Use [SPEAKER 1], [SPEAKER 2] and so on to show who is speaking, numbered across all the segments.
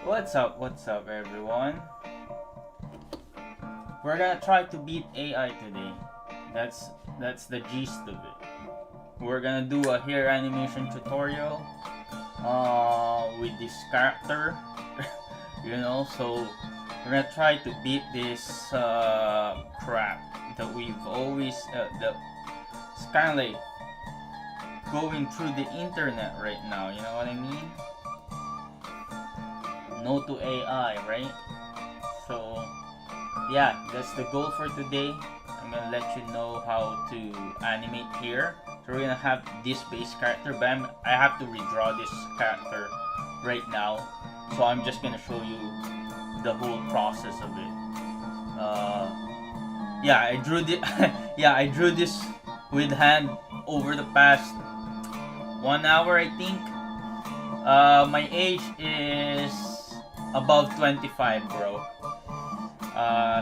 [SPEAKER 1] What's up everyone? We're gonna try to beat AI today. That's the gist of it. We're gonna do a hair animation tutorial with this character. So we're gonna try to beat this crap that we've always it's kinda like going through the internet right now, you know what I mean? No to AI, right? So yeah, that's the goal for today. I'm gonna let you know how to animate here. So we're gonna have this base character, but I have to redraw this character right now. So I'm just gonna show you the whole process of it. Yeah, I drew this. Yeah, I drew this with hand over the past 1 hour, I think. My age is above 25, bro.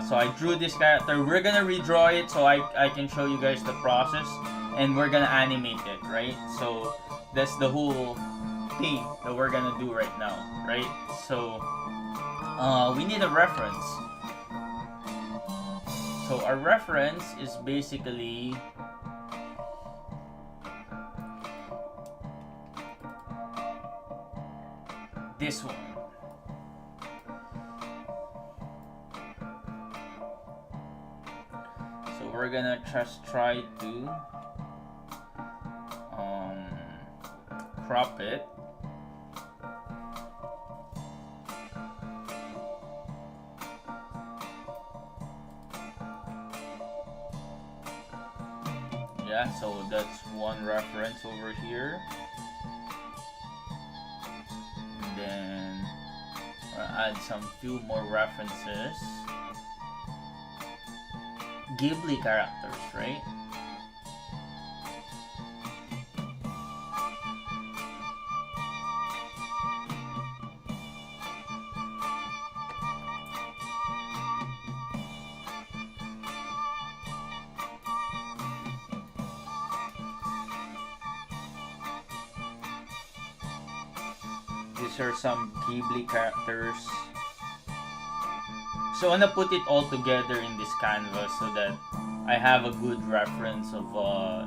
[SPEAKER 1] So I drew this character. We're gonna redraw it so I can show you guys the process, and we're gonna animate it, right? So that's the whole thing that we're gonna do right now, right? So we need a reference. So our reference is basically this one. So we're gonna just try to crop it. Yeah, so that's one reference over here. And then I'll add some few more references. Ghibli characters, right? These are some Ghibli characters. So I'm gonna put it all together in this canvas so that I have a good reference of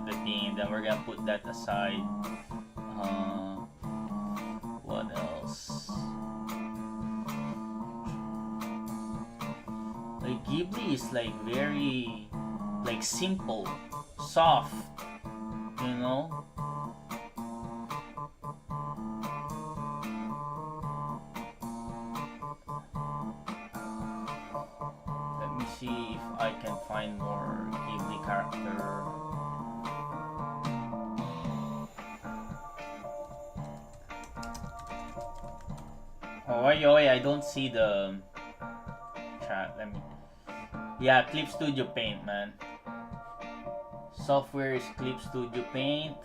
[SPEAKER 1] the theme. Then we're gonna put that aside. What else? Like Ghibli is like very like simple, soft, you know. See if I can find more Ghibli character. Oh, I don't see the chat. Let me. Yeah, Clip Studio Paint, man. Software is Clip Studio Paint.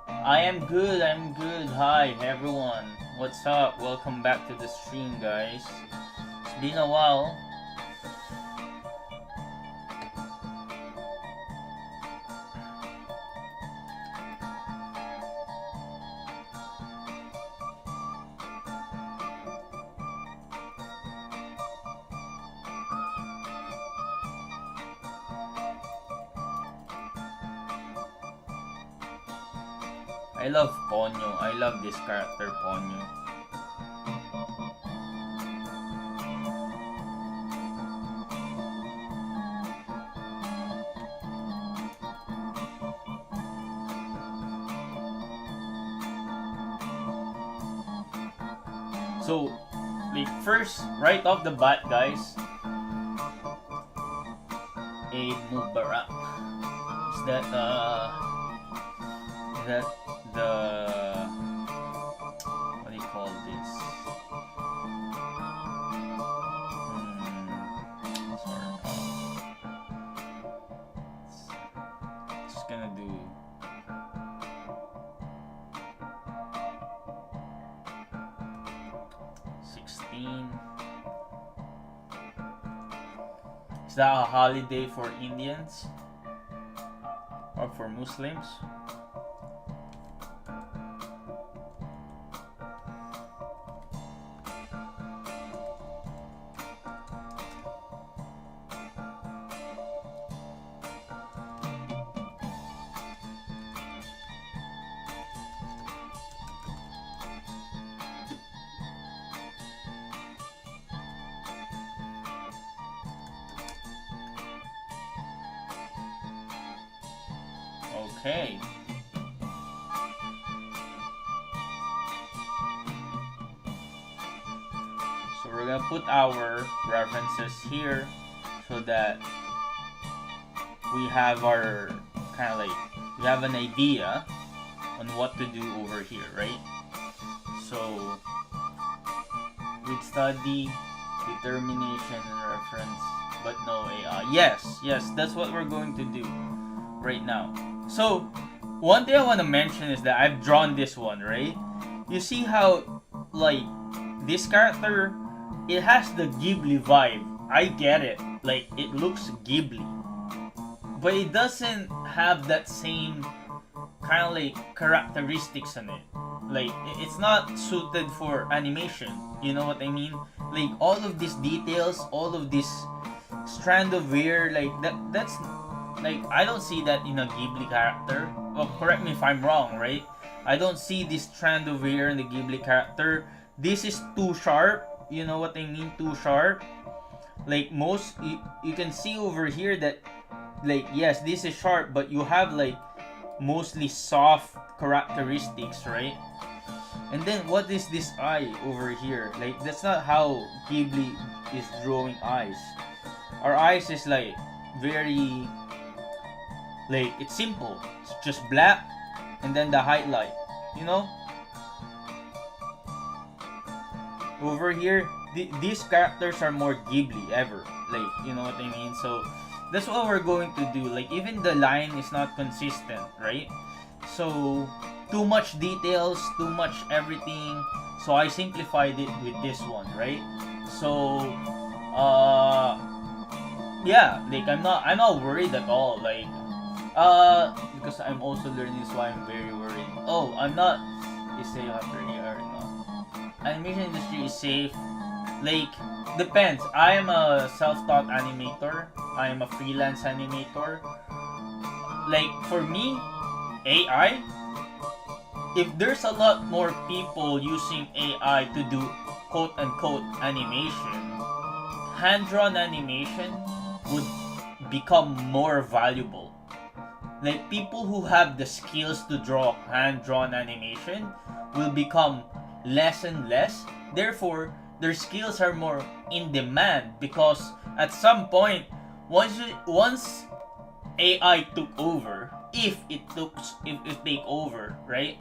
[SPEAKER 1] I am good. Hi, everyone. What's up? Welcome back to the stream, guys. It's been a while. I love Ponyo. I love this character, Ponyo. So, like first, right off the bat, guys, a Mubarak. Is that the what do you call this? Sorry. Just gonna do. Is that a holiday for Indians or for Muslims? Okay. So we're gonna put our references here so that we have our kind of like we have an idea on what to do over here, right? So with study, determination, and reference, but no AI. Yes, that's what we're going to do right now. So one thing I want to mention is that I've drawn this one, right? You see how like this character, it has the Ghibli vibe. I get it. Like it looks Ghibli, but it doesn't have that same kind of like characteristics in it. Like it's not suited for animation. You know what I mean? Like all of these details, all of this strand of hair, like that's like I don't see that in a Ghibli character. Well, correct me if I'm wrong, right? I don't see this strand of hair in the Ghibli character. This is too sharp. You know what I mean? Too sharp. Like most, you can see over here that, like yes, this is sharp, but you have like mostly soft characteristics, right? And then what is this eye over here? Like that's not how Ghibli is drawing eyes. Our eyes is like very, like it's simple. It's just black and then the highlight. You know? Over here, these characters are more Ghibli ever. Like, you know what I mean? So that's what we're going to do. Like even the line is not consistent, right? So too much details, too much everything. So I simplified it with this one, right? So yeah, like I'm not worried at all. Like because I'm also learning, so I'm very worried. Oh, I'm not. Is safe after AR? No. Animation industry is safe. Like depends. I am a self-taught animator. I am a freelance animator. Like for me, AI, if there's a lot more people using AI to do quote unquote animation, hand-drawn animation would become more valuable. Like people who have the skills to draw hand-drawn animation will become less and less. Therefore, their skills are more in demand because at some point, once AI took over, if it take over, right?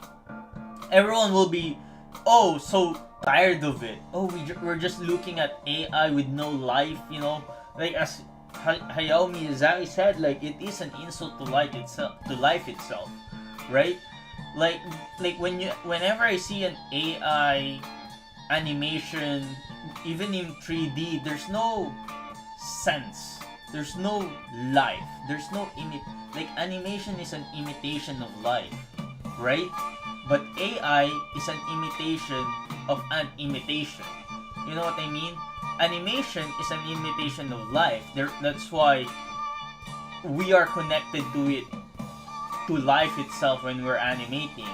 [SPEAKER 1] Everyone will be, oh, so tired of it. Oh, we're just looking at AI with no life, you know, like as Hayao Miyazaki said, like it is an insult to life itself, right? Like whenever I see an AI animation, even in 3D, there's no sense, there's no life, there's no like animation is an imitation of life, right? But AI is an imitation of an imitation. You know what I mean? Animation is an imitation of life. That's why we are connected to it, to life itself when we're animating.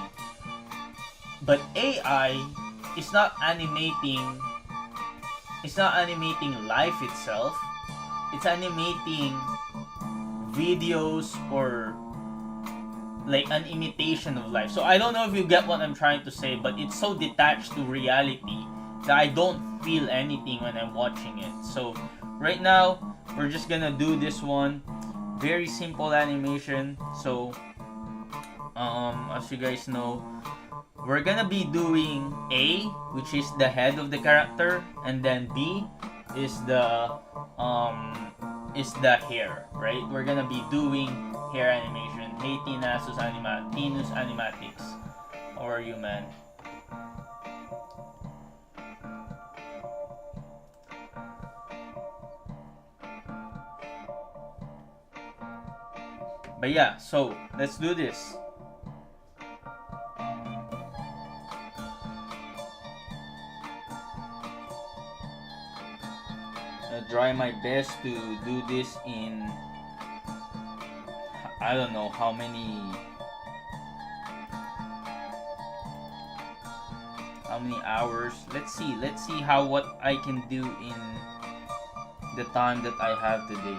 [SPEAKER 1] But AI is not animating. It's not animating life itself. It's animating videos or like an imitation of life. So I don't know if you get what I'm trying to say, but it's so detached to reality that I don't feel anything when I'm watching it. So right now we're just gonna do this one, very simple animation. So as you guys know, we're gonna be doing A, which is the head of the character, and then B is the hair, right? We're gonna be doing hair animation. Hey Tinus Animatics. How are you, man? But yeah, so let's do this. I'll try my best to do this in, I don't know how many hours. Let's see how what I can do in the time that I have today.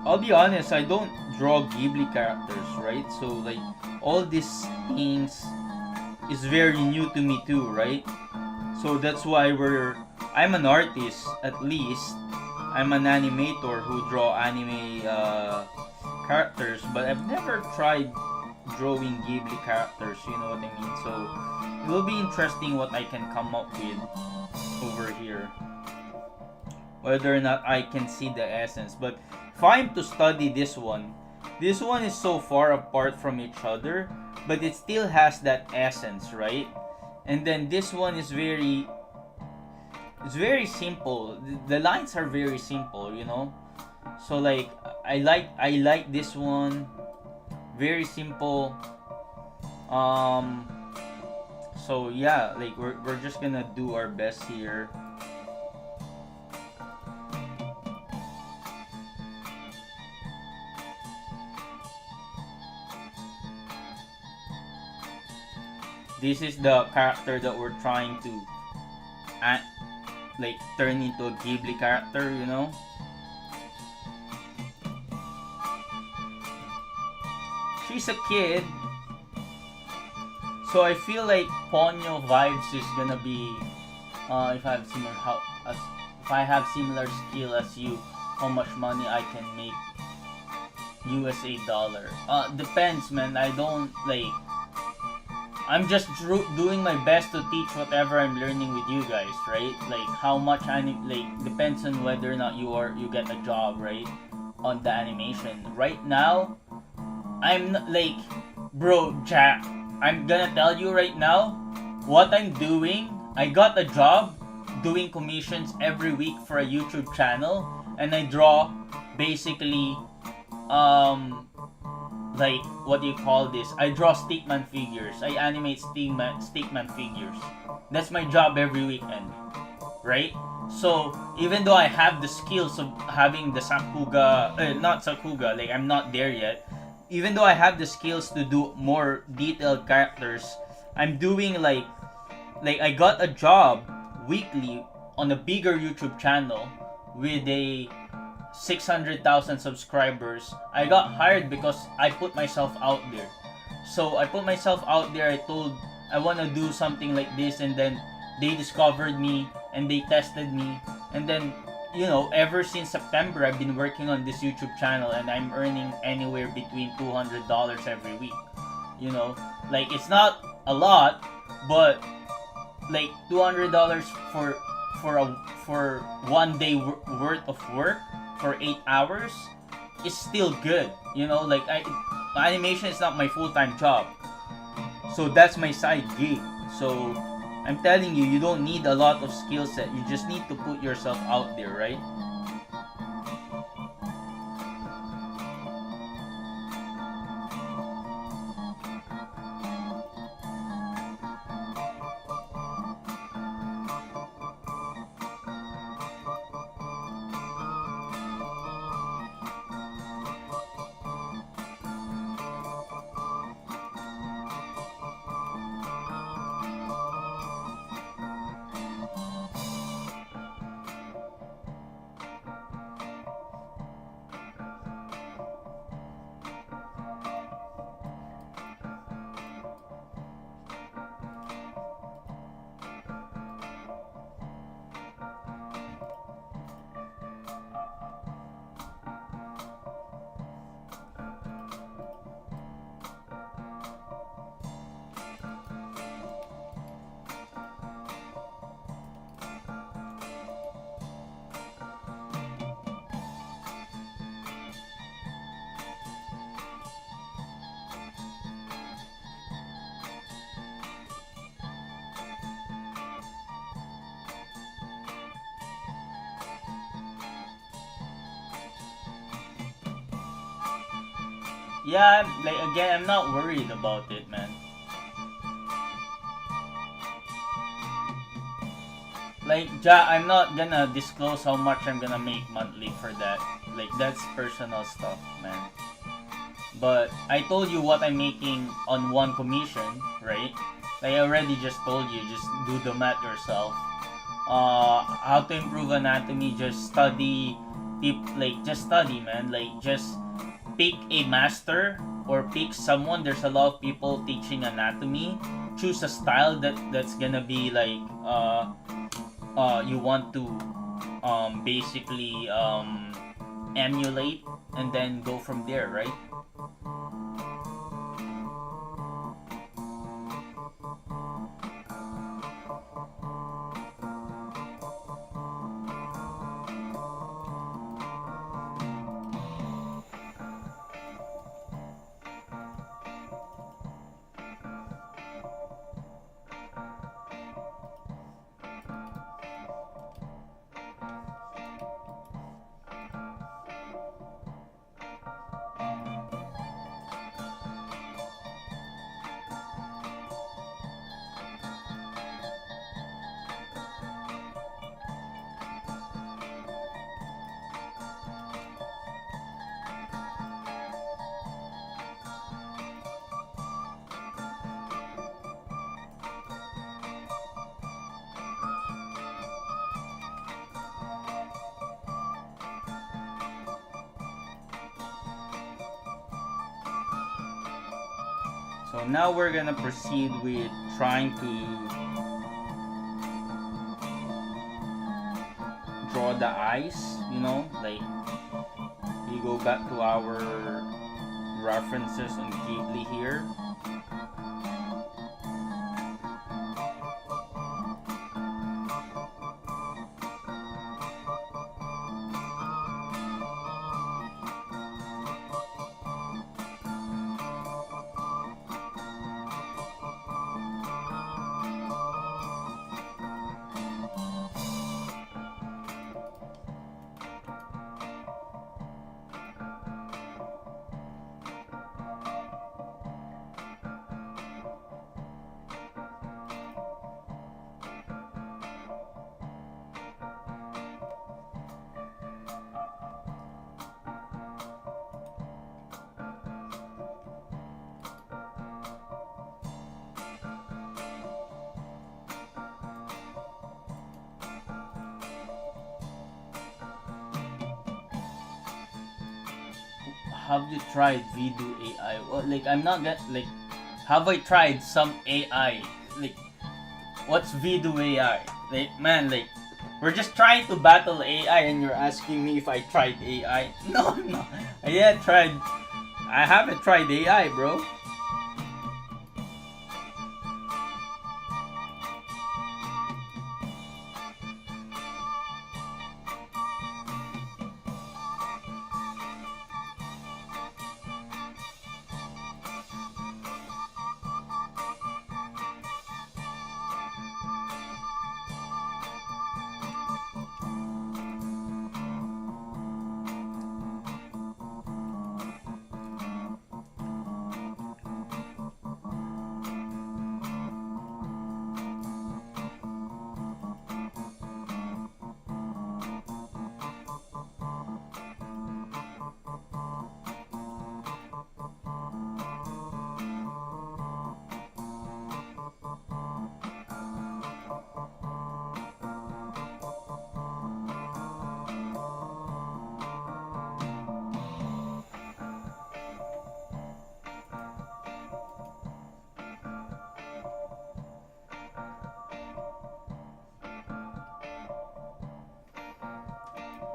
[SPEAKER 1] I'll be honest, I don't draw Ghibli characters, right? So like all these things is very new to me too, right? So that's why I'm an artist at least. I'm an animator who draw anime characters, but I've never tried drawing Ghibli characters, you know what I mean? So it will be interesting what I can come up with over here. Whether or not I can see the essence. But if I'm to study this one is so far apart from each other, but it still has that essence, right? And then this one is it's very simple. The lines are very simple, you know. So like I like this one. Very simple. Um so yeah, like we're just gonna do our best here. This is the character that we're trying to like turn into a Ghibli character, you know. She's a kid, so I feel like Ponyo vibes is gonna be if I have similar skill as you, how much money I can make USA dollar. Depends, man. I don't like. I'm just doing my best to teach whatever I'm learning with you guys, right? Like how much depends on whether or not you get a job, right? On the animation. Right now, I'm like, bro, Jack. I'm gonna tell you right now, what I'm doing. I got a job doing commissions every week for a YouTube channel, and I draw basically like what do you call this? I draw stickman figures. I animate stickman figures. That's my job every weekend, right? So even though I have the skills of having the Sakuga, not Sakuga, like I'm not there yet. Even though I have the skills to do more detailed characters, I'm doing like I got a job weekly on a bigger YouTube channel with a 600,000 subscribers. I got hired because I put myself out there. So I put myself out there. I told I want to do something like this, and then they discovered me and they tested me, and then you know, ever since September I've been working on this YouTube channel, and I'm earning anywhere between $200 every week. You know, like it's not a lot, but like $200 for 1 day worth of work for 8 hours is still good. You know, like animation is not my full-time job, so that's my side gig. So I'm telling you, you don't need a lot of skill set. You just need to put yourself out there, right? Yeah, like again, I'm not worried about it, man. Like, I'm not gonna disclose how much I'm gonna make monthly for that. Like, that's personal stuff, man. But I told you what I'm making on one commission, right? Like, I already just told you, just do the math yourself. How to improve anatomy, just study like just study, man. Like just pick a master or pick someone. There's a lot of people teaching anatomy. Choose a style that's gonna be like you want to basically emulate, and then go from there, right? So now we're gonna proceed with trying to draw the eyes, you know, like we go back to our references on Ghibli here. Have you tried Vidu AI? Well, like I'm not get like, have I tried some AI? Like, what's Vidu AI? Like, man, like we're just trying to battle AI, and you're asking me if I tried AI? No, no, I haven't tried AI, bro.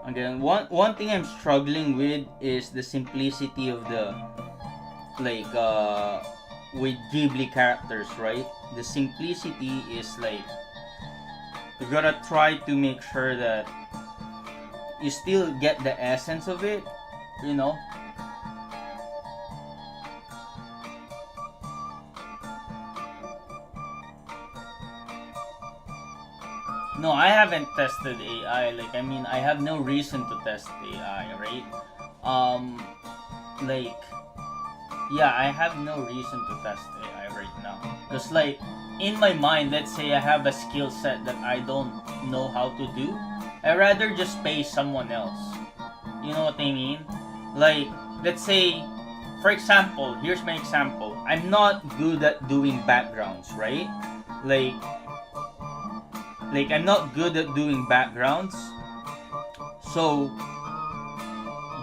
[SPEAKER 1] Again, one thing I'm struggling with is the simplicity of the like with Ghibli characters, right? The simplicity is like you gotta try to make sure that you still get the essence of it, you know. No, I haven't tested AI. Like, I mean, I have no reason to test AI, right? Like, yeah, I have no reason to test AI right now. Because, like, in my mind, let's say I have a skill set that I don't know how to do, I rather just pay someone else. You know what I mean? Like, let's say, for example, here's my example. I'm not good at doing backgrounds, right? Like I'm not good at doing backgrounds. So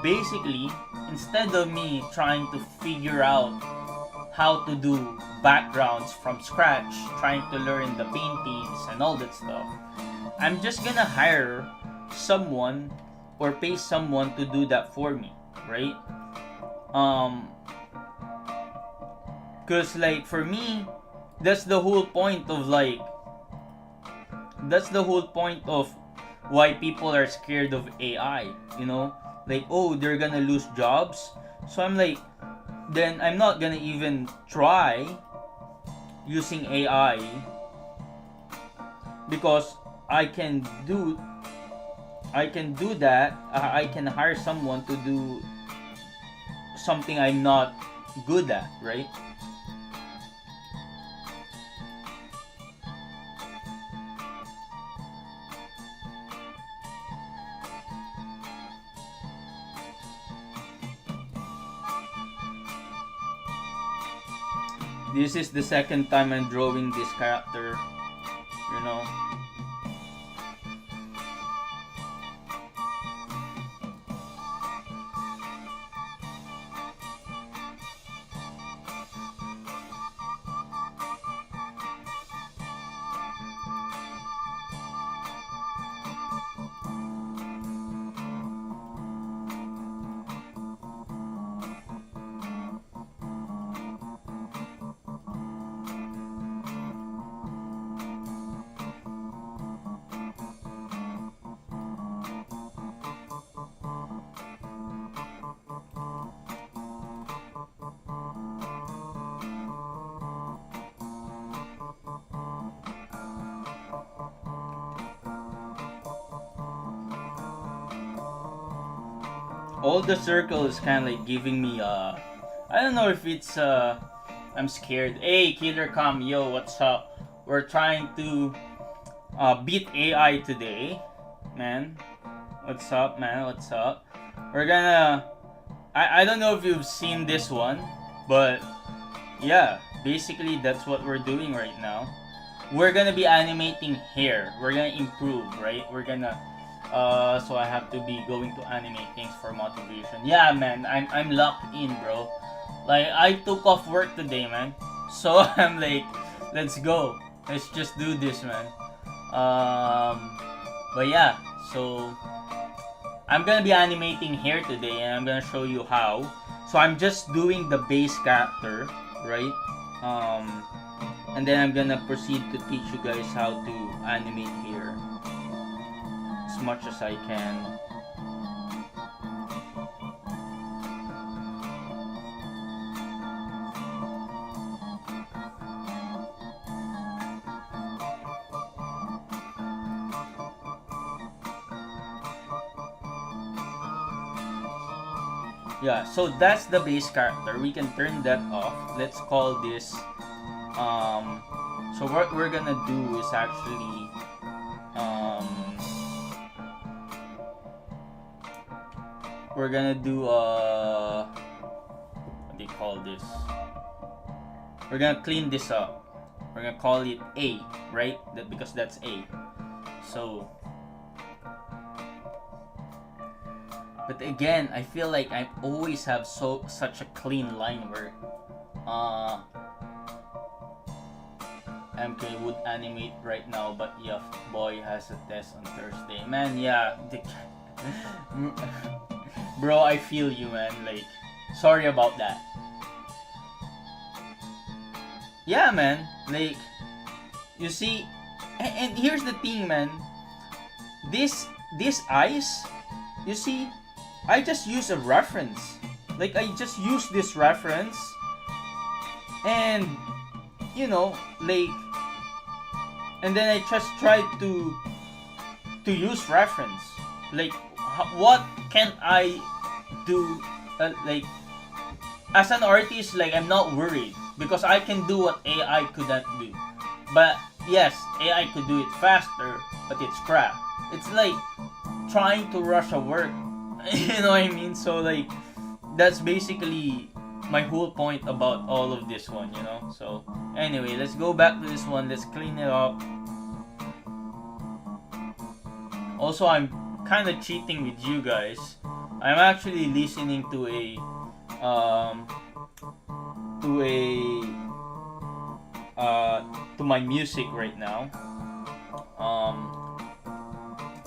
[SPEAKER 1] basically, instead of me trying to figure out how to do backgrounds from scratch, trying to learn the paintings and all that stuff, I'm just gonna hire someone or pay someone to do that for me, right? Cause like for me, that's the whole point of why people are scared of AI, you know? Like, oh, they're gonna lose jobs. So I'm like, then I'm not gonna even try using AI because I can do that. I can hire someone to do something I'm not good at, right? This is the second time I'm drawing this character, you know. All the circle is kind of like giving me I don't know if it's I'm scared. Hey, Killer Cam, yo, what's up? We're trying to beat AI today, man. What's up, man? What's up? We're gonna I don't know if you've seen this one, but yeah, basically that's what we're doing right now. We're gonna be animating hair. We're gonna improve, right? We're gonna so I have to be going to animate things for motivation. Yeah, man, I'm locked in, bro. Like I took off work today, man. So I'm like, let's go. Let's just do this, man. But yeah, so I'm gonna be animating hair today, and I'm gonna show you how. So I'm just doing the base character, right? And then I'm gonna proceed to teach you guys how to animate hair as much as I can. Yeah, so that's the base character. We can turn that off. Let's call this so what we're gonna do is actually we're gonna do what do you call this? We're gonna clean this up. We're gonna call it A, right? That because that's A. So but again, I feel like I always have such a clean line where MK would animate right now, but yeah, boy has a test on Thursday. Man, yeah, bro, I feel you, man. Like, sorry about that. Yeah, man. Like, you see, and here's the thing, man. This eyes, you see, I just use a reference. Like, I just use this reference, and you know, like, and then I just try to use reference. Like, what can I do? Like, as an artist, like, I'm not worried because I can do what AI couldn't do. But yes, AI could do it faster, but it's crap. It's like trying to rush a work. You know what I mean? So like, that's basically my whole point about all of this one, you know? So anyway, let's go back to this one. Let's clean it up. Also, I'm kind of cheating with you guys. I'm actually listening to a um, to a to my music right now. Um,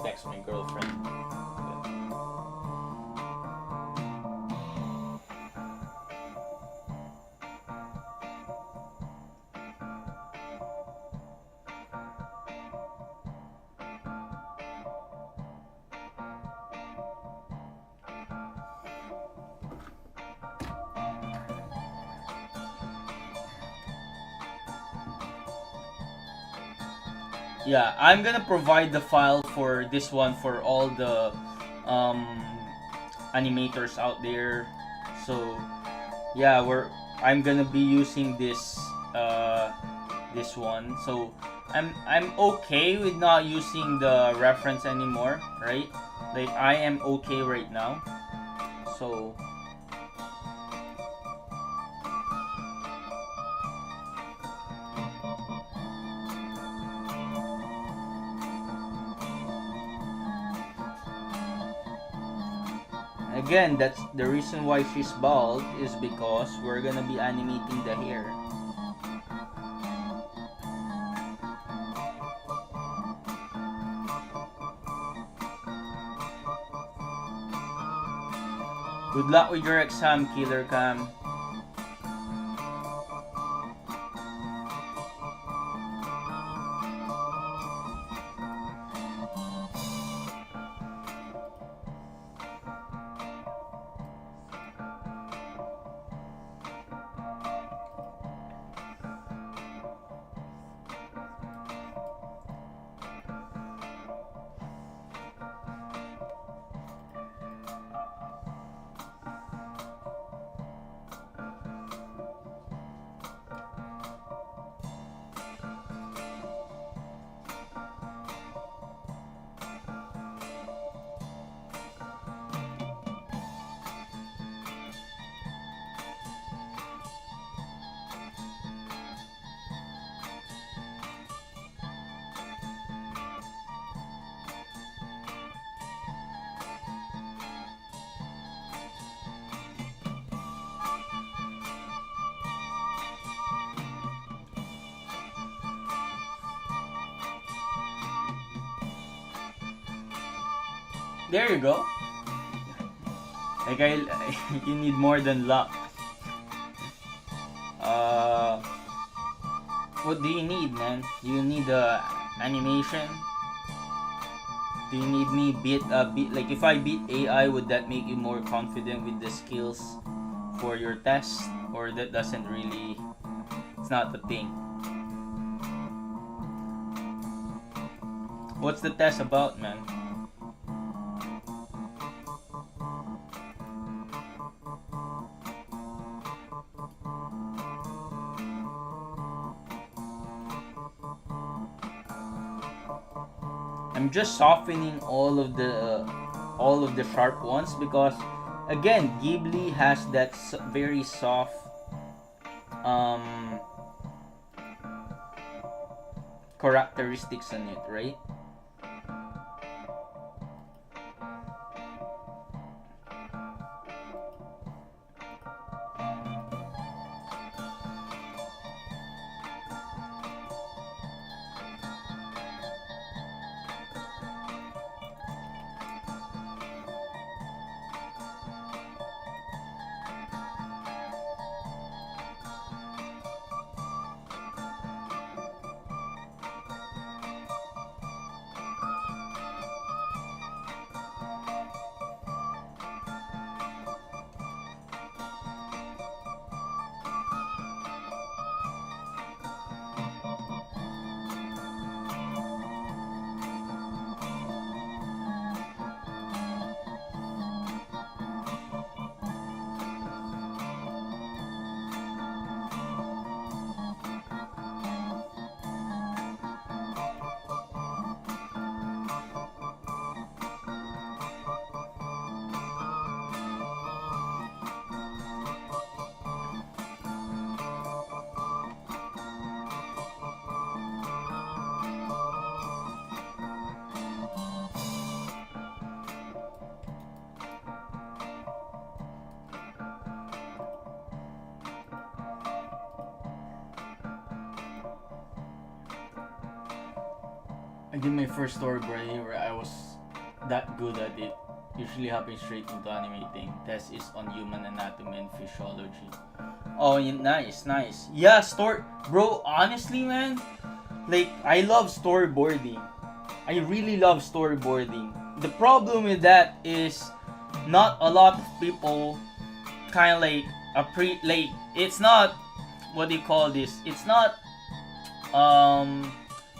[SPEAKER 1] Text my girlfriend. Yeah, I'm gonna provide the file for this one for all the um, animators out there. So yeah, I'm gonna be using this one. So I'm okay with not using the reference anymore, right? Like I am okay right now. So again, that's the reason why she's bald is because we're gonna be animating the hair. Good luck with your exam, Killer Cam. There you go. Like you need more than luck. Uh, what do you need, man? Do you need animation? Do you need me beat like if I beat AI, would that make you more confident with the skills for your test, or that doesn't really? It's not the thing. What's the test about, man? I'm just softening all of the sharp ones because again Ghibli has that very soft um, characteristics in it, right? I did my first storyboarding where I was that good at it. Usually hopping straight into animating. Test is on human anatomy and physiology. Oh, yeah, nice. Yeah, bro, honestly, man, like, I love storyboarding. I really love storyboarding. The problem with that is not a lot of people kind of like it's not, what do you call this? It's not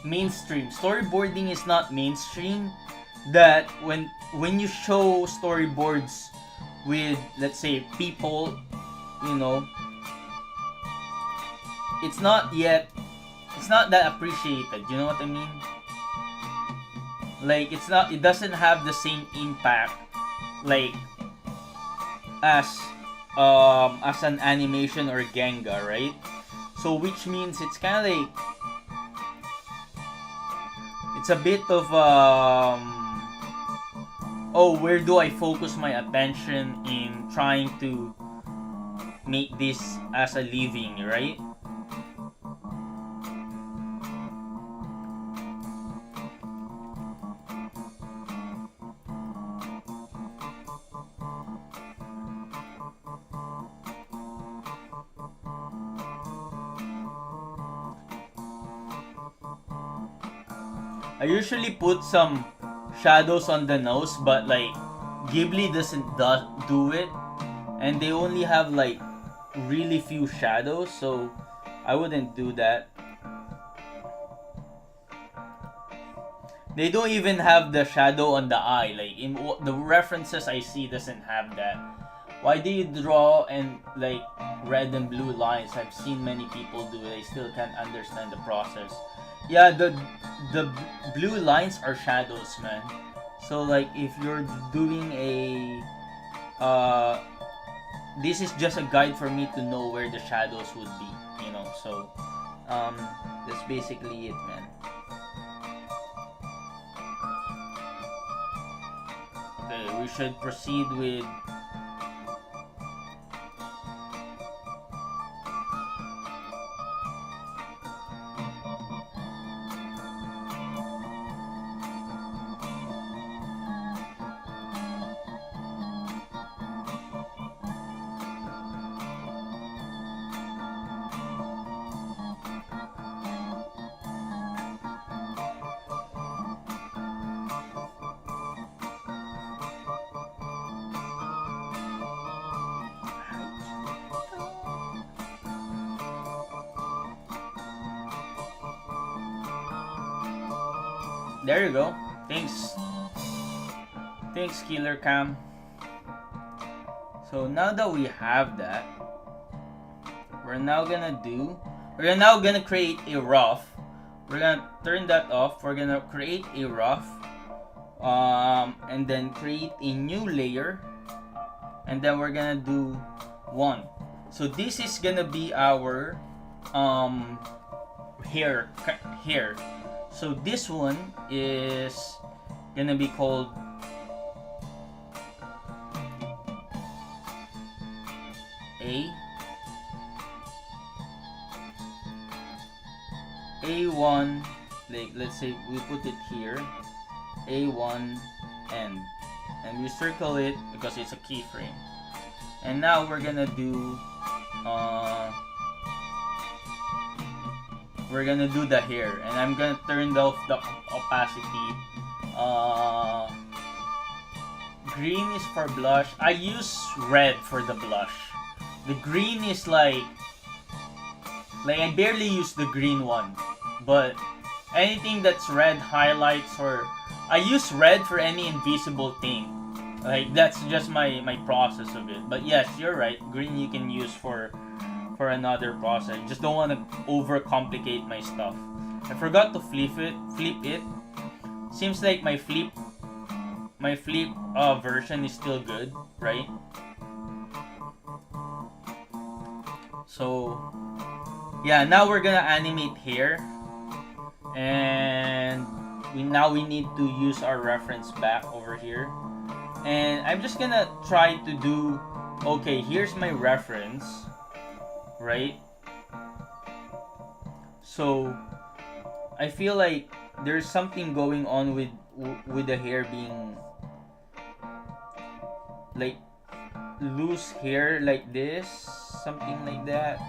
[SPEAKER 1] mainstream. Storyboarding is not mainstream. That when you show storyboards with, let's say, people, you know, it's not that appreciated. You know what I mean? Like, it doesn't have the same impact like as an animation or Ganga, right? So which means it's kind of like, it's a bit of where do I focus my attention in trying to make this as a living, right? I usually put some shadows on the nose, but like Ghibli doesn't do it, and they only have like really few shadows, so I wouldn't do that. They don't even have the shadow on the eye. Like, in the references I see doesn't have that. Why do you draw and like red and blue lines? I've seen many people do it. I still can't understand the process. Yeah, the blue lines are shadows, man. So like, if you're doing a this is just a guide for me to know where the shadows would be, you know. So that's basically it, man. Okay, we should proceed with there you go. Thanks, Killer Cam. So now that we have that, we're now gonna create a rough. We're gonna turn that off. We're gonna create a rough, and then create a new layer, and then we're gonna do one. So this is gonna be our hair. So this one is gonna be called A1, like, let's say we put it here, A1 end, and we circle it because it's a keyframe. And now we're gonna do the hair, and I'm gonna turn off the opacity. Green is for blush. I use red for the blush. The green is like I barely use the green one, but anything that's red highlights, or I use red for any invisible thing. Like, that's just my process of it. But yes, you're right. Green you can use for another process. Just don't want to overcomplicate my stuff. I forgot to flip it. Seems like my flip version is still good, right? So yeah, now we're gonna animate here, and we need to use our reference back over here, and I'm just gonna try to do, okay, here's my reference, right? So I feel like there's something going on with the hair being like loose hair like this, something like that.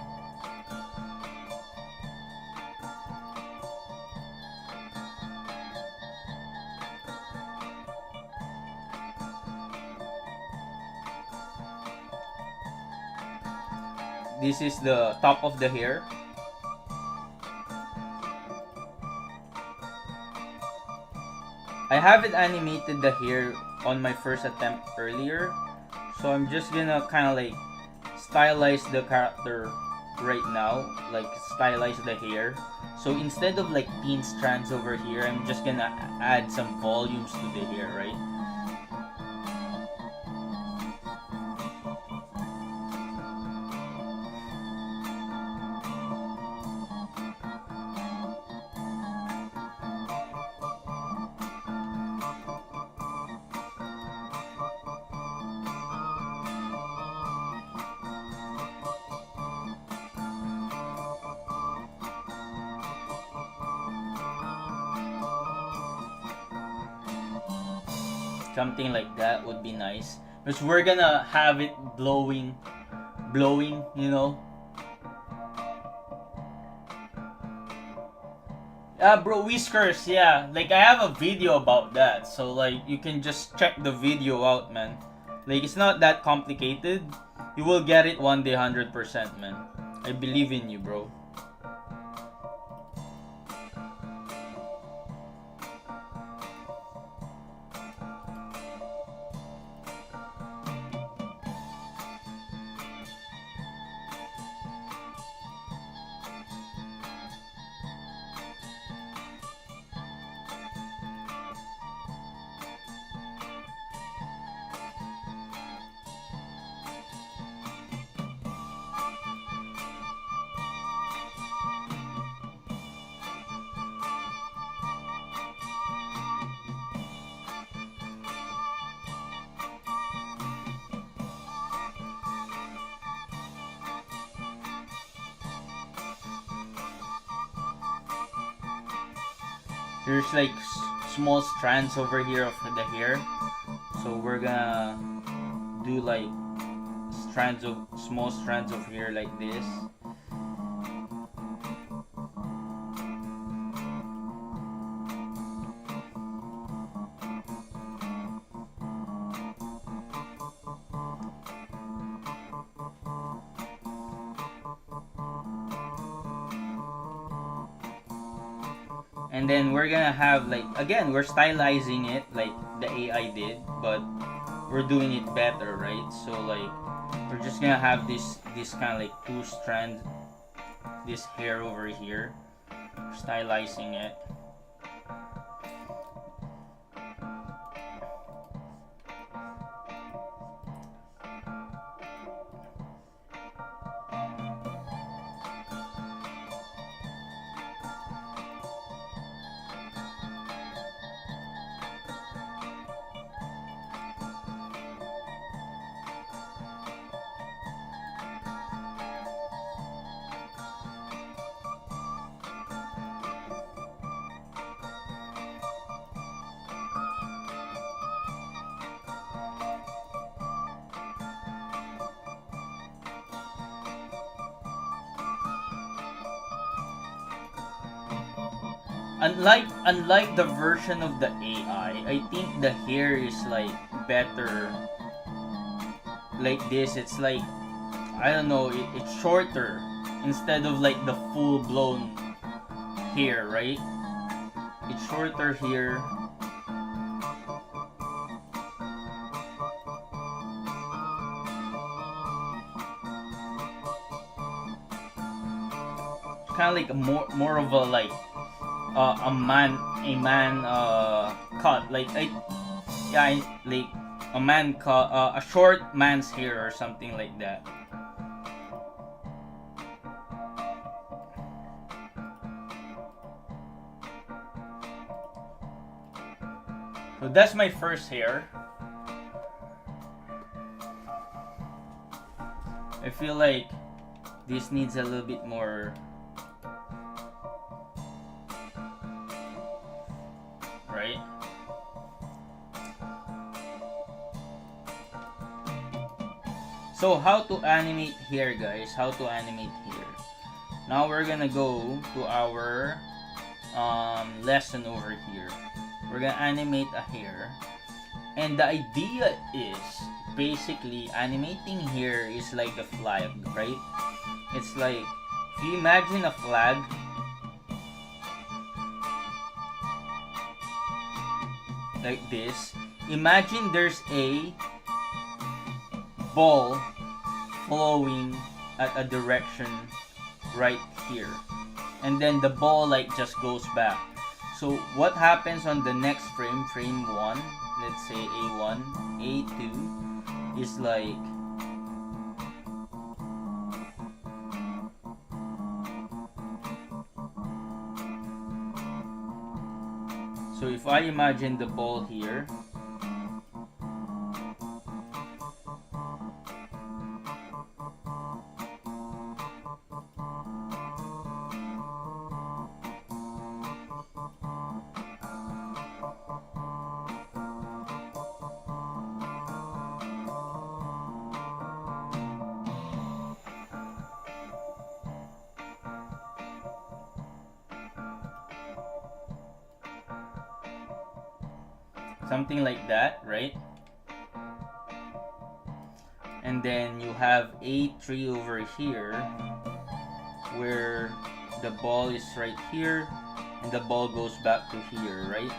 [SPEAKER 1] This is the top of the hair. I haven't animated the hair on my first attempt earlier, so I'm just gonna kind of like stylize the character right now, like stylize the hair. So instead of like thin strands over here, I'm just gonna add some volumes to the hair, right? Something like that would be nice, because we're gonna have it blowing, you know. Bro, whiskers, yeah, like I have a video about that, so like you can just check the video out, man. Like it's not that complicated. You will get it one day, 100%, man. I believe in you, bro. There's like small strands over here of the hair, so we're gonna do like small strands of hair like this. And then we're gonna have like, again, we're stylizing it like the AI did, but we're doing it better, right? So like we're just gonna have this kind of like two strand, this hair over here, stylizing it. Unlike the version of the AI, I think the hair is like better like this. It's like, I don't know, it's shorter instead of like the full blown hair, right? It's shorter here. It's kind of like more of a like a man cut, like like a man cut, a short man's hair or something like that. So that's my first hair. I feel like this needs a little bit more. So how to animate here, guys? How to animate here? Now we're gonna go to our lesson over here. We're gonna animate a hair, and the idea is basically animating here is like a flag, right? It's like if you imagine a flag, like this. Imagine there's a ball flowing at a direction right here, and then the ball like just goes back. So what happens on the next frame, frame 1, let's say A1, A2, is like so if I imagine the ball here, something like that, right? And then you have A3 over here where the ball is right here and the ball goes back to here, right?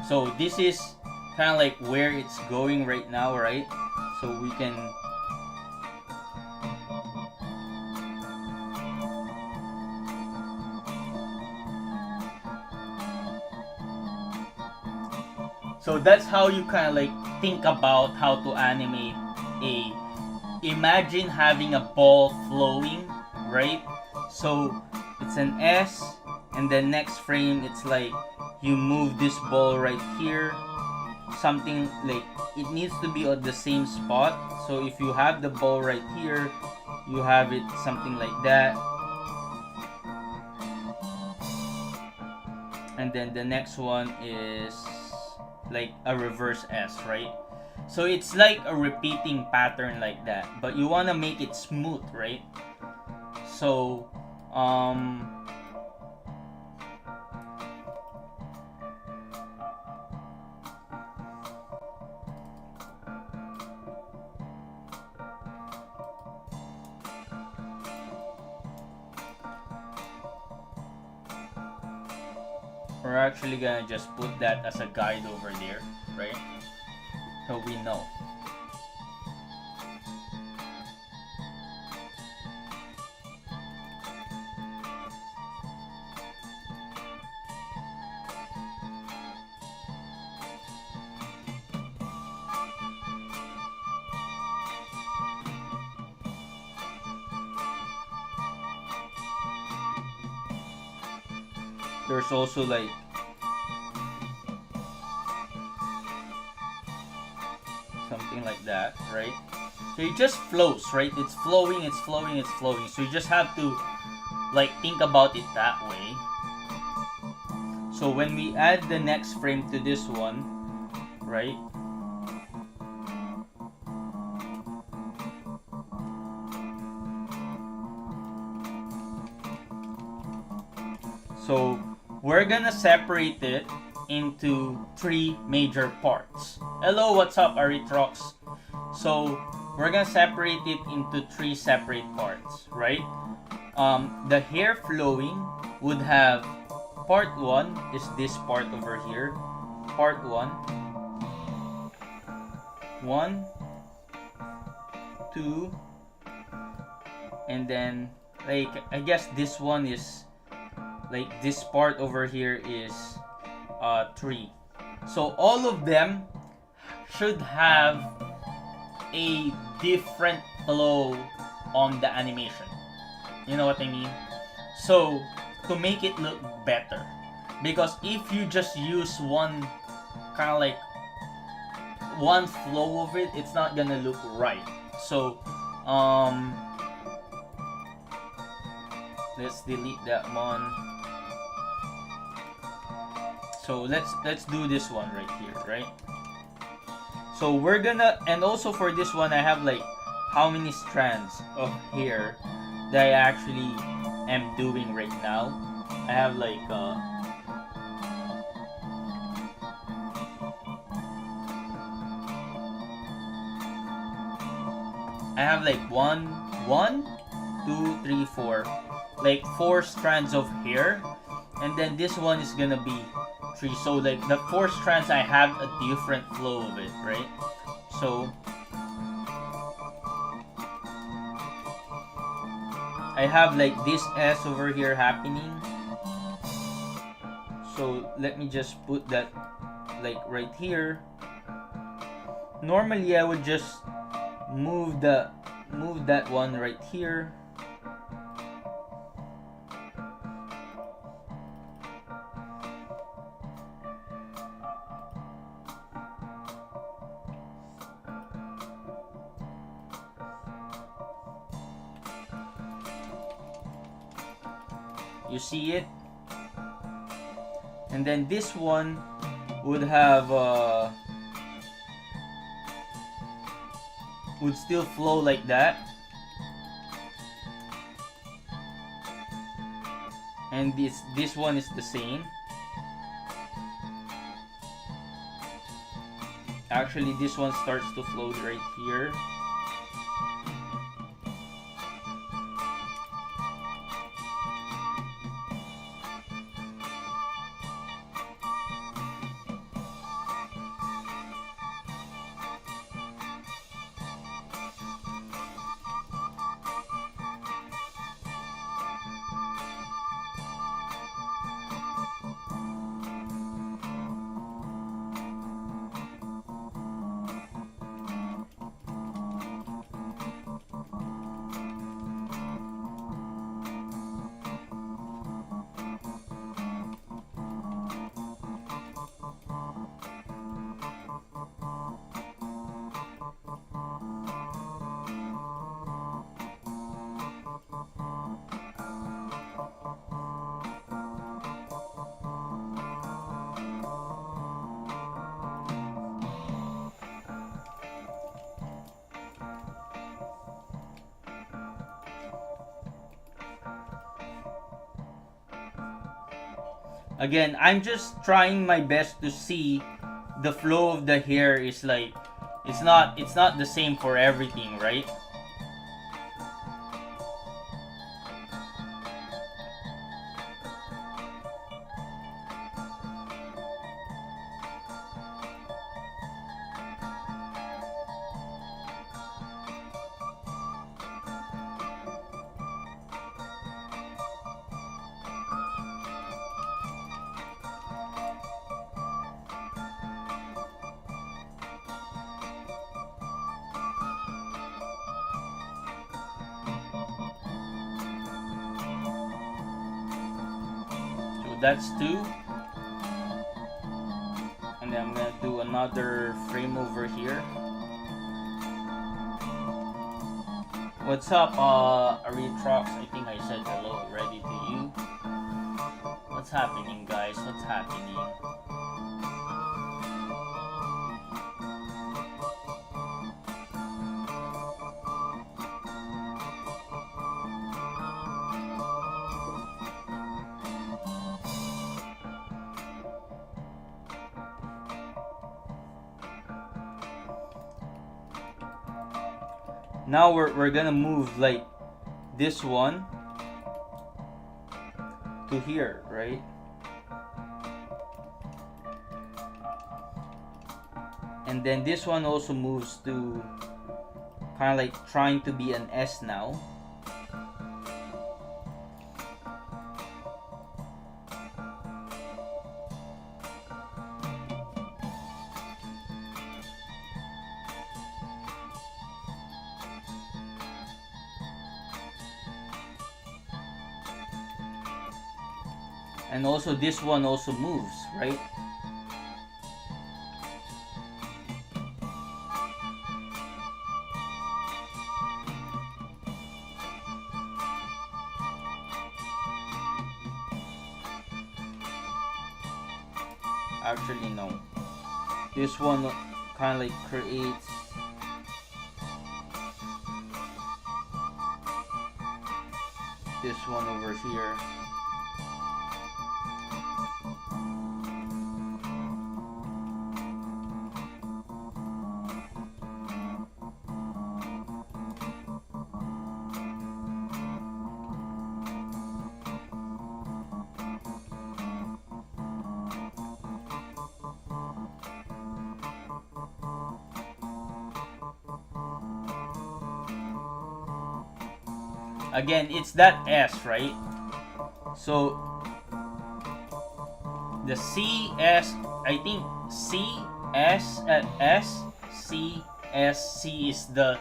[SPEAKER 1] So this is kind of like where it's going right now, right? So we can so that's how you kind of like think about how to animate a imagine having a ball flowing, right? So it's an S, and then next frame it's like you move this ball right here, something like it needs to be at the same spot. So if you have the ball right here, you have it something like that, and then the next one is like a reverse S, right? So it's like a repeating pattern like that, but you want to make it smooth, right? So we're actually gonna just put that as a guide over there, right? So we know. There's also like something like that, right? So it just flows, right? It's flowing, it's flowing, it's flowing. So you just have to like think about it that way. So when we add the next frame to this one, right? So we're gonna separate it into 3 major parts. Hello, what's up, Aritrox? So we're gonna separate it into 3 separate parts, right? The hair flowing would have part 1 is this part over here. Part 1. 1, 2, and then like I guess this one is like this part over here is 3. So all of them should have a different flow on the animation. You know what I mean? So to make it look better, because if you just use one kind of like one flow of it, it's not gonna look right. So let's delete that one. So let's do this one right here, right? So we're gonna, and also for this one I have like how many strands of hair that I actually am doing right now. I have like one, two, three, four, like 4 strands of hair, and then this one is gonna be 3. So like the 4 strands, I have a different flow of it, right? So I have like this S over here happening. So let me just put that like right here. Normally I would just move that one right here. You see it? And then this one would have would still flow like that. And this one is the same. Actually, this one starts to flow right here. Again, I'm just trying my best to see the flow of the hair is like it's not the same for everything, right? That's 2. And then I'm gonna do another frame over here. What's up, Aritrox? I think I said hello already to you. What's happening, guys? What's happening? Now we're gonna move like this one to here, right? And then this one also moves to kind of like trying to be an S now. And also this one also moves, right? Actually, no. This one kind of like creates this one over here. Again, it's that S, right? So the C S, I think C S at S C S C is the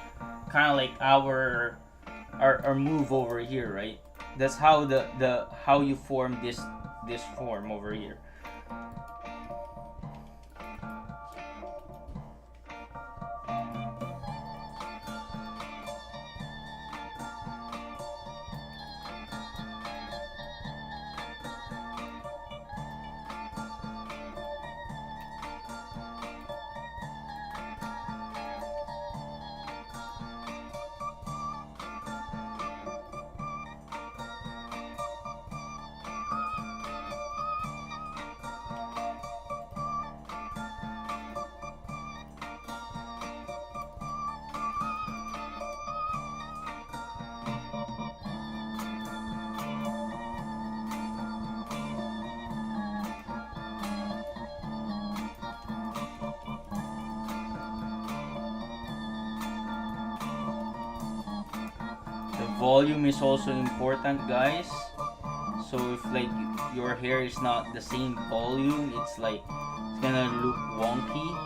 [SPEAKER 1] kind of like our move over here, right? That's how the how you form this form over here. Volume is also important, guys. So if like your hair is not the same volume, it's like it's gonna look wonky.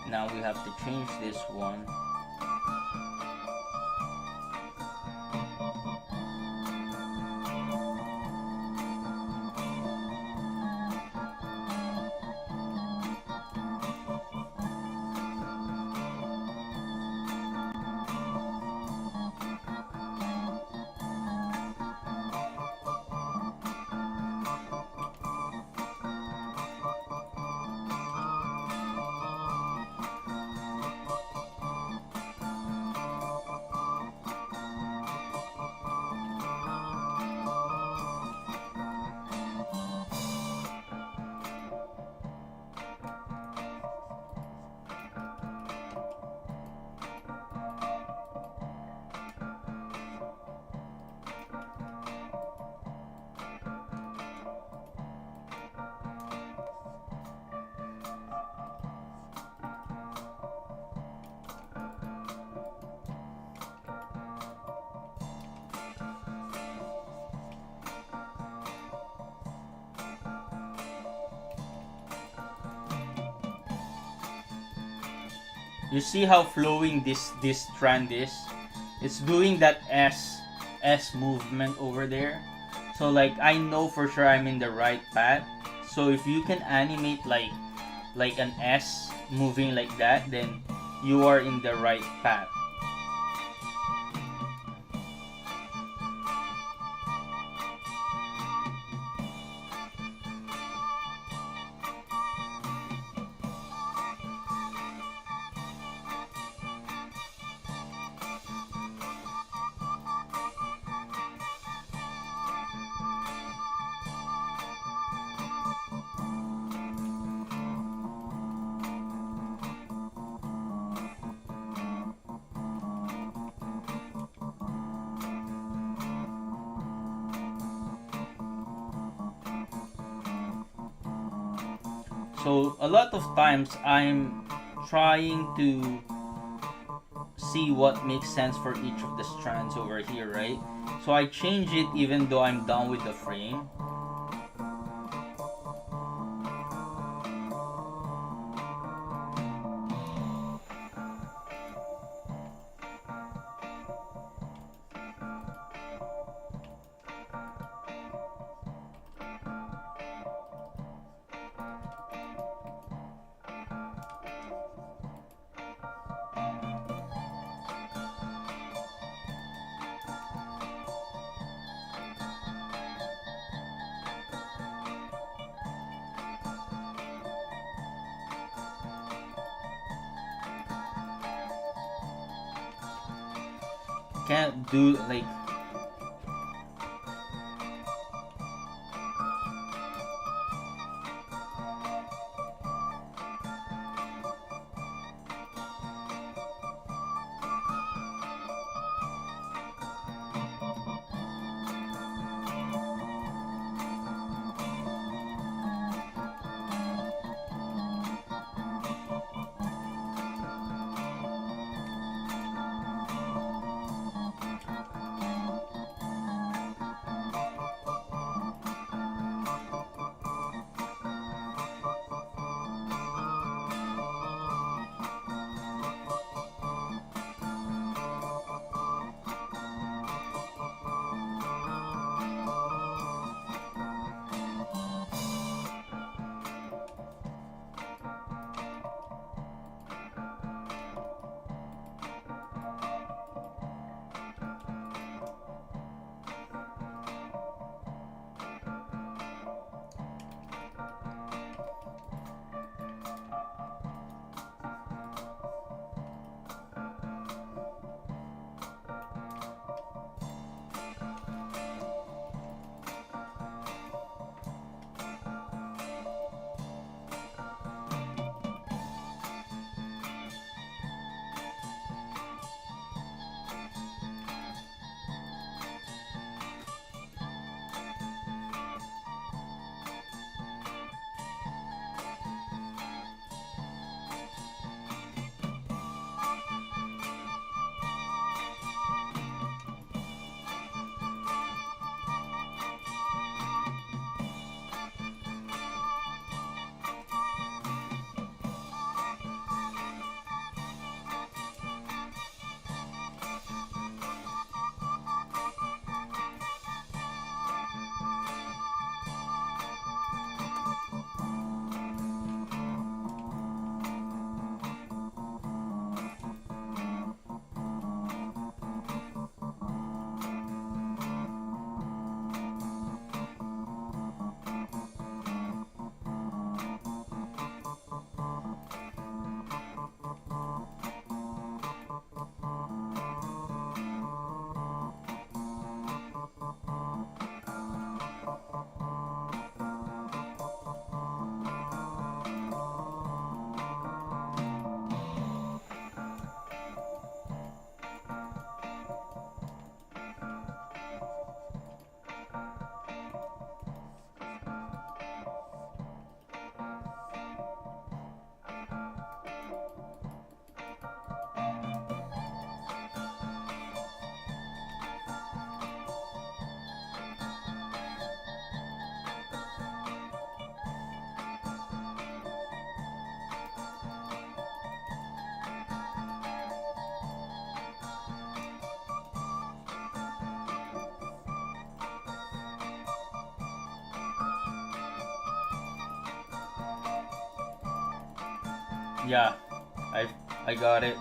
[SPEAKER 1] Now we have to change this one. You see how flowing this strand is? It's doing that S movement over there. So like I know for sure I'm in the right path. So if you can animate like an S moving like that, then you are in the right path. So a lot of times I'm trying to see what makes sense for each of the strands over here, right? So I change it even though I'm done with the frame. Can't do like Yeah, I got it.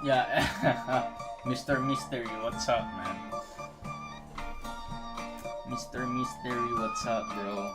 [SPEAKER 1] Yeah, Mr. Mystery, what's up, man? Mr. Mystery, what's up, bro?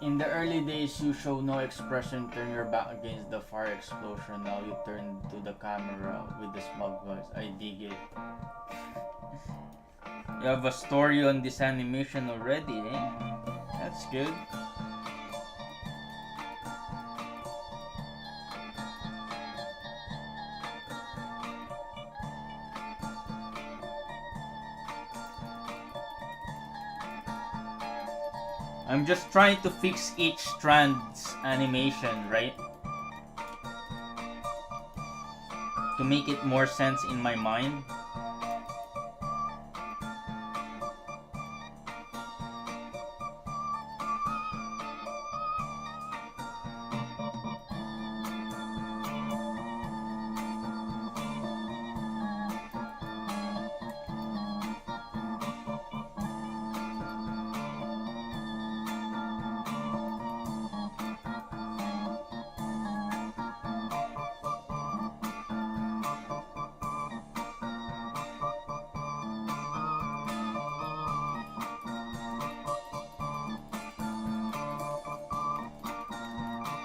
[SPEAKER 1] In the early days, you show no expression, turn your back against the fire explosion. Now you turn to the camera with the smug voice. I dig it. You have a story on this animation already, eh? That's good. I'm just trying to fix each strand's animation, right? To make it more sense in my mind.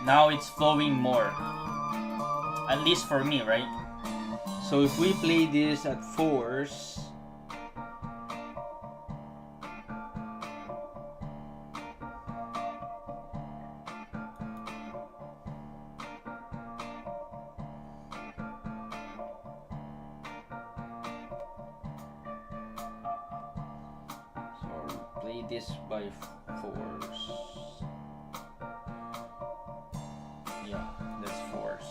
[SPEAKER 1] Now it's flowing more. At least for me, right? So if we play this at fours, so play this by fours. Yeah, that's fours.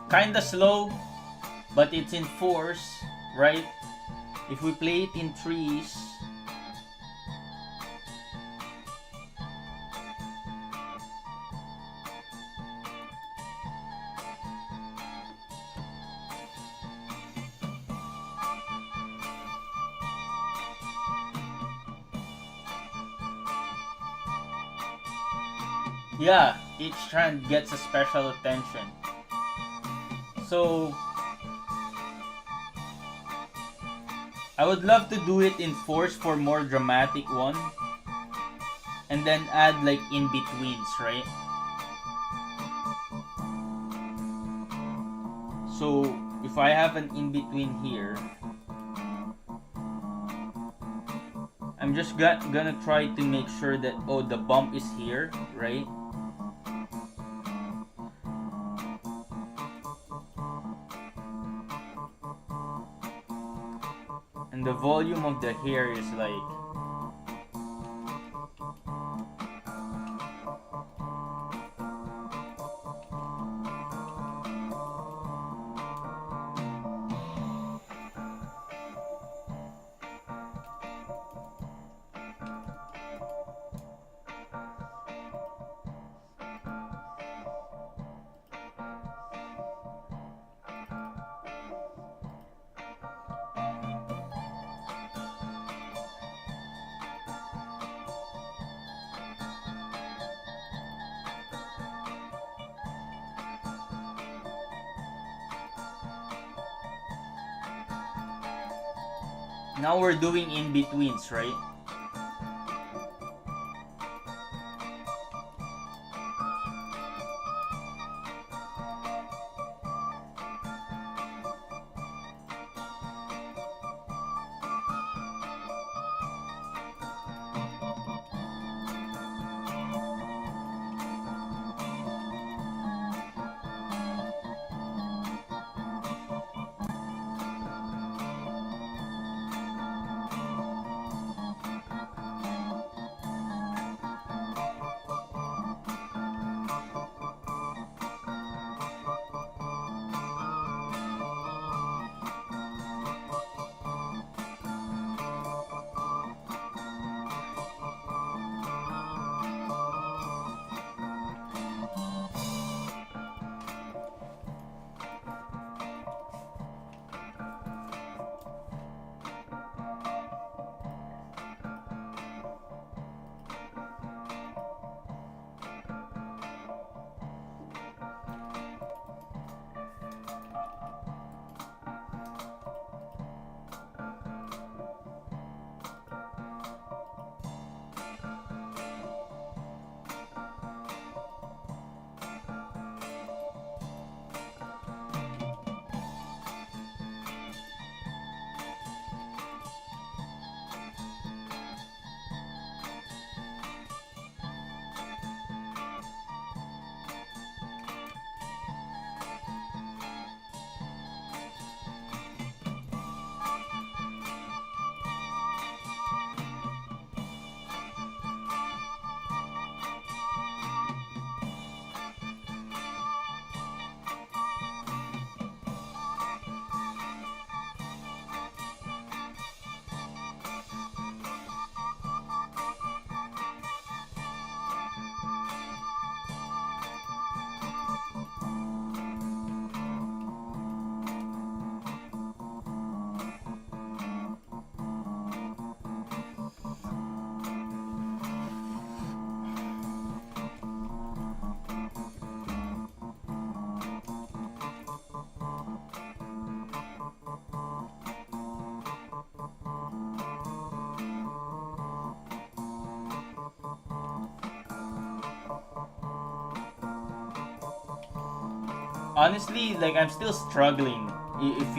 [SPEAKER 1] Kinda slow, but it's in fours, right? If we play it in threes, yeah, each strand gets a special attention. So I would love to do it in fours for more dramatic one, and then add like in betweens, right? So if I have an in between here, I'm just gonna try to make sure that, oh, the bump is here, right? And the volume of the hair is like, now we're doing in betweens, right? honestly, like I'm still struggling. If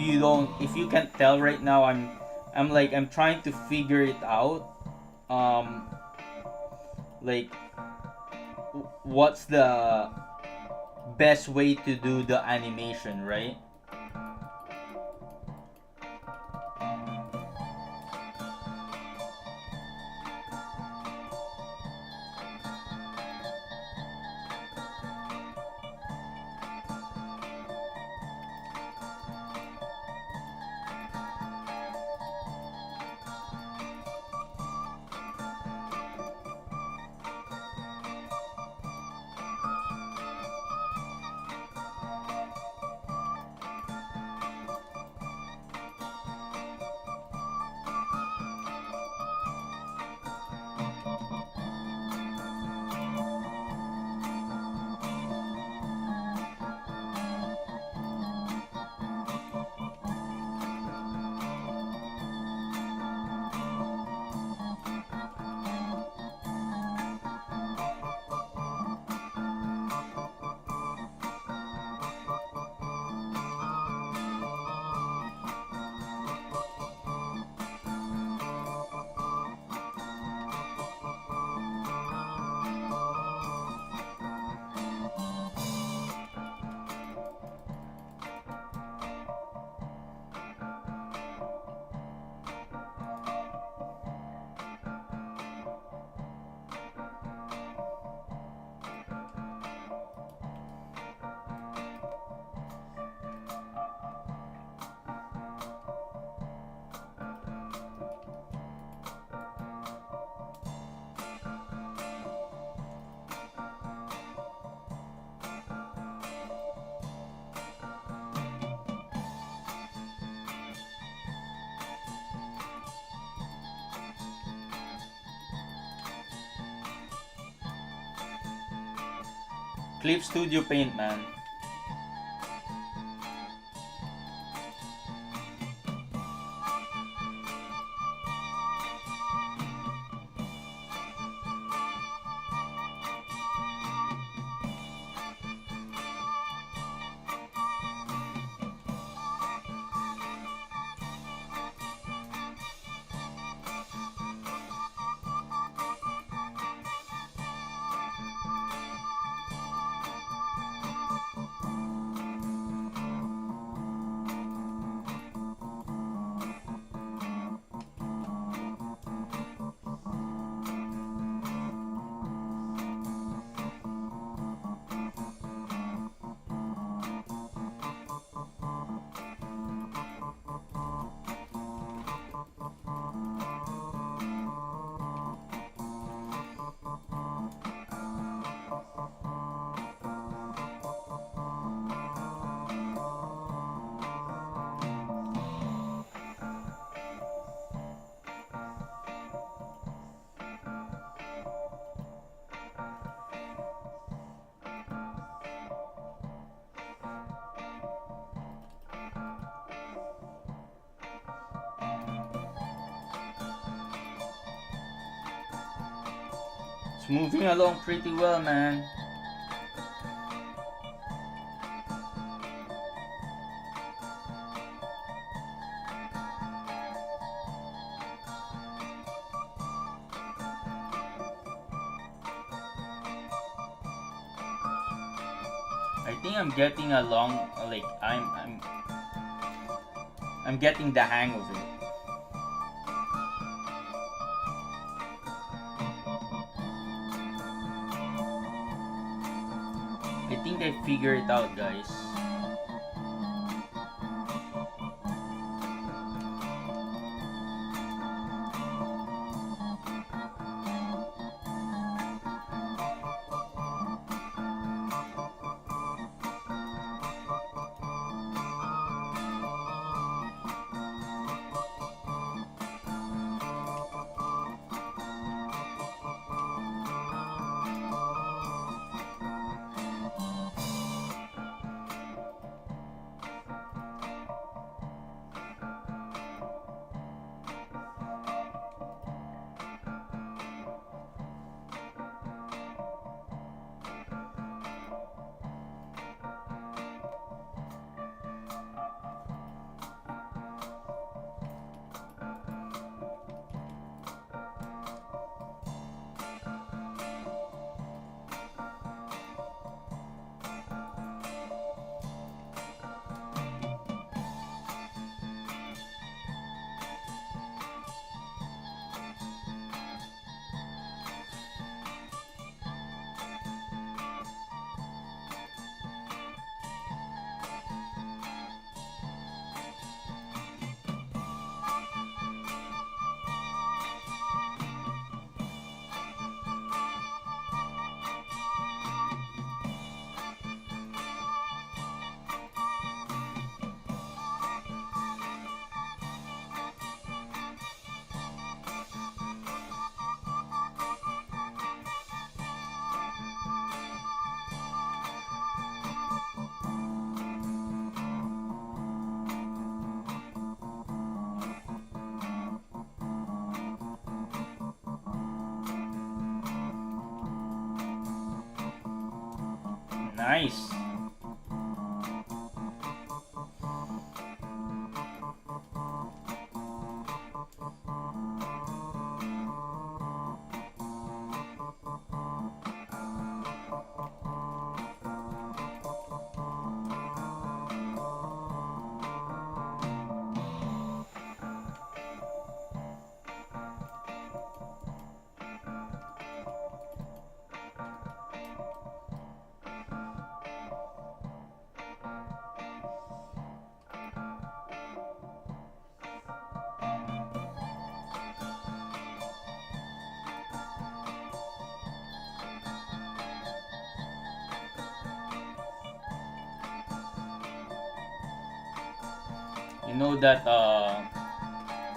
[SPEAKER 1] you can't tell right now, I'm trying to figure it out. Um, like what's the best way to do the animation, right? Clip Studio Paint, man. It's moving along pretty well, man. I think I'm getting along. Like I'm getting the hang of it. I think I figured it out, guys. Nice.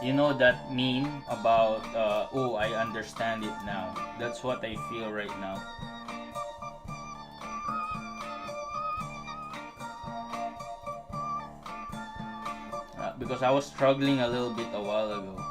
[SPEAKER 1] You know that meme about oh, I understand it now. That's what I feel right now. Because I was struggling a little bit a while ago.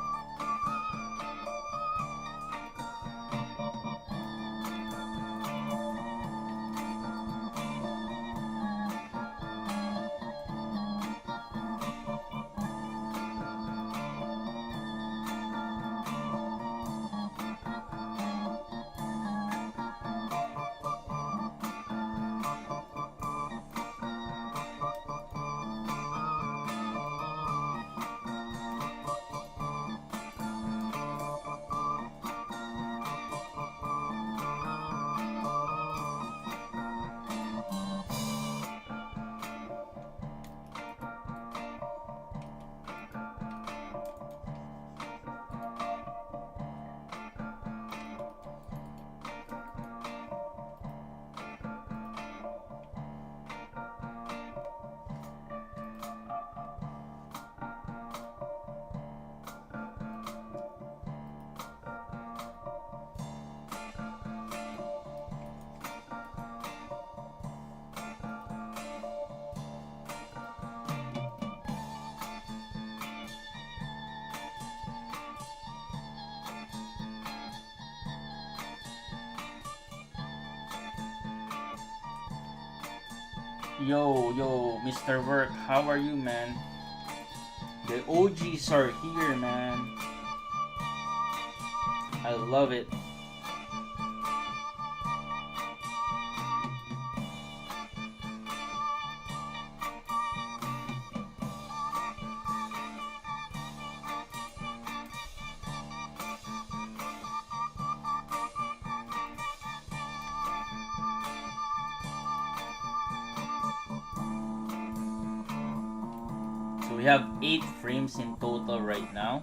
[SPEAKER 1] Yo, Mr. Work, how are you, man? The OGs are here, man. I love it. So we have 8 frames in total right now.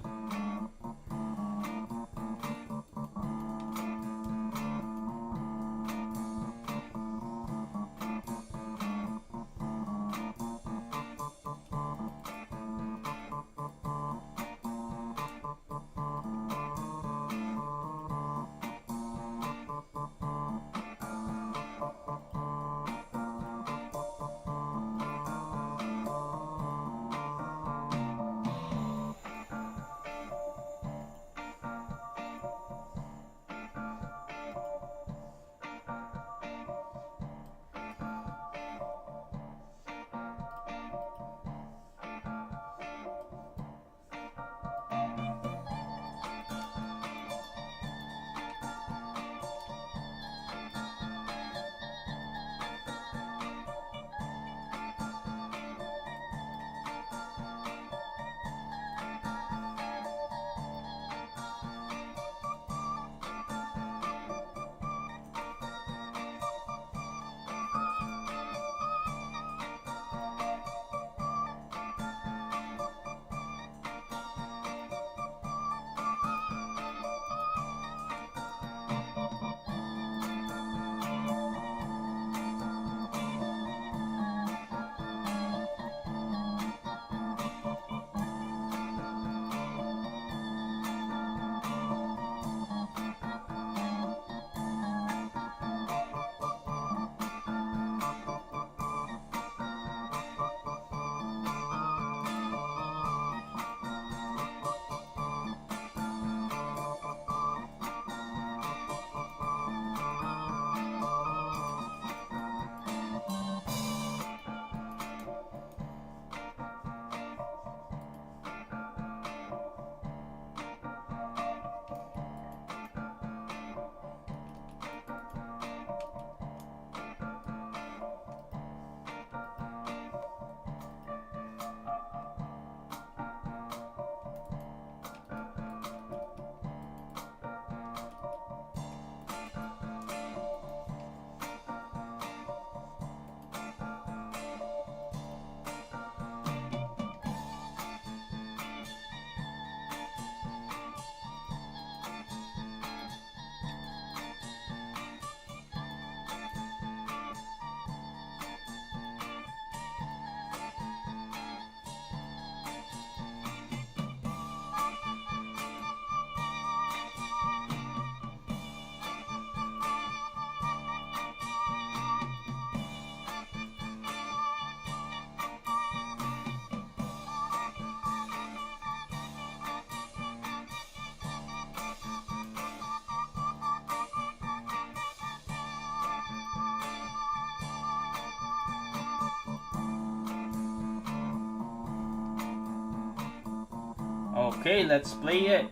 [SPEAKER 1] Okay, let's play it.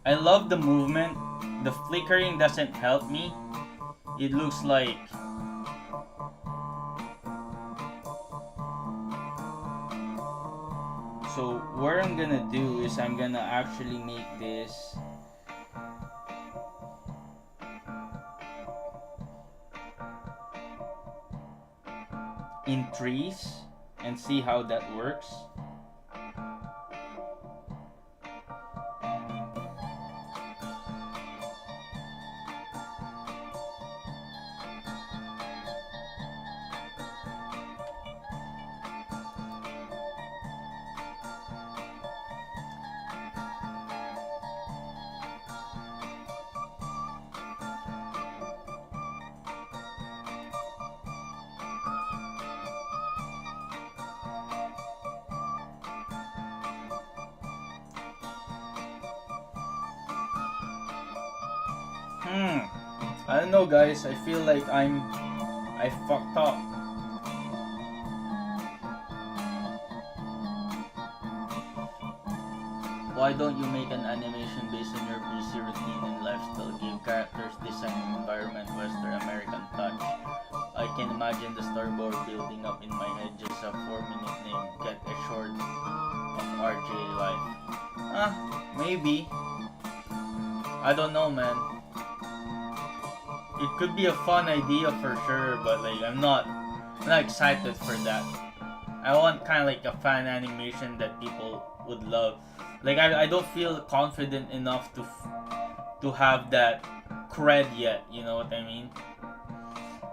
[SPEAKER 1] I love the movement. The flickering doesn't help me. It looks like so what I'm gonna do is I'm gonna actually make this in trees and see how that works. I don't know, guys. I feel like I fucked up. Why don't you make an animation based on your busy routine and lifestyle? Give characters design and environment Western American touch. I can imagine the storyboard building up in my head. Just a 4-minute name. Get a short of RJ life. Maybe. I don't know, man. It could be a fun idea for sure, but like I'm not excited for that. I want kind of like a fan animation that people would love. Like I don't feel confident enough to have that cred yet. You know what I mean?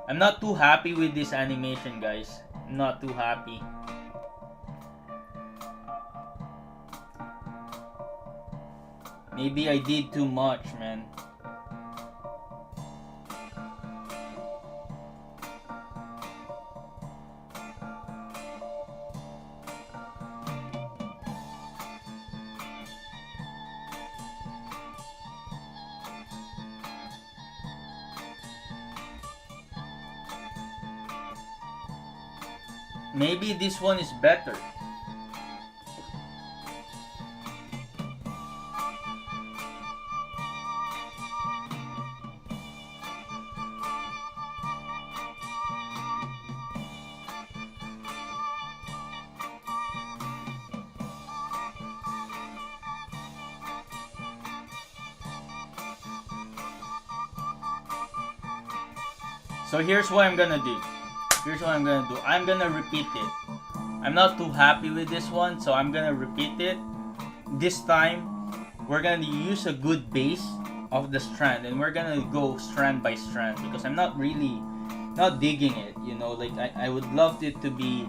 [SPEAKER 1] I'm not too happy with this animation, guys. I'm not too happy. Maybe I did too much, man. Maybe this one is better. So here's what I'm gonna do. I'm gonna repeat it. I'm not too happy with this one, so I'm gonna repeat it. This time, we're gonna use a good base of the strand, and we're gonna go strand by strand because I'm not digging it. You know, like I would love it to be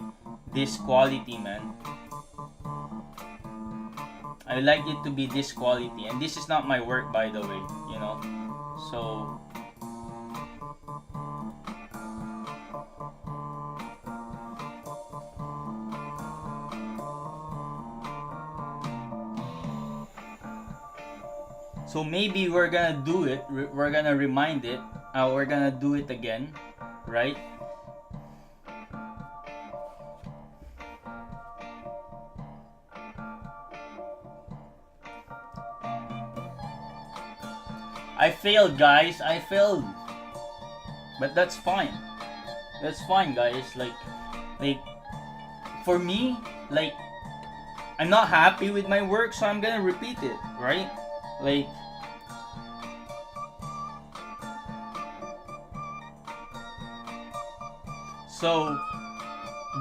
[SPEAKER 1] this quality, man. I like it to be this quality, and this is not my work, by the way. You know, so. So maybe we're gonna do it, we're gonna remind it, we're gonna do it again, right? I failed, guys, I failed. But that's fine. That's fine, guys. Like for me, like, I'm not happy with my work, so I'm gonna repeat it, right? Like, so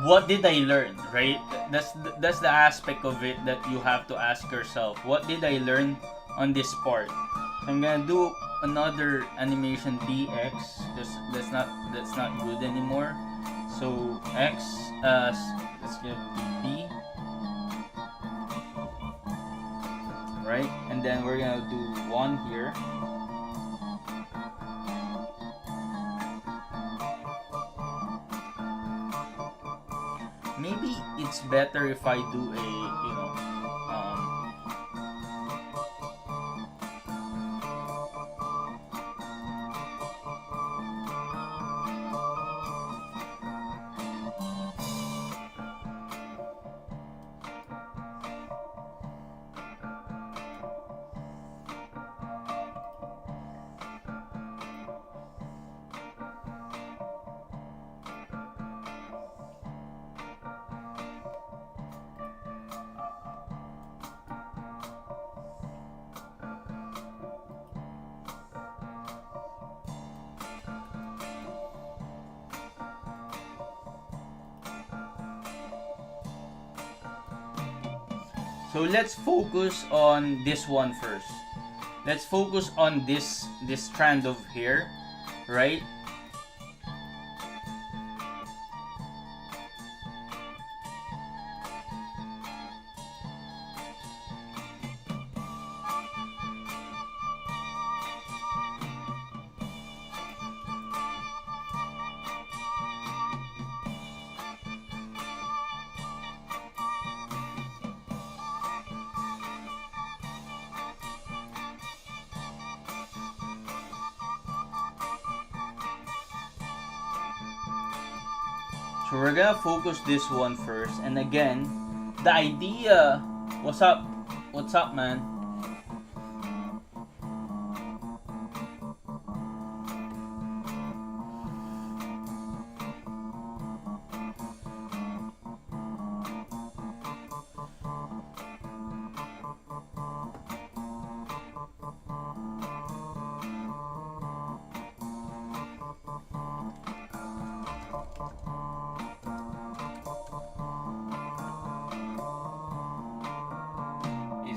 [SPEAKER 1] what did I learn, right? That's the aspect of it that you have to ask yourself. What did I learn on this part? I'm gonna do another animation DX because that's not good anymore. So X, let's get B, right? And then we're gonna do 1 here. Maybe it's better if I do a, So let's focus on this one first. Let's focus on this strand of hair, right? So we're gonna focus this one first, and again, the idea. What's up? What's up, man?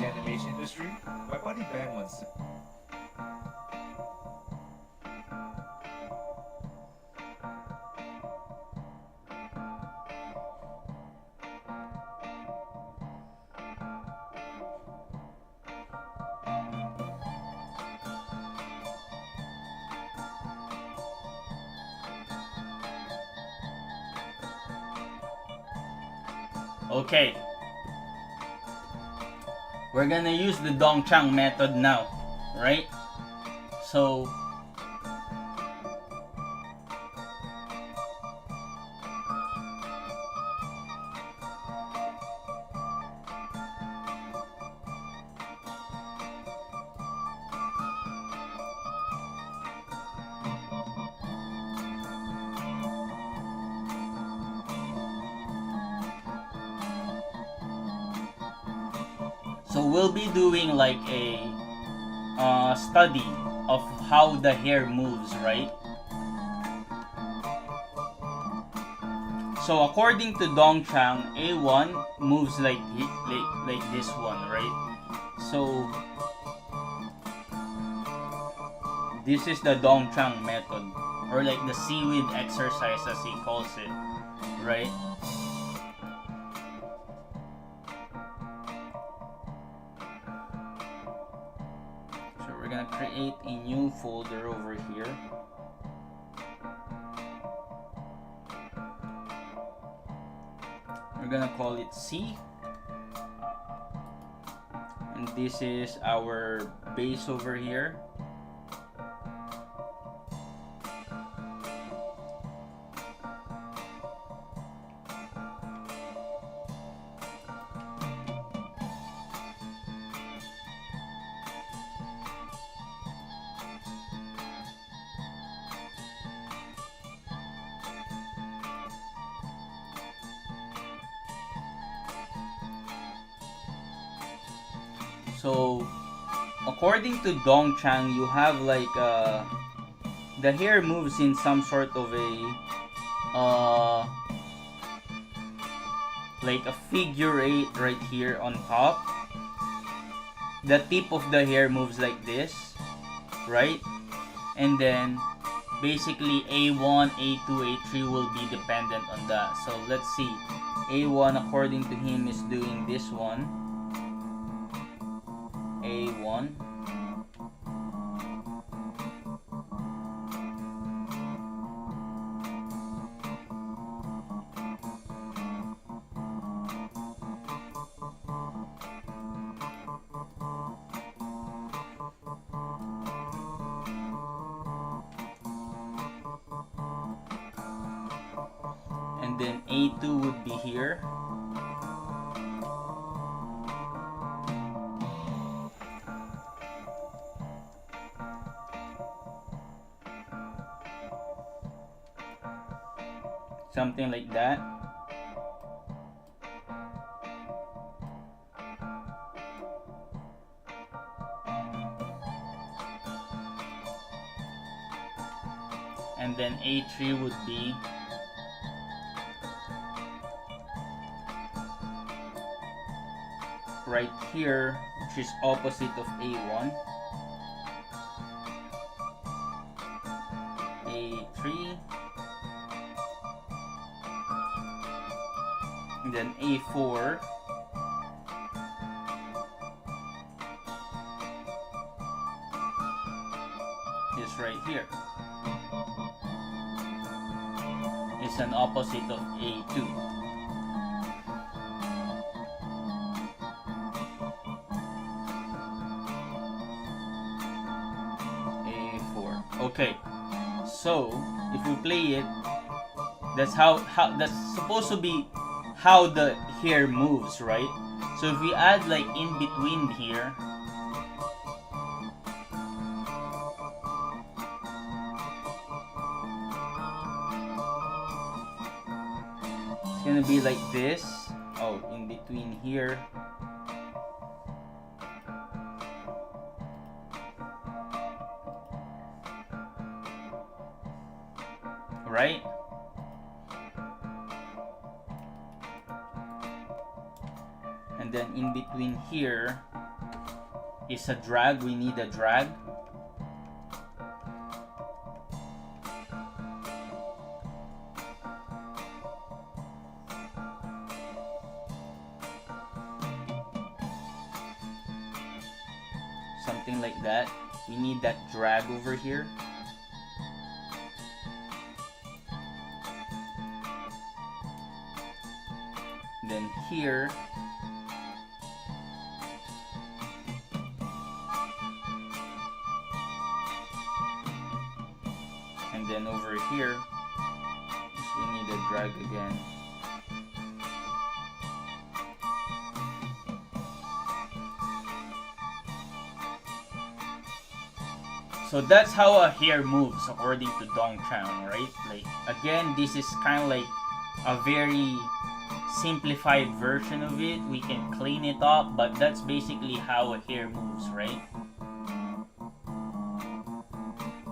[SPEAKER 2] Animation industry? My buddy Ben once said.
[SPEAKER 1] Okay. We're gonna use the Chang method now, right? So we'll be doing like a study of how the hair moves, right? So according to Chang, A1 moves like this one, right? So this is the Chang method, or like the seaweed exercise as he calls it, right? We're gonna create a new folder over here. We're gonna call it C, and this is our base over here. So, according to Chang, you have like the hair moves in some sort of a like a figure 8 right here on top. The tip of the hair moves like this, right? And then basically A1, A2, A3 will be dependent on that. So let's see. A1 according to him is doing this one. A1. And then A2 would be here. Something like that. And then A3 would be right here, which is opposite of A1. A3. And then A4. Is right here. It's an opposite of A2. A4. Okay. So if we play it, that's how that's supposed to be how the hair moves, right? So if we add like in between here, it's gonna be like this. Oh, in between here. Right? And then in between here is a drag. We need a drag. Something like that. We need that drag over here. Then here, and then over here, we need a drag again. So that's how a hair moves according to Chang, right? Like again, this is kind of like a very simplified version of it. We can clean it up, but that's basically how a hair moves, right?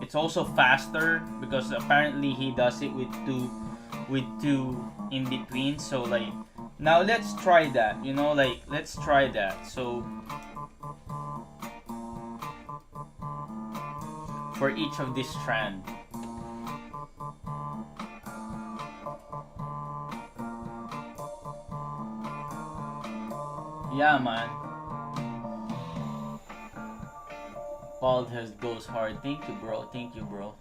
[SPEAKER 1] It's also faster because apparently he does it with two in between. So like now let's try that, let's try that. So for each of this strand, yeah, man. Bald head goes hard. Thank you, bro. Thank you, bro.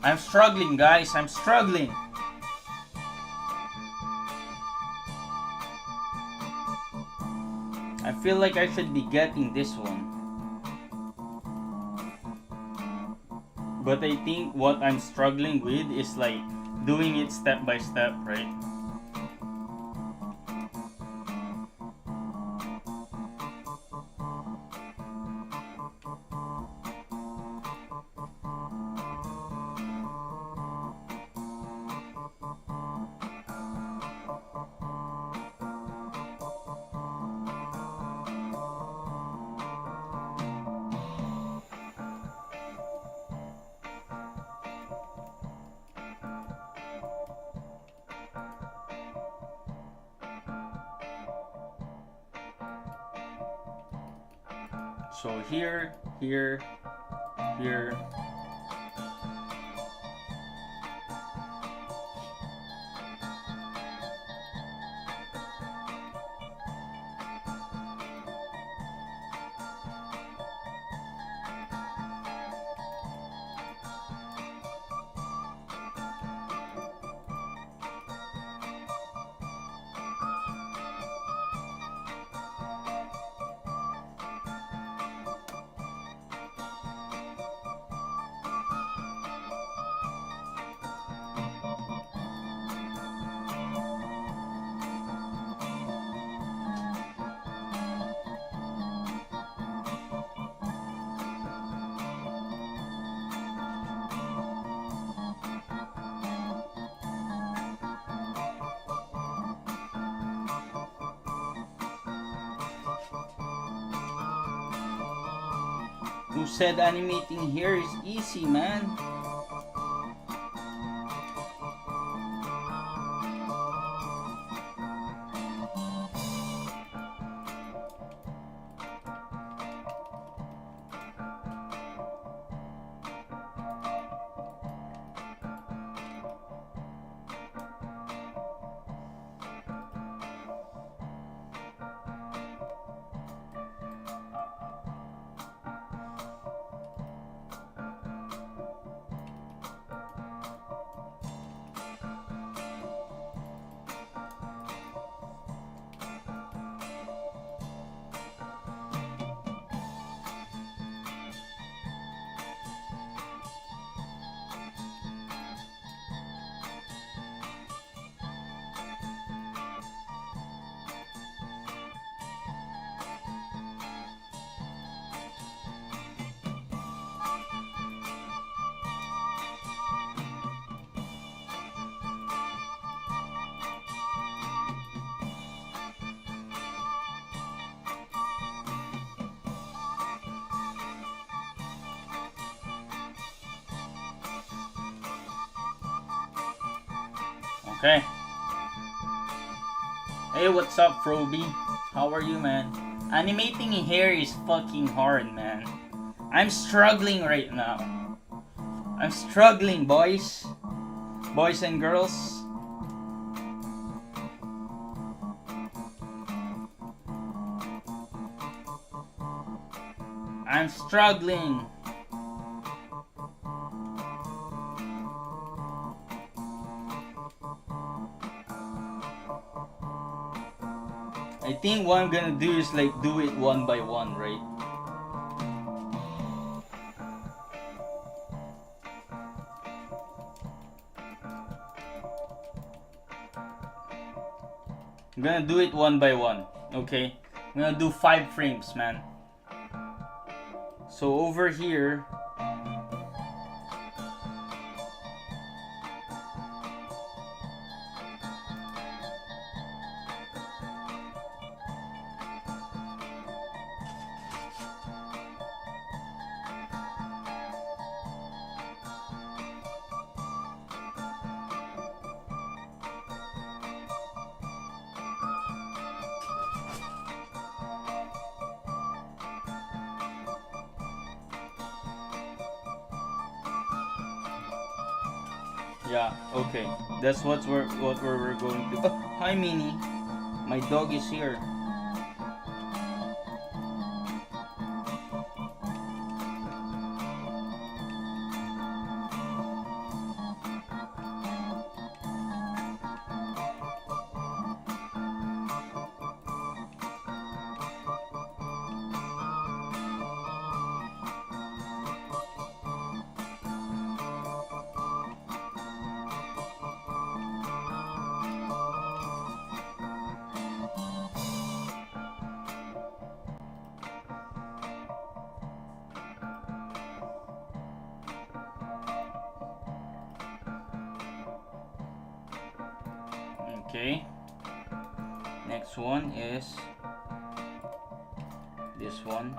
[SPEAKER 1] I'm struggling, guys. I'm struggling. I feel like I should be getting this one. But I think what I'm struggling with is like doing it step by step, right? So here, here, here. Who said animating here is easy, man? Okay. Hey, what's up, Froby? How are you, man? Animating in here is fucking hard, man. I'm struggling right now. I'm struggling, boys. Boys and girls. I'm struggling. I think what I'm gonna do is like do it one by one, right? I'm gonna do it one by one, okay? I'm gonna do 5 frames, man. So over here, yeah, okay. That's what we're going to. Oh, hi, Minnie. My dog is here. Okay. Next one is this one.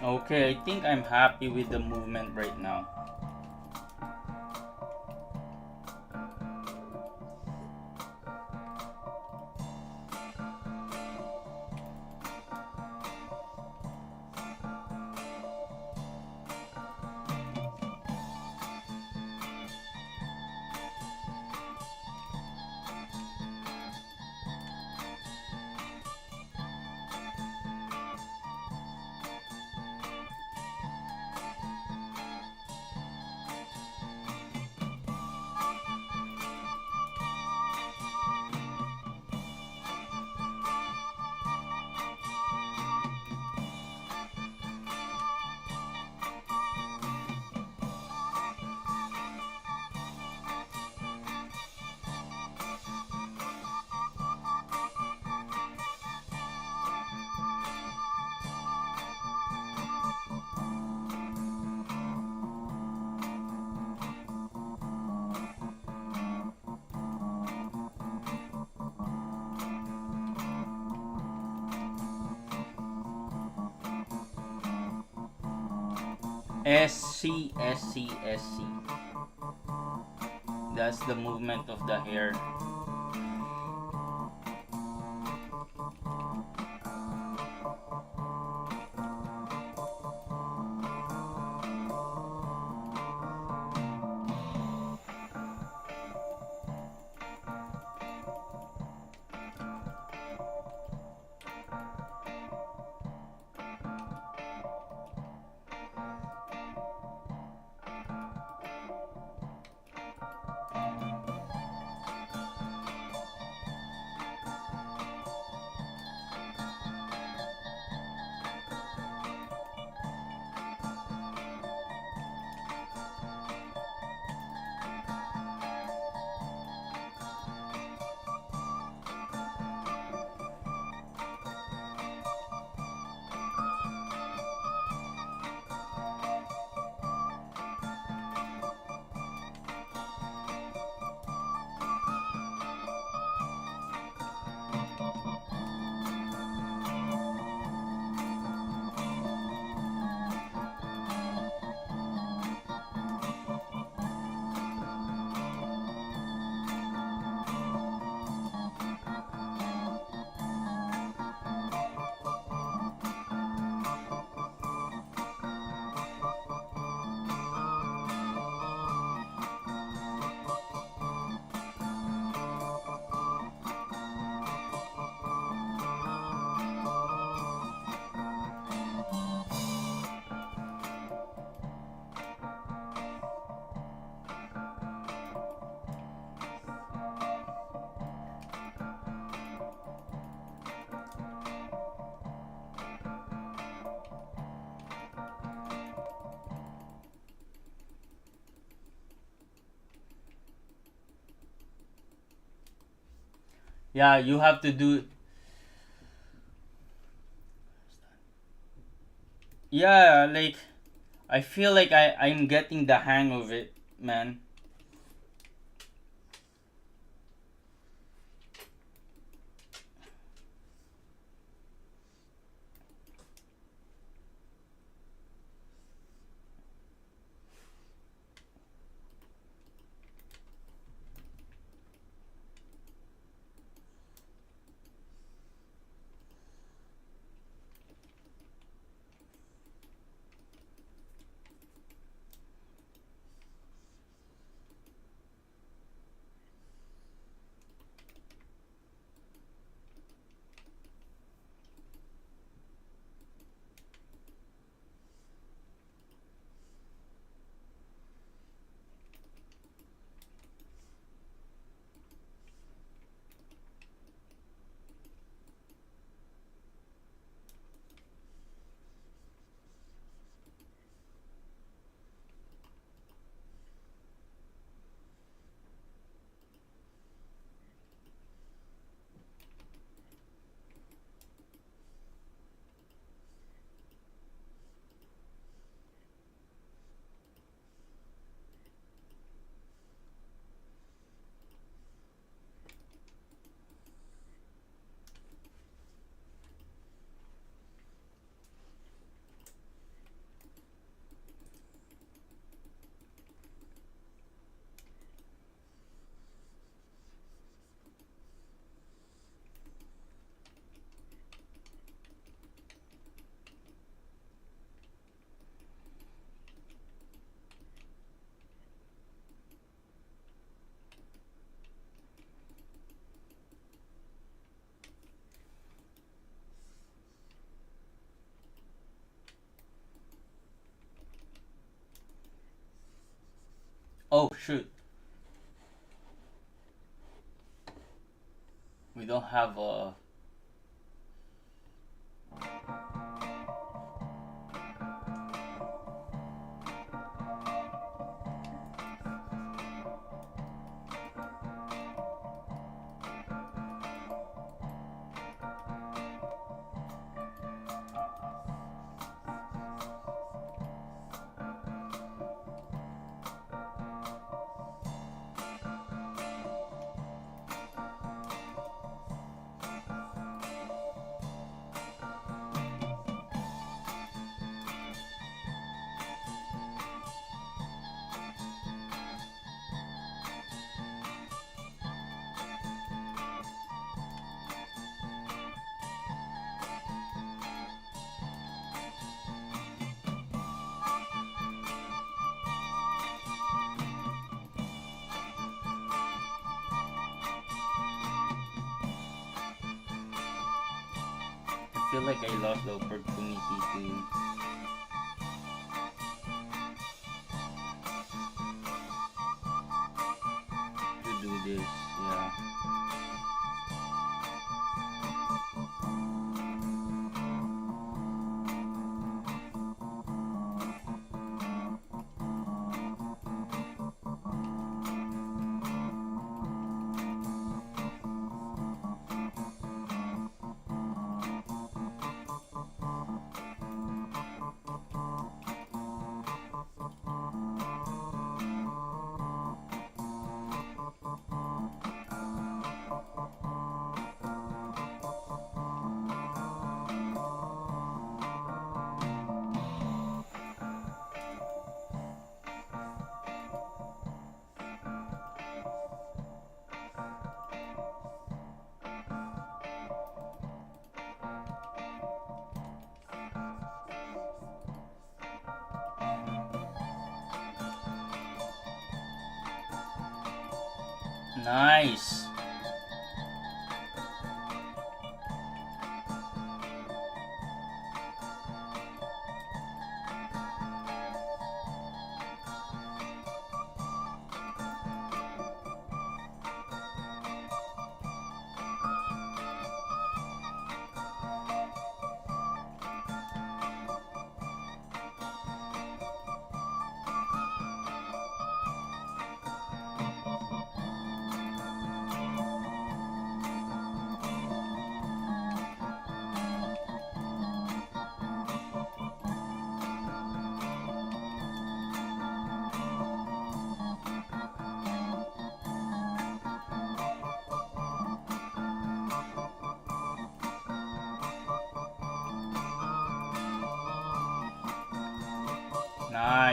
[SPEAKER 1] Okay, I think I'm happy with the movement right now. SC, SC, SC. That's the movement of the hair. Yeah, you have to do. Yeah, like I feel like I'm getting the hang of it, man. Oh shoot, we don't have a. I feel like I lost the opportunity to do this. Yeah. Nice.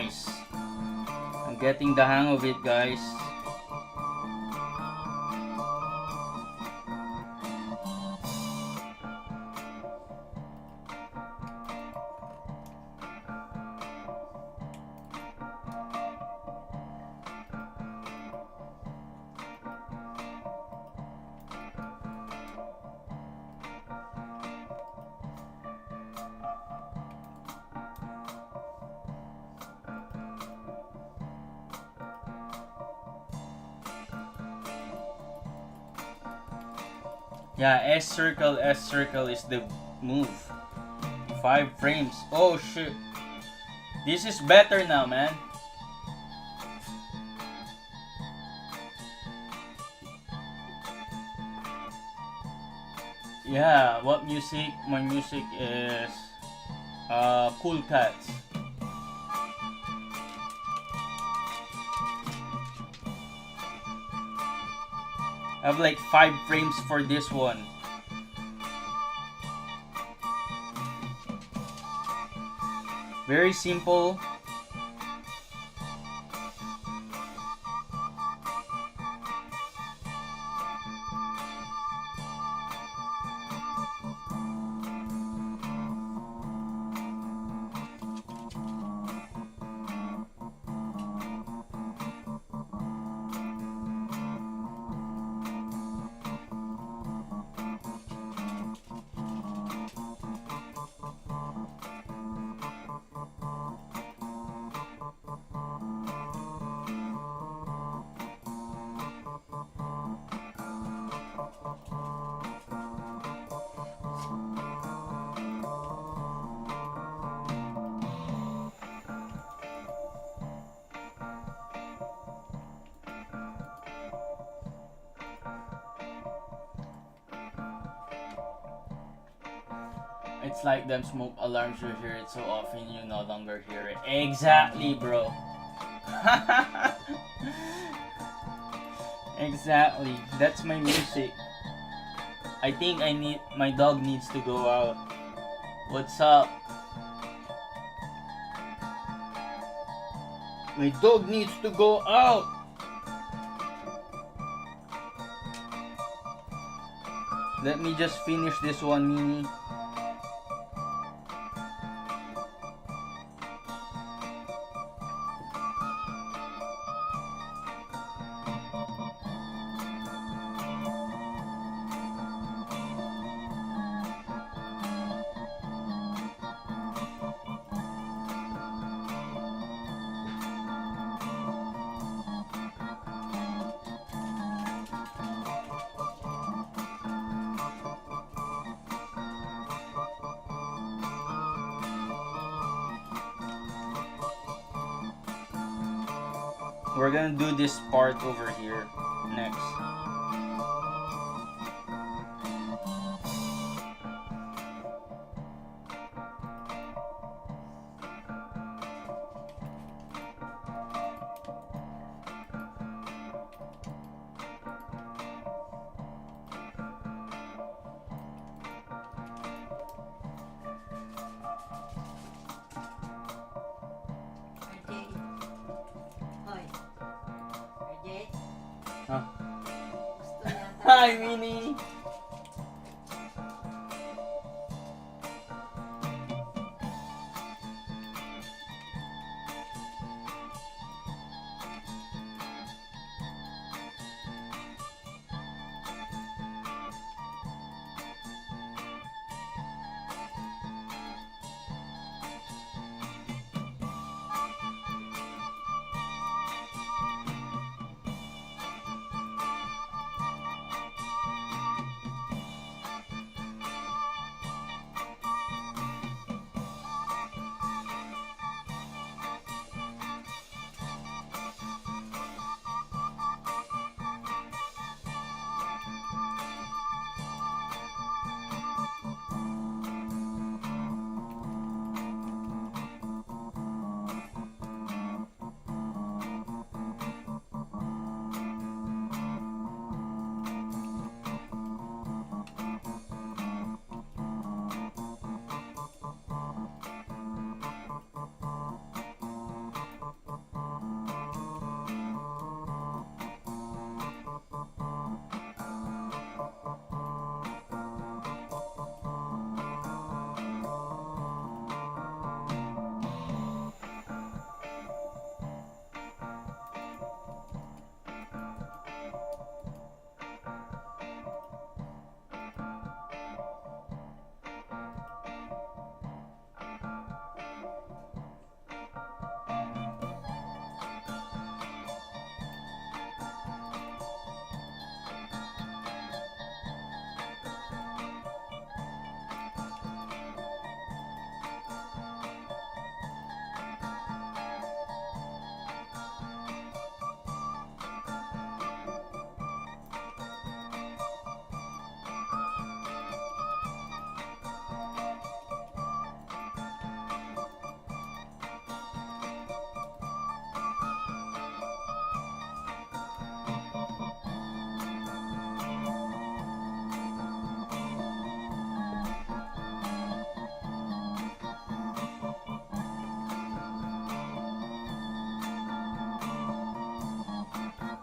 [SPEAKER 1] Nice. I'm getting the hang of it, guys. Yeah, S circle is the move. 5 frames. Oh shit. This is better now, man. Yeah, what music? My music is Cool Cats. I have like 5 frames for this one. Very simple. It's like them smoke alarms, you hear it so often you no longer hear it. Exactly, bro. Exactly. That's my music. I think my dog needs to go out. What's up? My dog needs to go out. Let me just finish this one, Mini. We're gonna do this part over here next. Huh? Hi, Minnie!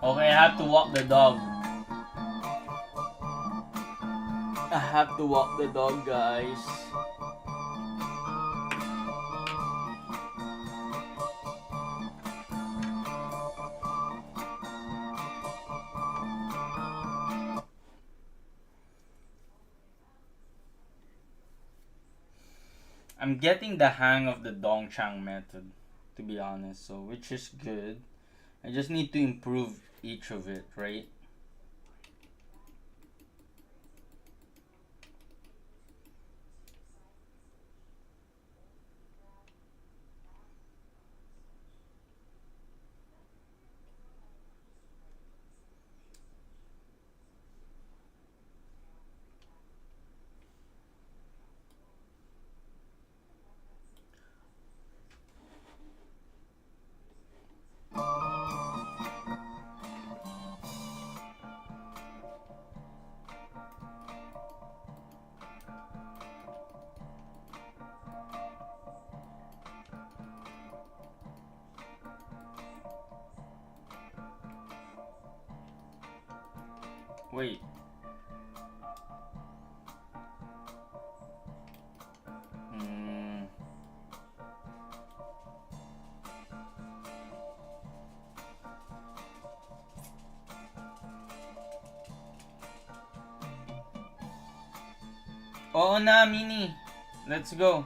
[SPEAKER 1] Okay, I have to walk the dog. I have to walk the dog, guys. I'm getting the hang of the Chang method, to be honest, so which is good. I just need to improve each of it, right? Wait. Hmm. Oo na, Mini. Let's go.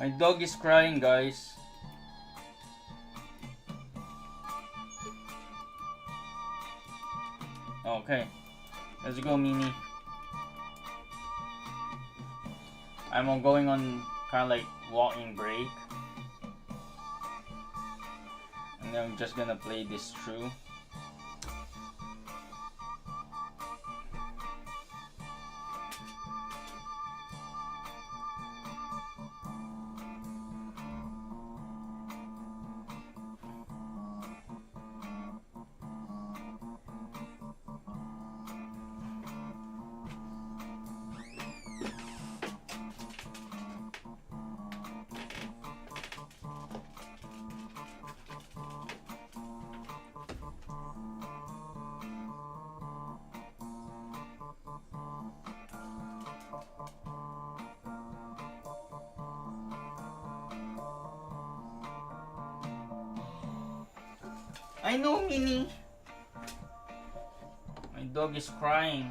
[SPEAKER 1] My dog is crying, guys. Okay. Let's go, Mini. I'm going on kind of like walking break. And then I'm just gonna play this through. I know, Mini. My dog is crying.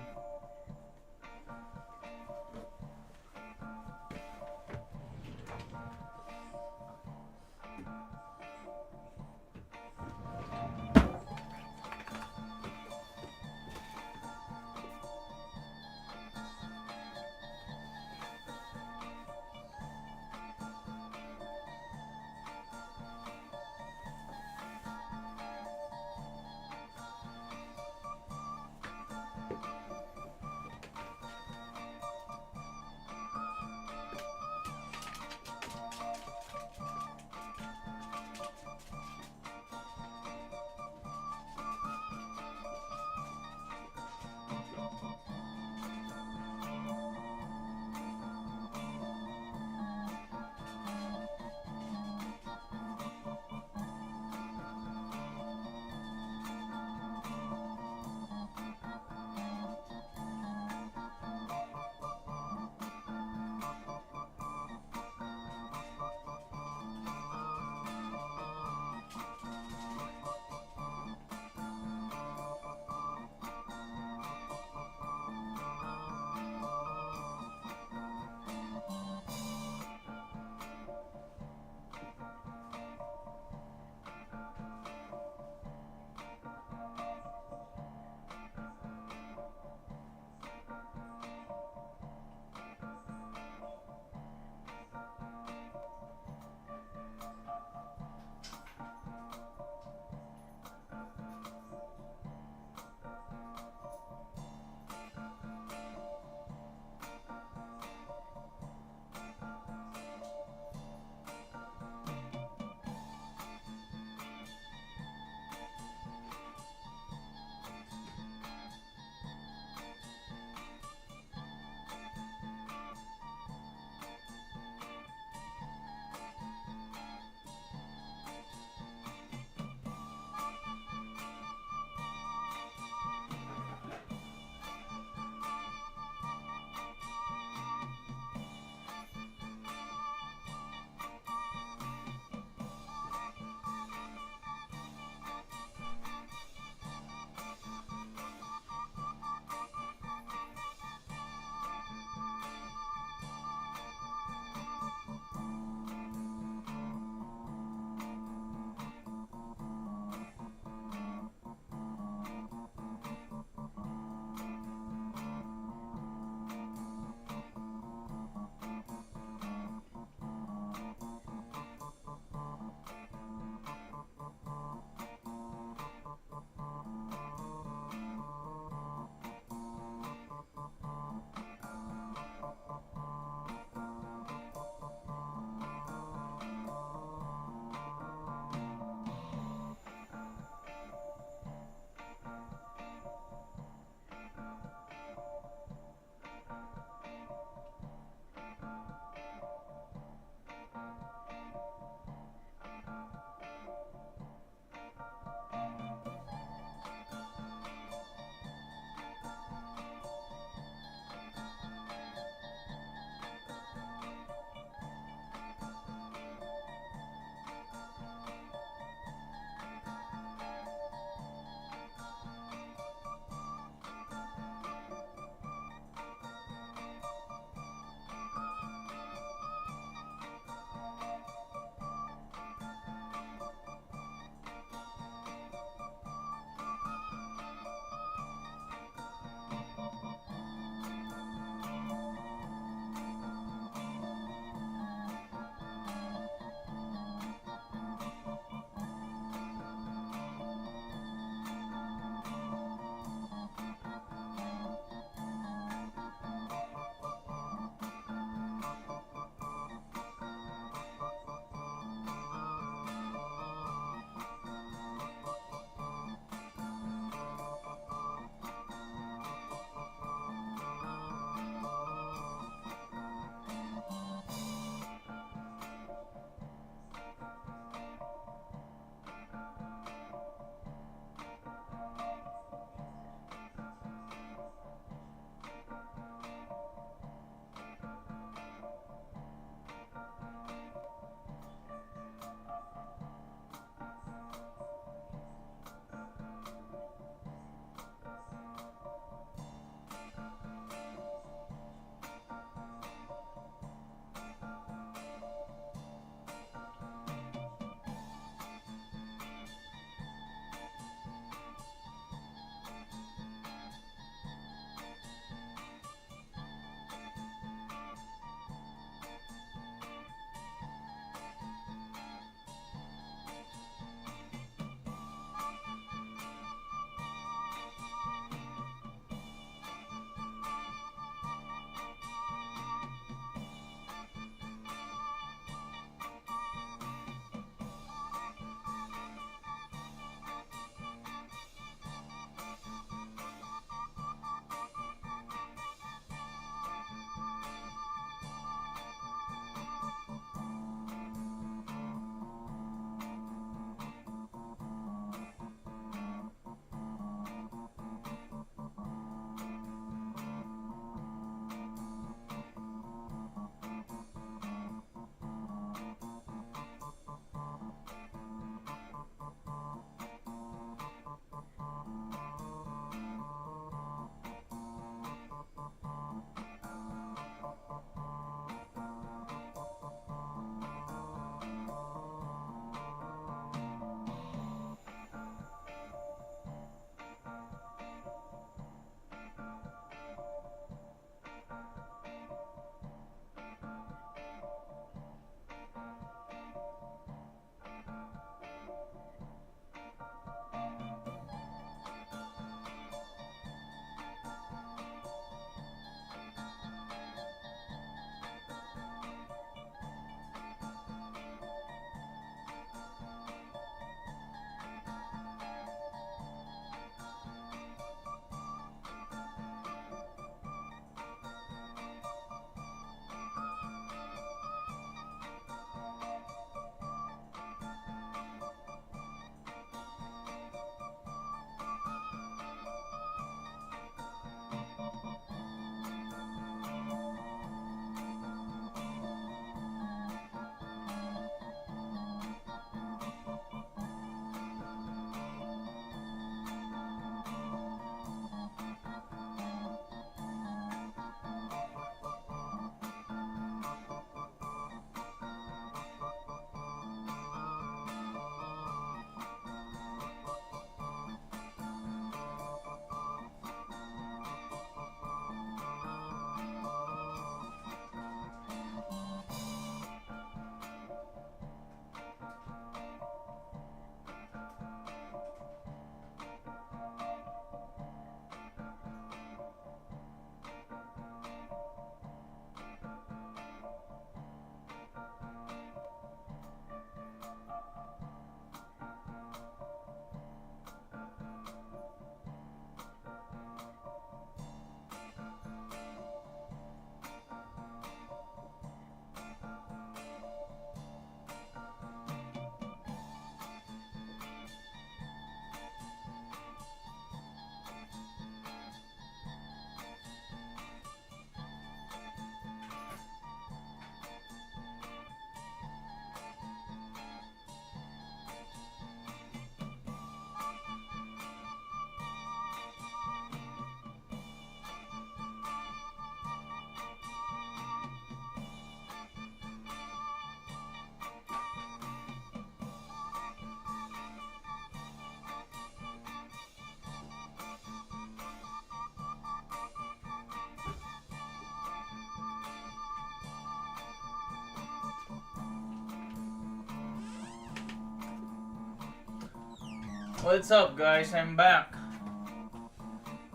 [SPEAKER 1] What's up, guys? I'm back.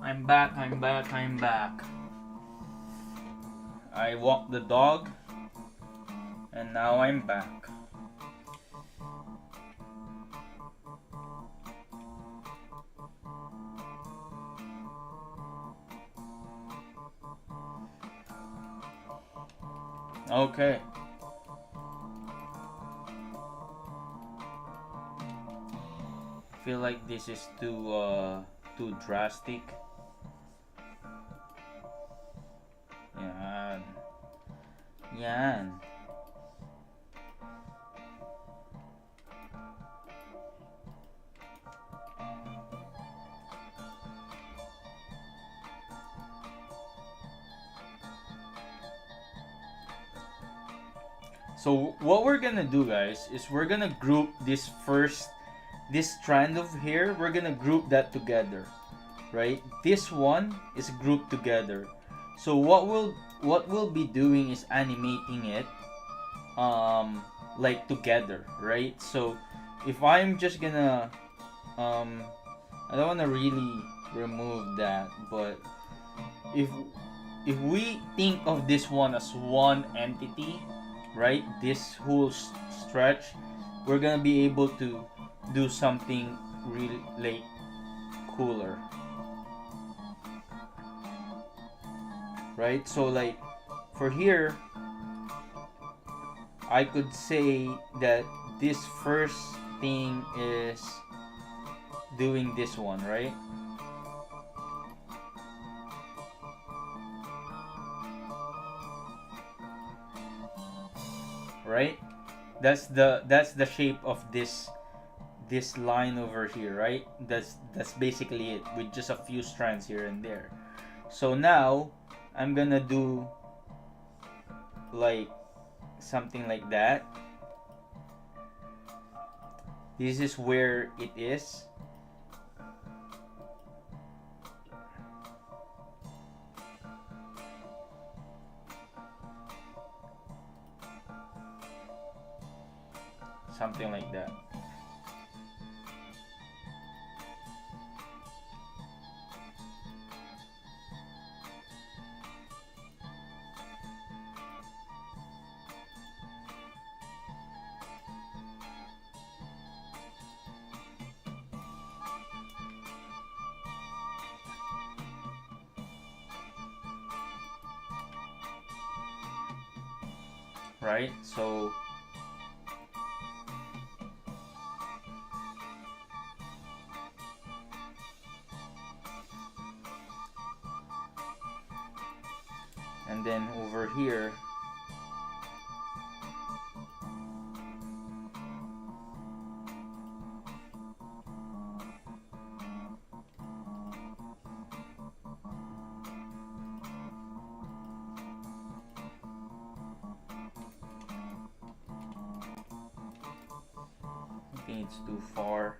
[SPEAKER 1] I'm back. I walked the dog, and now I'm back. Okay. I feel like this is too drastic. Yan. Yan. So what we're gonna do, guys, is we're gonna group this strand of hair. We're gonna group that together, right? This one is grouped together. So what we'll be doing is animating it, like together, right? So if I'm just gonna, I don't wanna really remove that, but if we think of this one as one entity, right? This whole stretch, we're gonna be able to do something really like cooler, right? So like for here, I could say that this first thing is doing this one, right? Right? That's the shape of this line over here, right? That's basically it, with just a few strands here and there. So now I'm gonna do like something like that. This is where it is. Something like that. Right? So and then over here, I think it's too far.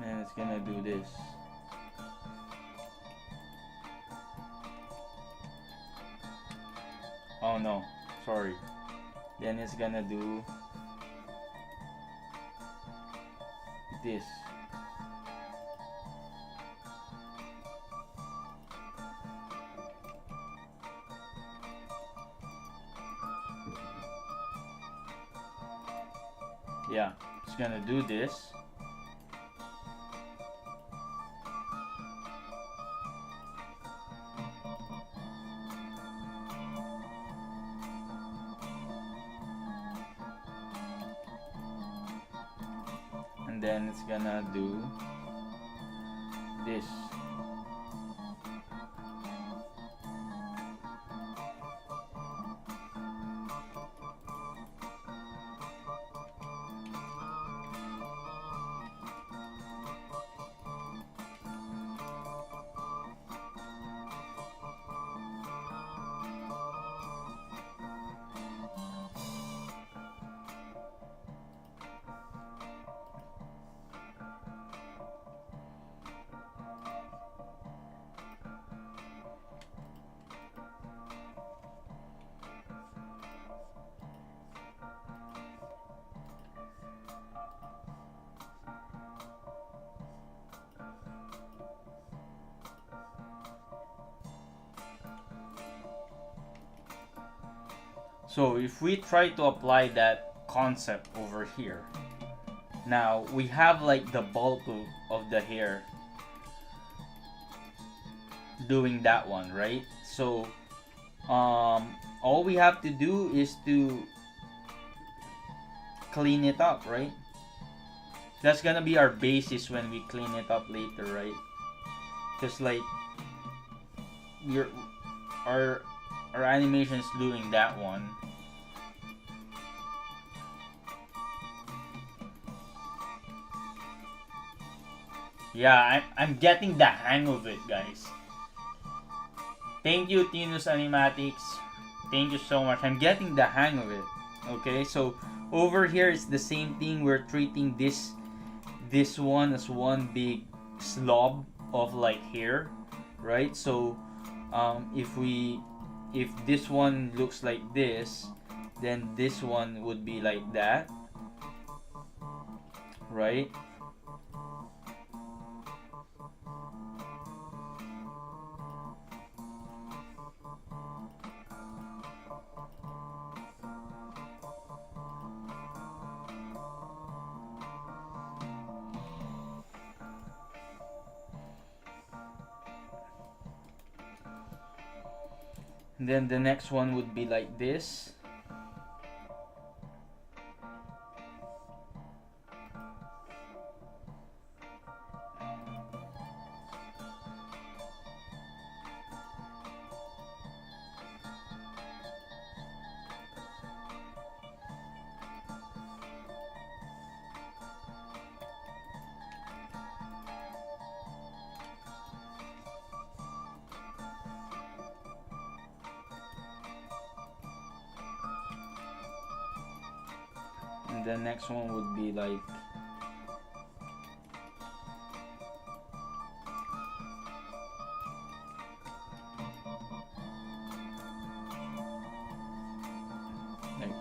[SPEAKER 1] And it's gonna do this. Oh no, sorry. Then it's gonna do this. Yeah, it's gonna do this. And then it's gonna do this. So if we try to apply that concept over here, now we have like the bulk of the hair doing that one, right? So all we have to do is to clean it up, right? That's gonna be our basis when we clean it up later, right? Just like your our animation is doing that one. Yeah, I'm getting the hang of it, guys. Thank you, Tinus Animatics. Thank you so much. I'm getting the hang of it. Okay, so over here it's the same thing. We're treating this one as one big slob of like hair, right? So if this one looks like this, then this one would be like that, right? And then the next one would be like this. And the next one would be like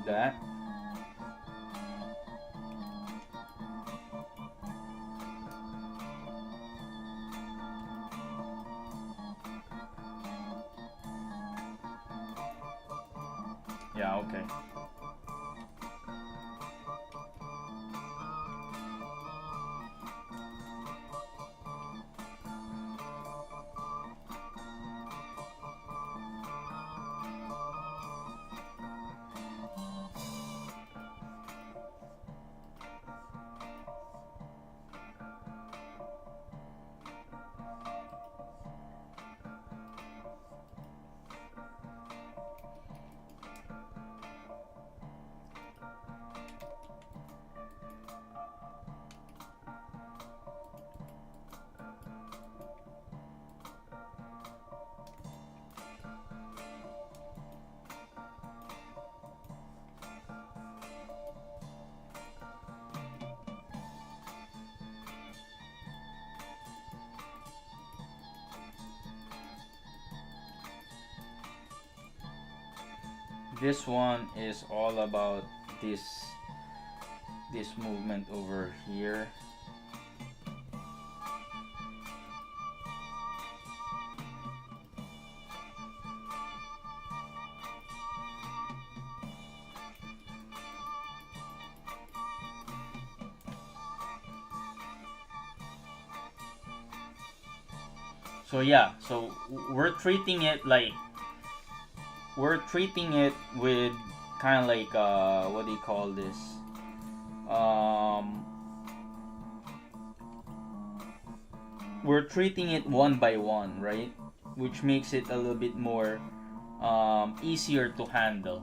[SPEAKER 1] that. Yeah, okay. This one is all about this movement over here. So yeah, so we're treating it with kind of like what do you call this? We're treating it one by one, right? Which makes it a little bit more easier to handle.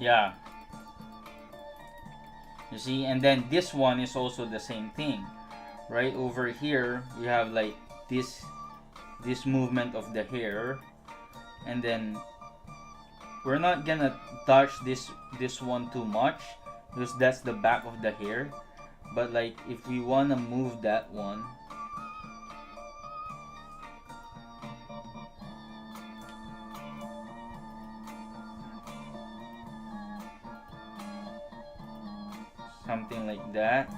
[SPEAKER 1] Yeah. You see, and then this one is also the same thing. Right over here, we have like this movement of the hair, and then we're not gonna touch this one too much because that's the back of the hair. But like if we wanna move that one, something like that.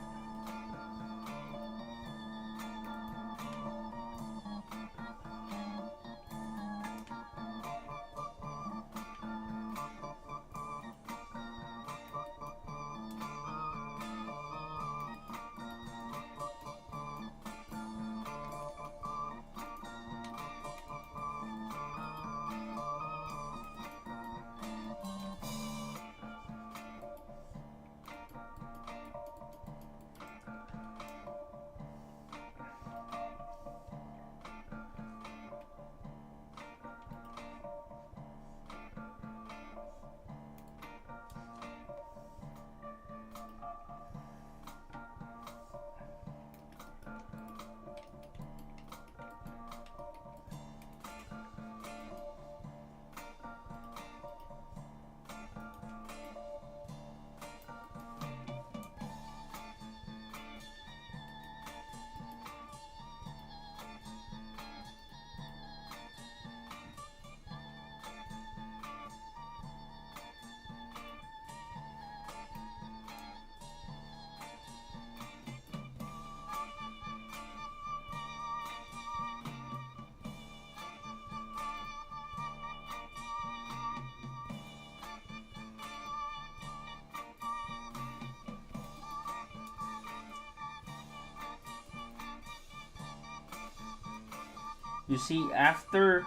[SPEAKER 1] You see, after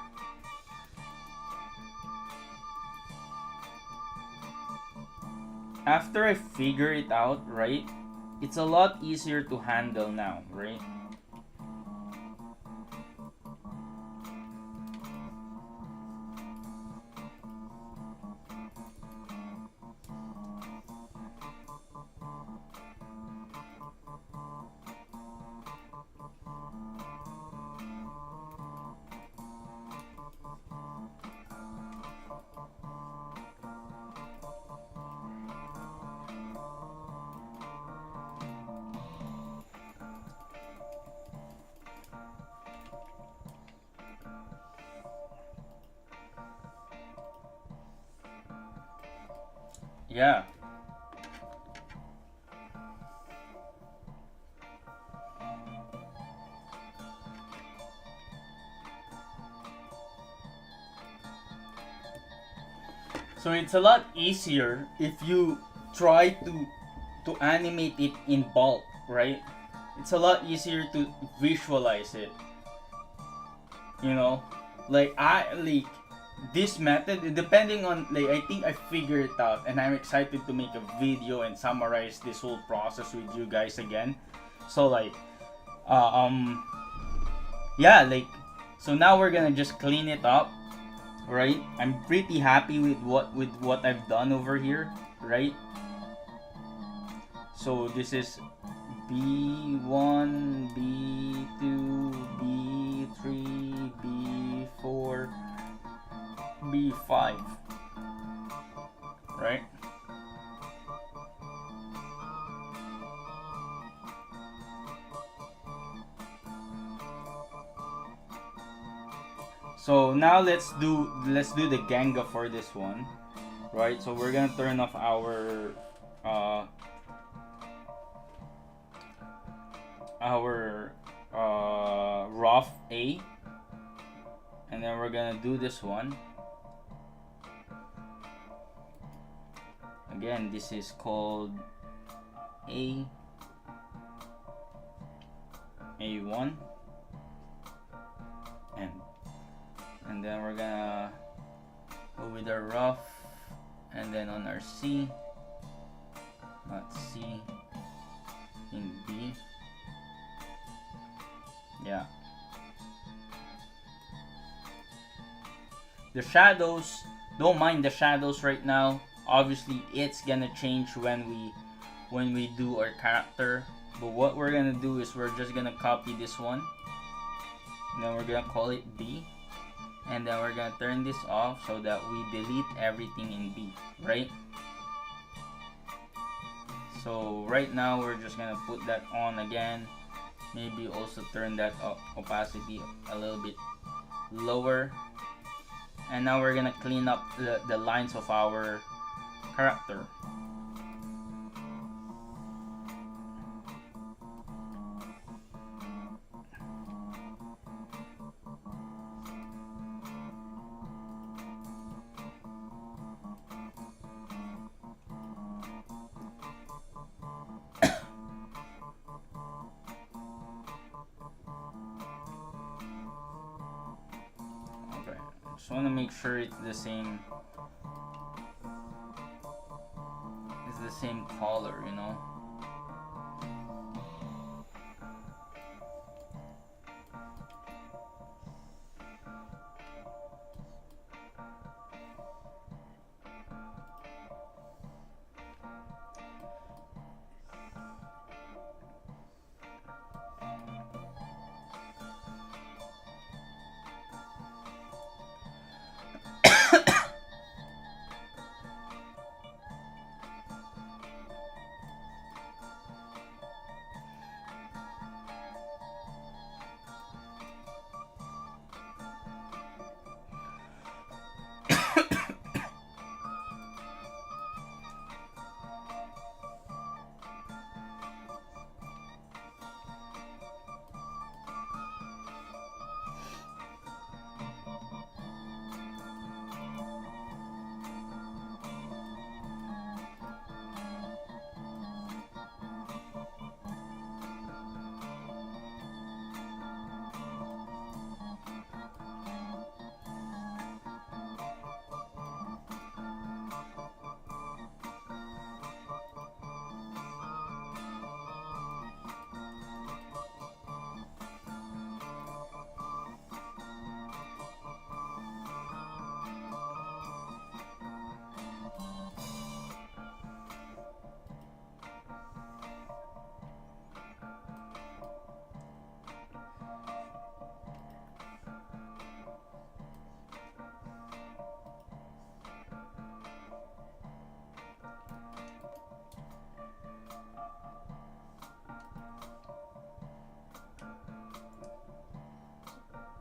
[SPEAKER 1] I figure it out, right? It's a lot easier to handle now, right? Yeah. So it's a lot easier if you try to animate it in bulk, right? It's a lot easier to visualize it. You know, like I like this method depending on like I think I figured it out and I'm excited to make a video and summarize this whole process with you guys again. So like uh, um yeah, like so now we're gonna just clean it up, right? I'm pretty happy with what I've done over here, right? So this is B1, B2, B3, B4, B5, right? So now let's do the Ganga for this one, right? So we're gonna turn off uh rough A, and then we're gonna do this one again. This is called A1, and then we're gonna go with our rough, and then on our C, not C, in B. Yeah. The shadows, don't mind the shadows right now. Obviously, it's gonna change when we do our character. But what we're gonna do is we're just gonna copy this one, and then we're gonna call it B, and then we're gonna turn this off so that we delete everything in B, right? So right now we're just gonna put that on again. Maybe also turn that opacity a little bit lower. And now we're gonna clean up the lines of our character. Okay, just want to make sure it's the same. It's the same color, you know.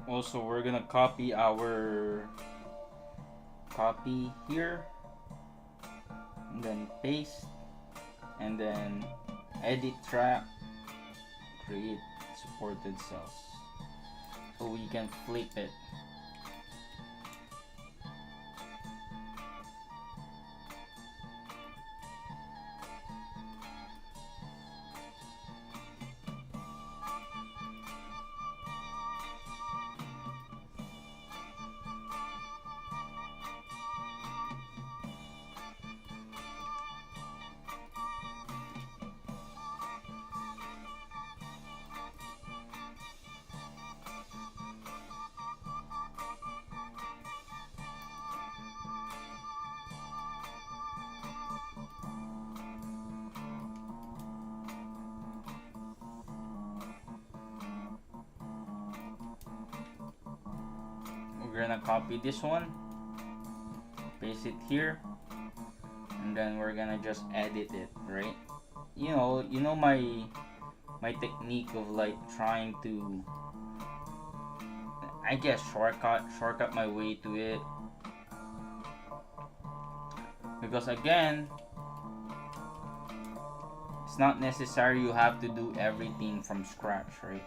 [SPEAKER 1] Also, we're gonna copy our copy here, and then paste, and then edit track, create supported cells, so we can flip it. We're gonna copy this one, paste it here, and then we're gonna just edit it, right? You know my technique of like trying to, I guess, shortcut my way to it, because again, it's not necessary you have to do everything from scratch, right?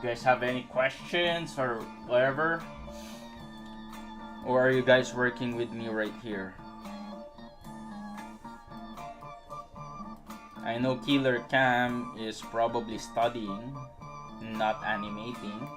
[SPEAKER 1] You guys have any questions or whatever? Or are you guys working with me right here? I know Killer Cam is probably studying, not animating.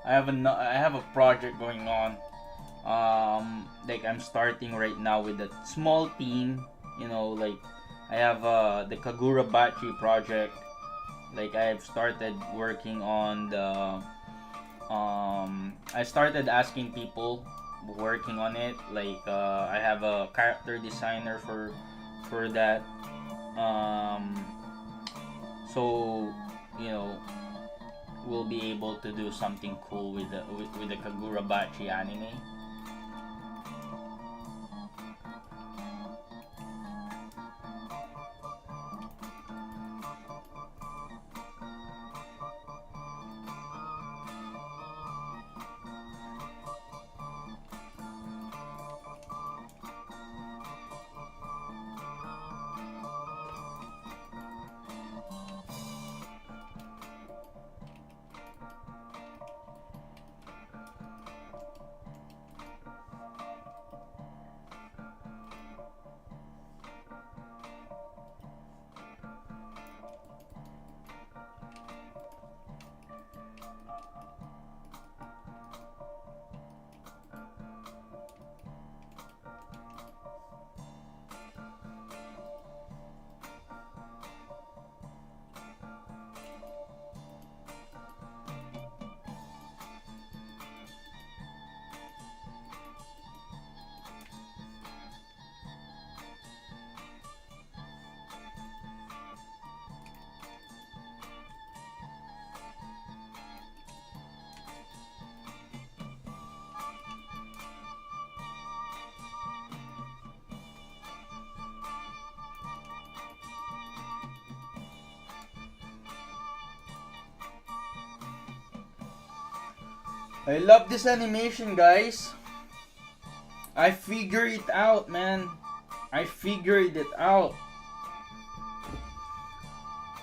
[SPEAKER 1] I have a project going on. Like I'm starting right now with a small team. You know, like I have the Kagura Bachi project. Like I've started working on the. I started asking people working on it. Like I have a character designer for that. Um, so you know we'll be able to do something cool with the Kagura Bachi anime. I love this animation, guys. I figured it out, man. I figured it out.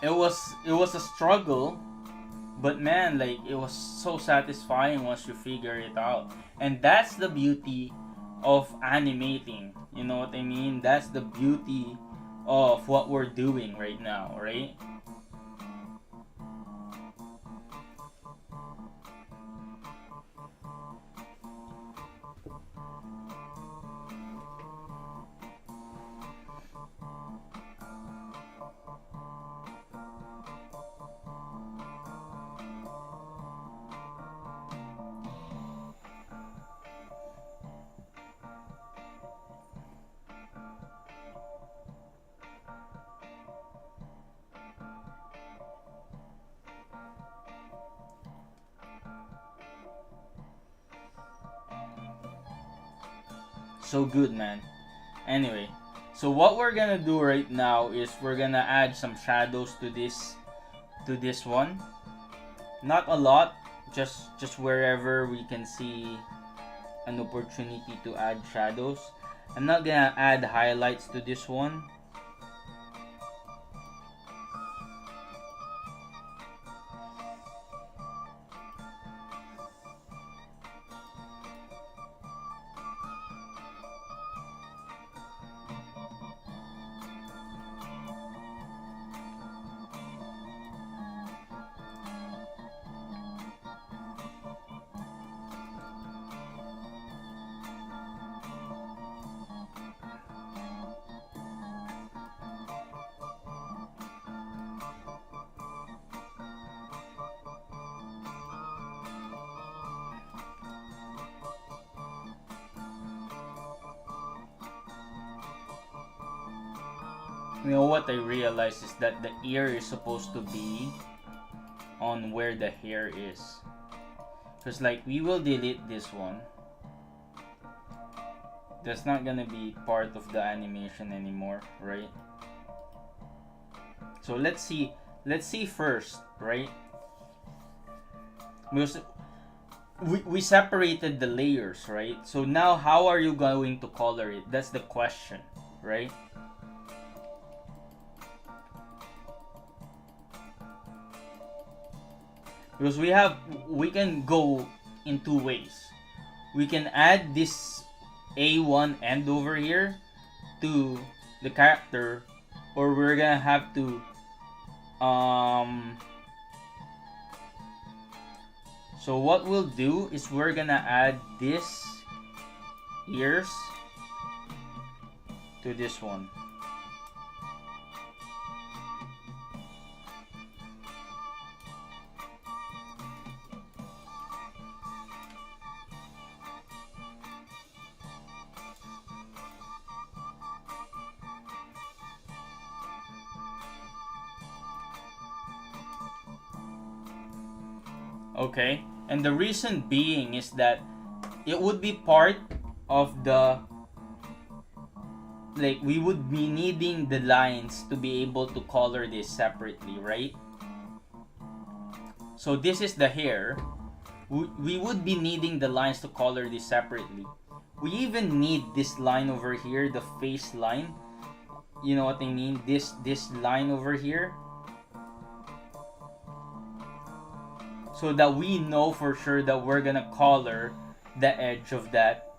[SPEAKER 1] It was a struggle, But man, like, it was so satisfying once you figure it out. And that's the beauty of animating. You know what I mean? That's the beauty of what we're doing right now, right? So good, man. Anyway, so what we're gonna do right now is we're gonna add some shadows to this one. Not a lot, just wherever we can see an opportunity to add shadows. I'm not gonna add highlights to this one. You know what I realized is that the ear is supposed to be on where the hair is. Because like we will delete this one. That's not gonna be part of the animation anymore, right? So let's see first, right? Because we separated the layers, right? So now how are you going to color it? That's the question, right? Because we can go in two ways. We can add this A1 end over here to the character, or we're gonna have to so what we'll do is we're gonna add this ears to this one. Okay, and the reason being is that it would be part of the, like, we would be needing the lines to be able to color this separately, right? So this is the hair. We would be needing the lines to color this separately. We even need this line over here, the face line. You know what I mean? This line over here. So that we know for sure that we're gonna color the edge of that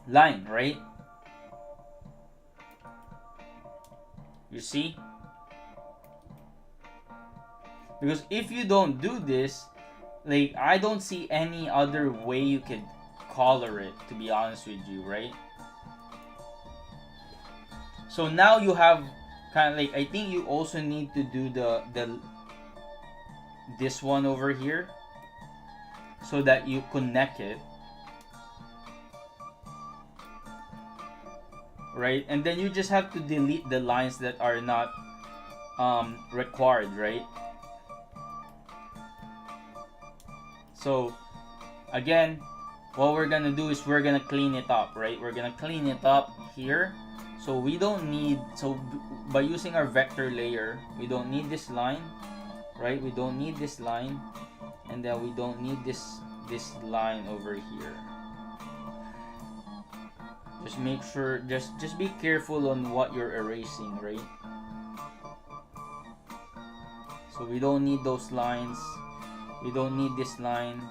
[SPEAKER 1] line, right? You see? Because if you don't do this, like, I don't see any other way you could color it, to be honest with you, right? So now you have kind of like, I think you also need to do the this one over here so that you connect it, right? And then you just have to delete the lines that are not required, right? So again, what we're gonna do is we're gonna clean it up, right? We're gonna clean it up here. So we don't need, so by using our vector layer, we don't need this line, right? We don't need this line, and then we don't need this line over here. Just make sure, just be careful on what you're erasing, right? So we don't need those lines. We don't need this line.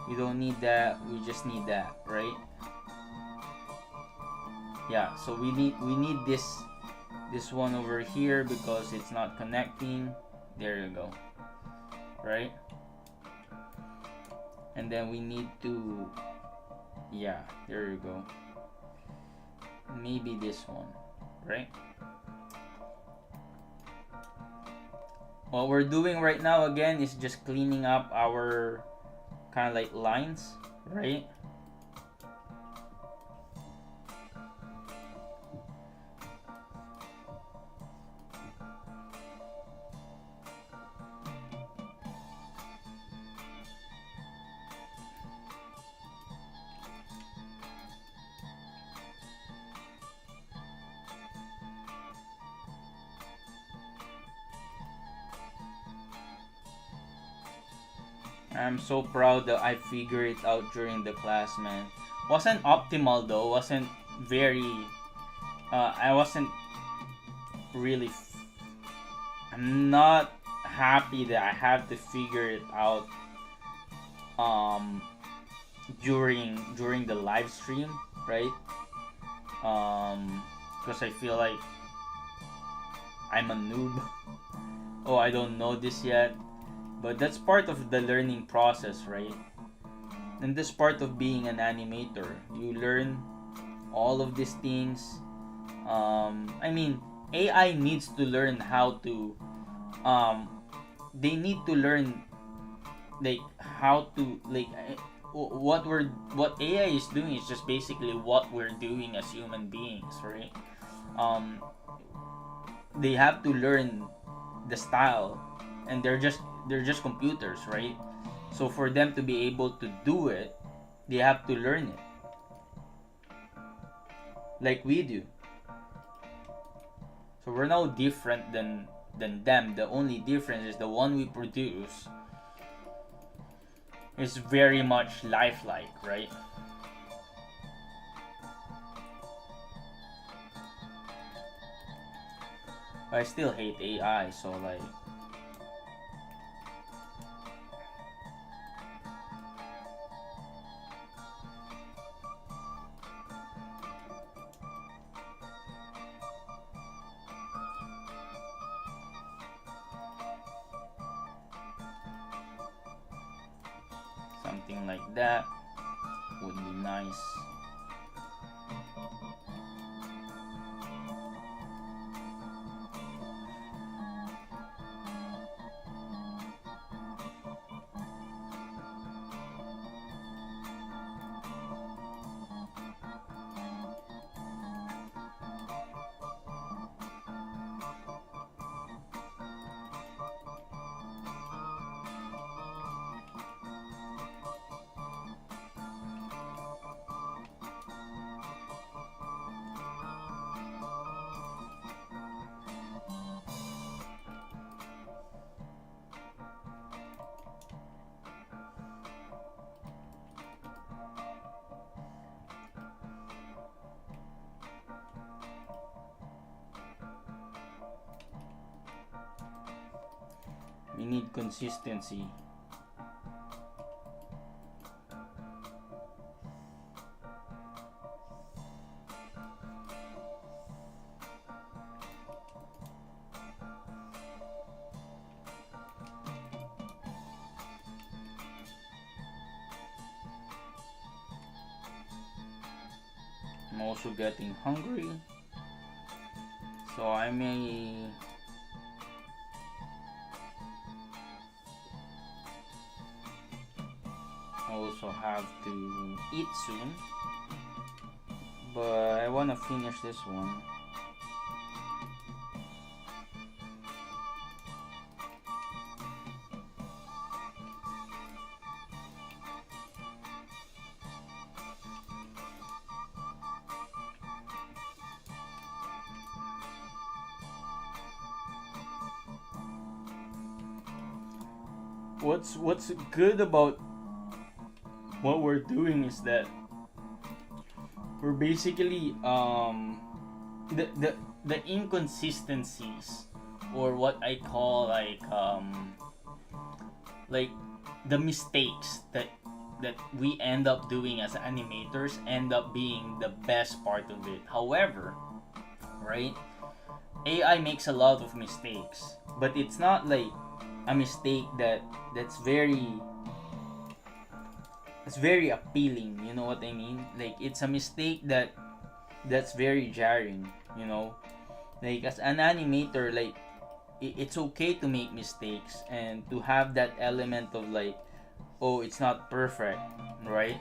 [SPEAKER 1] We don't need that. We just need that, right? Yeah, so we need this one over here because it's not connecting. There you go. Right? And then we need to, yeah, there you go. Maybe this one, right? What we're doing right now again is just cleaning up our kind of like lines, right? I'm so proud that I figured it out during the class, man. Wasn't optimal though. Wasn't very. I wasn't really. I'm not happy that I have to figure it out. During the live stream, right? Because I feel like I'm a noob. Oh, I don't know this yet. But that's part of the learning process, right? And that's part of being an animator. You learn all of these things. I mean, AI needs to learn how to. They need to learn like how to like what AI is doing is just basically what we're doing as human beings, right? Um, they have to learn the style, and they're just computers, right? So for them to be able to do it, they have to learn it like we do. So we're no different than them. The only difference is the one we produce is very much lifelike, right? I still hate AI, so like something like that would be nice. We need consistency. I'm also getting hungry, so I may also have to eat soon, but I want to finish this one. What's good about what we're doing is that we're basically the inconsistencies or what I call like the mistakes that we end up doing as animators end up being the best part of it. However, right, AI makes a lot of mistakes, but it's not like a mistake that's very appealing. You know what I mean? Like it's a mistake that's very jarring. You know, like as an animator, like it's okay to make mistakes and to have that element of like, oh, it's not perfect, right?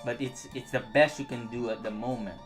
[SPEAKER 1] But it's the best you can do at the moment.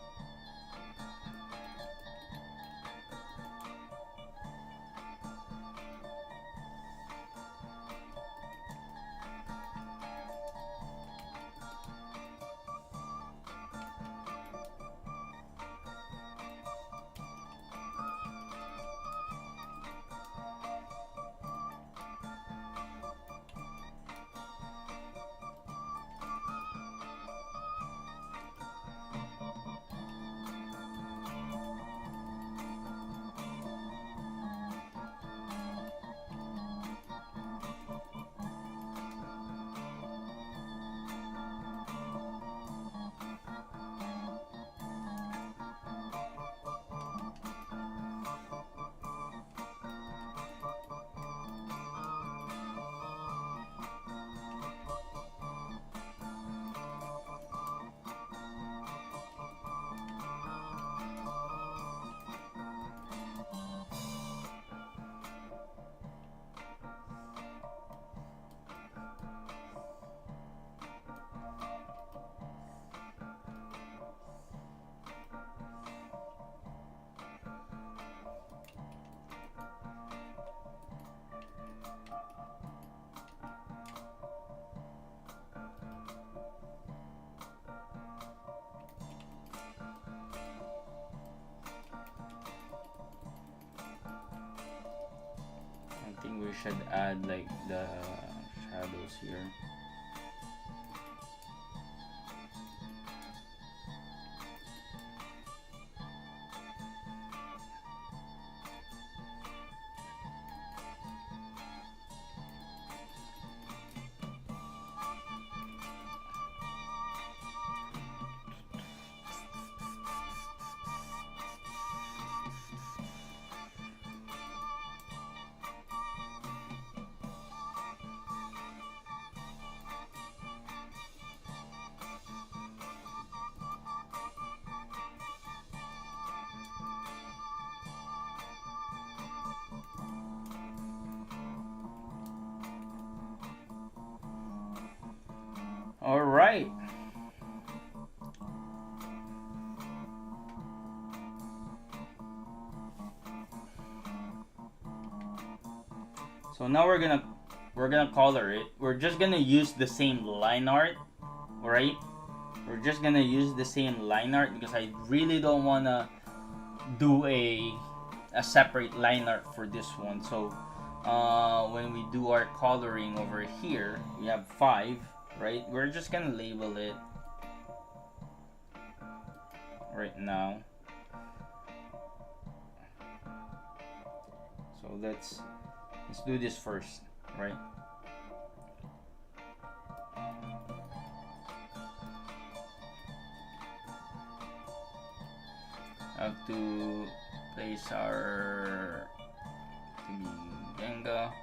[SPEAKER 1] I think we should add like the shadows here. All right. So now we're gonna color it. We're just gonna use the same line art, alright? We're just gonna use the same line art because I really don't wanna do a separate line art for this one. So when we do our coloring over here, we have 5, right? We're just gonna label it right now. So let's do this first, right? Have to place our Genga.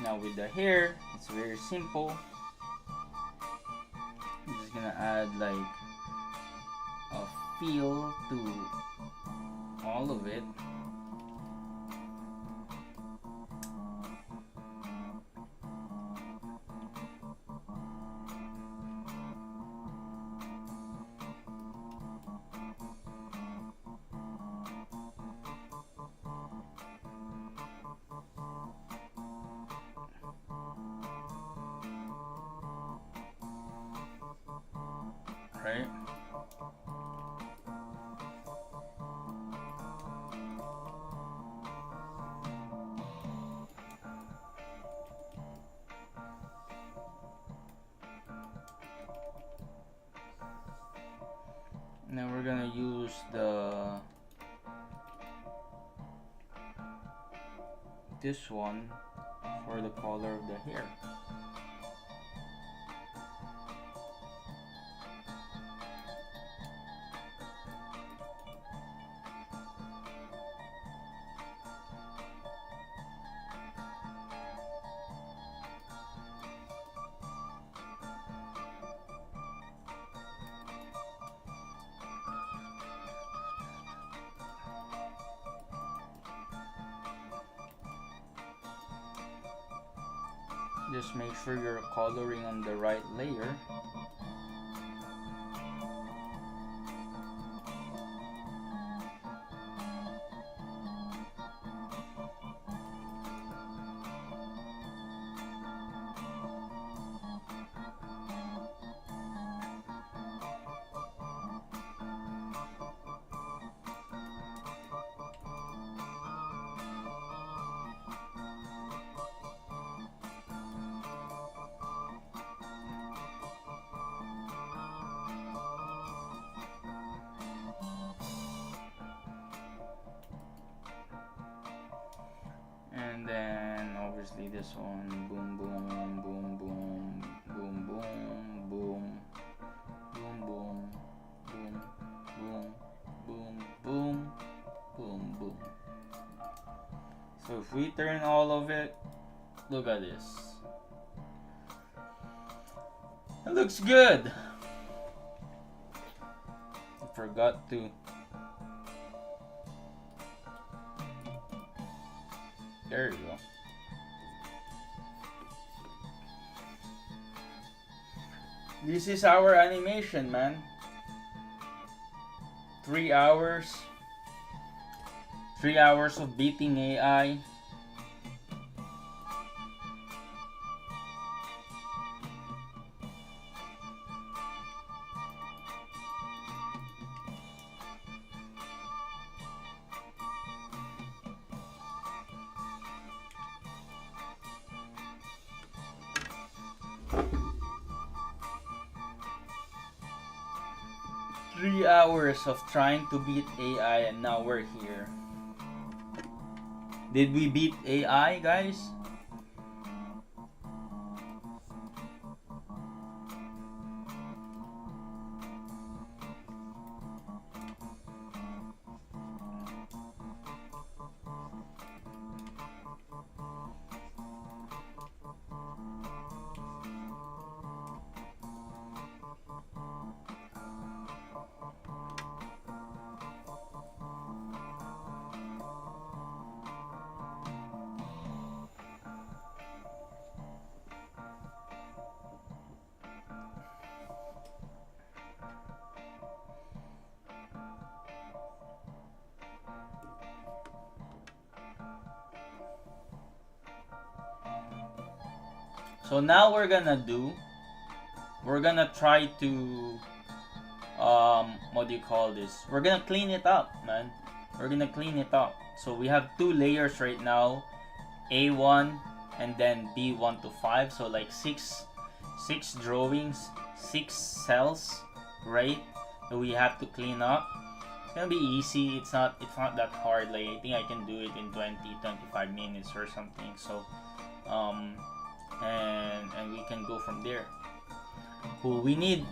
[SPEAKER 1] Now with the hair, it's very simple. I'm just gonna add like a feel to all of it. Right? Now we're gonna use this one for the color of the hair. Just make sure you're coloring on the right layer. And then obviously this one, boom, boom, boom, boom, boom, boom, boom, boom, boom, boom, boom, boom, boom, boom, boom. So if we turn all of it, look at this. It looks good. I forgot to. There you go. This is our animation, man. 3 hours. 3 hours of beating AI. Hours of trying to beat AI, and now we're here. Did we beat AI, guys? So now we're gonna try to what do you call this? We're gonna clean it up, man. We're gonna clean it up. So we have 2 layers right now, A1 and then B1 to 5. So like six drawings, 6 cells, right? That we have to clean up. It's gonna be easy. It's not that hard. Like I think I can do it in 20-25 minutes or something. So and we can go from there. Cool. We need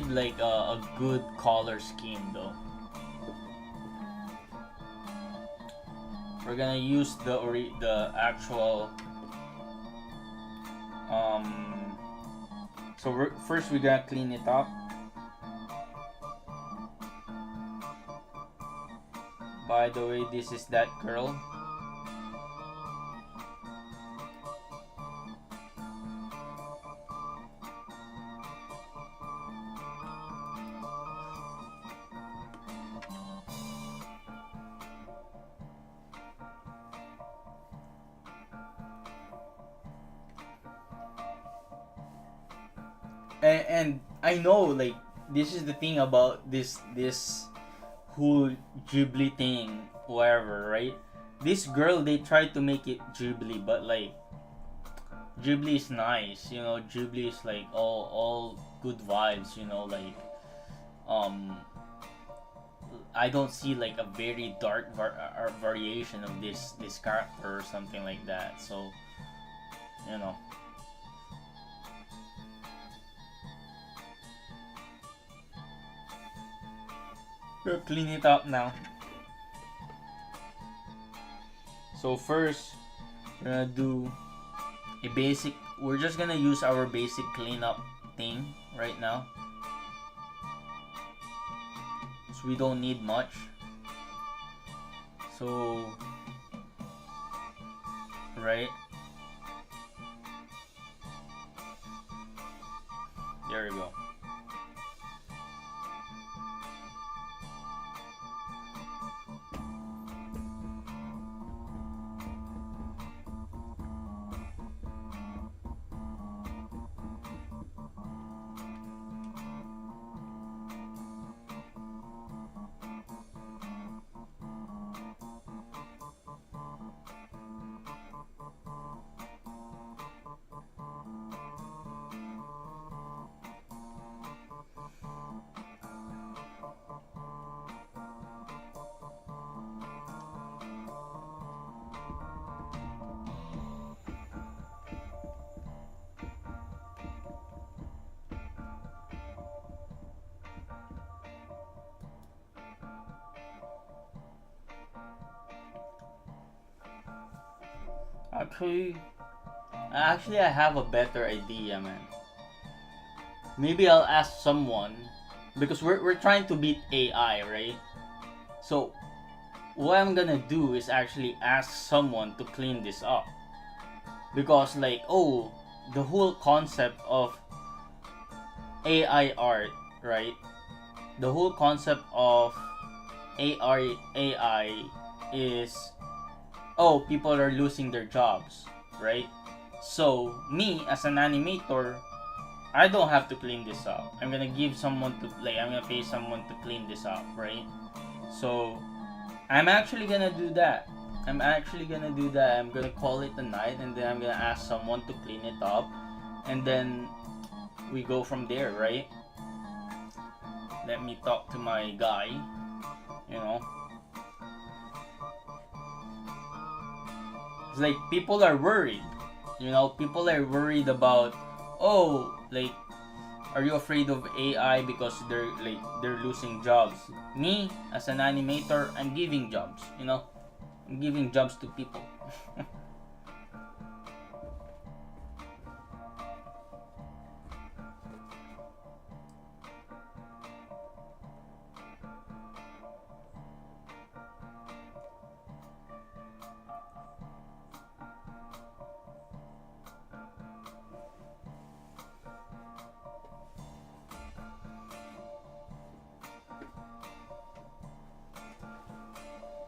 [SPEAKER 1] like a good color scheme though. We're gonna use the actual So first we gotta clean it up. By the way, this is that girl. And I know, like, this is the thing about this whole Ghibli thing, whatever, right? This girl, they tried to make it Ghibli, but like Ghibli is nice, you know. Ghibli is like all good vibes, you know. Like, um, I don't see like a very dark variation of this character or something like that. So, you know. We'll clean it up now. So first, we're gonna do a basic. We're just gonna use our basic cleanup thing right now. So we don't need much. So, right. There we go. Actually, I have a better idea, man. Maybe I'll ask someone because we're trying to beat AI, right? So what I'm gonna do is actually ask someone to clean this up because, like, oh, the whole concept of AI art, right? The whole concept of AI is, oh, people are losing their jobs, right? So me as an animator, I don't have to clean this up. I'm gonna give someone to play. I'm gonna pay someone to clean this up, right? So I'm actually gonna do that. I'm gonna call it a night, and then I'm gonna ask someone to clean it up, and then we go from there, right? Let me talk to my guy, you know. It's like people are worried, you know. People are worried about, oh, like, are you afraid of AI because they're losing jobs? Me as an animator, I'm giving jobs, you know. I'm giving jobs to people.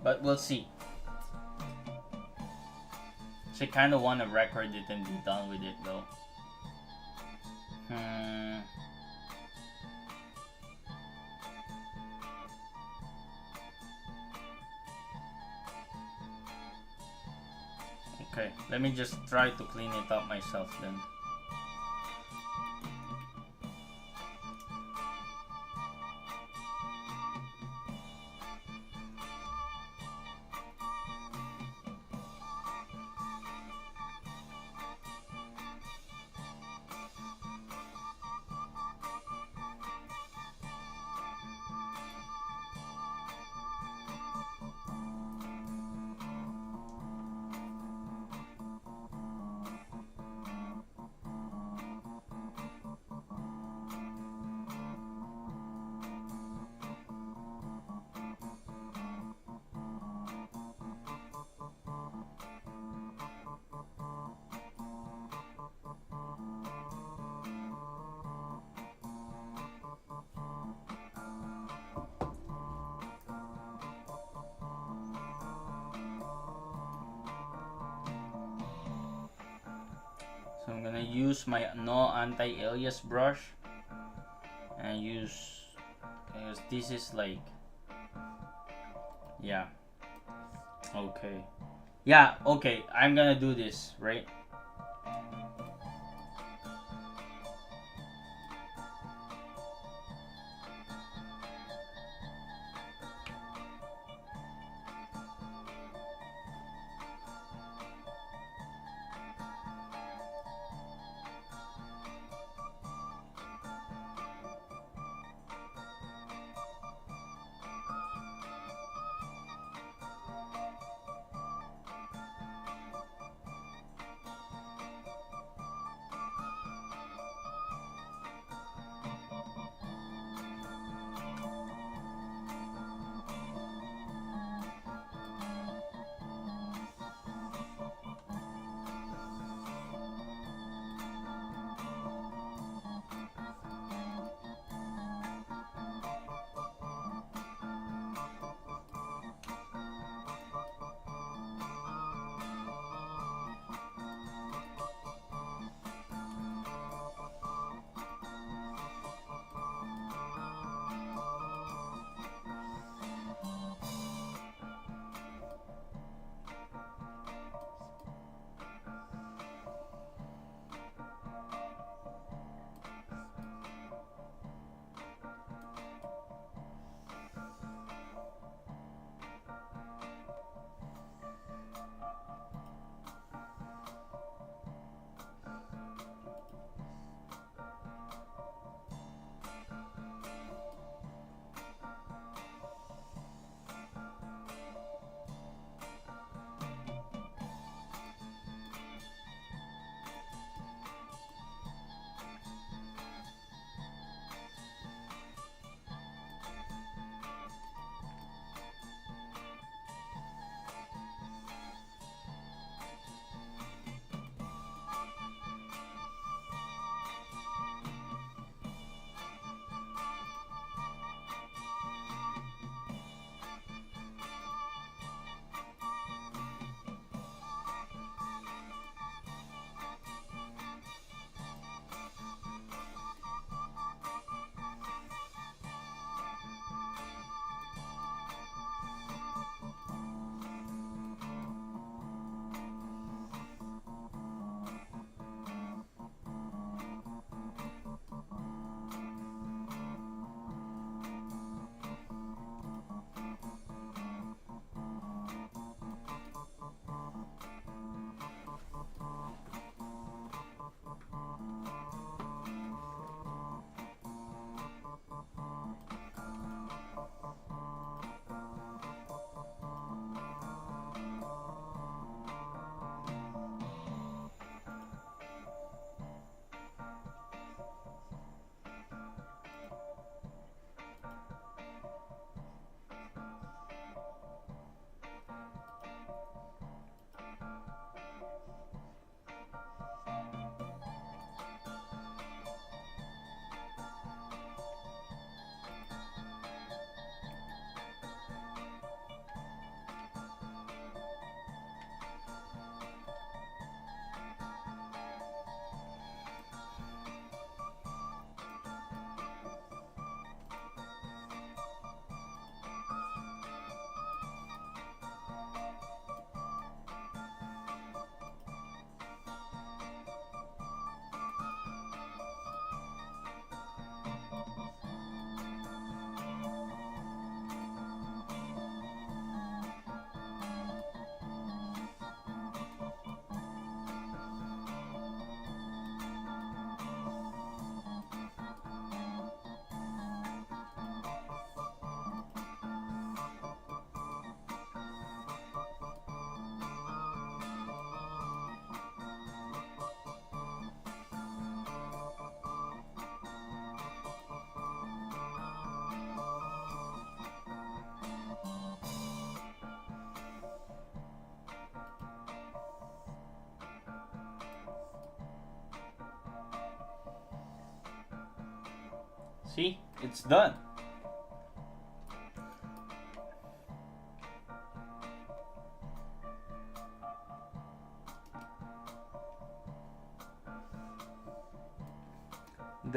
[SPEAKER 1] But we'll see. So I kind of want to record it and be done with it, though. Okay, let me just try to clean it up myself then. gonna use my no anti-alias brush and use, because this is like, yeah, okay, yeah, okay, I'm gonna do this, right? See, it's done.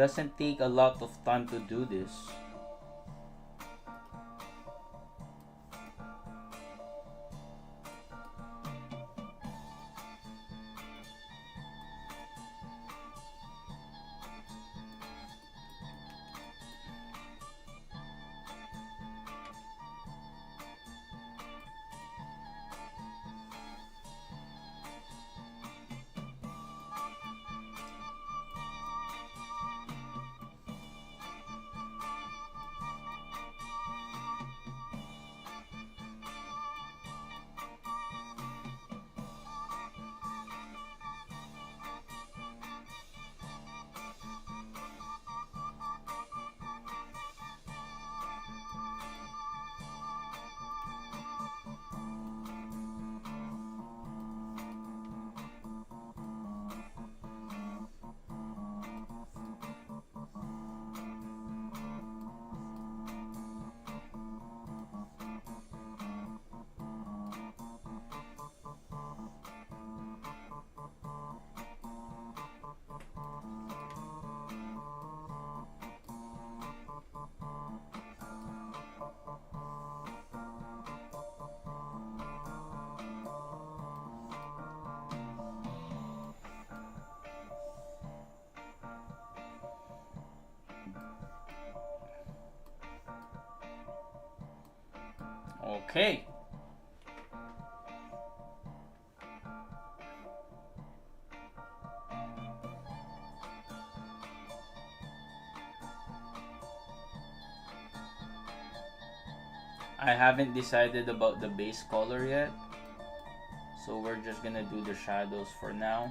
[SPEAKER 1] doesn't take a lot of time to do this. Okay. I haven't decided about the base color yet, so we're just gonna do the shadows for now.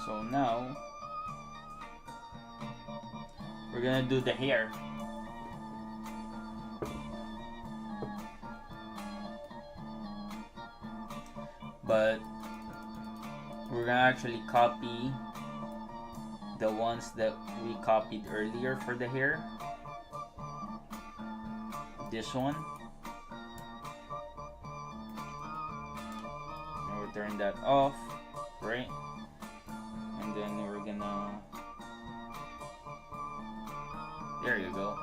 [SPEAKER 1] So now we're gonna do the hair. But we're gonna actually copy the ones that we copied earlier for the hair. This one. And we'll turn that off, right? And then we're gonna, there you go.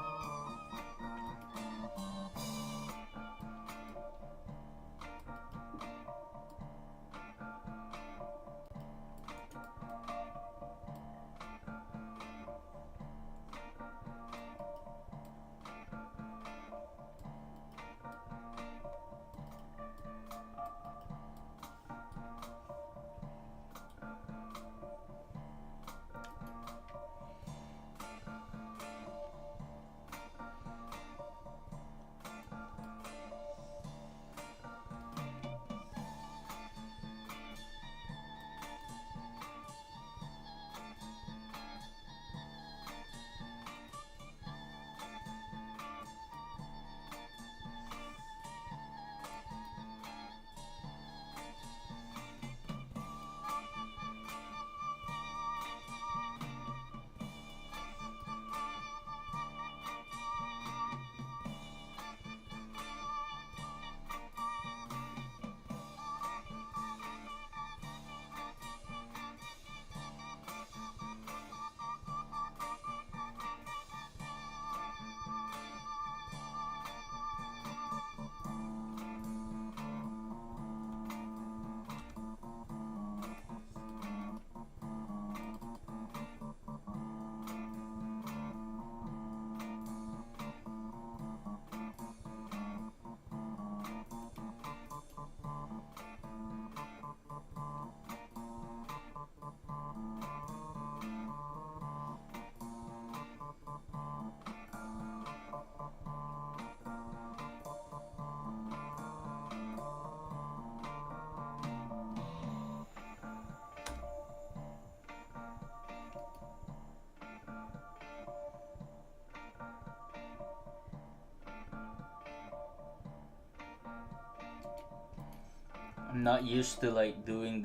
[SPEAKER 1] I'm not used to like doing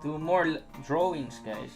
[SPEAKER 1] Two more drawings, guys.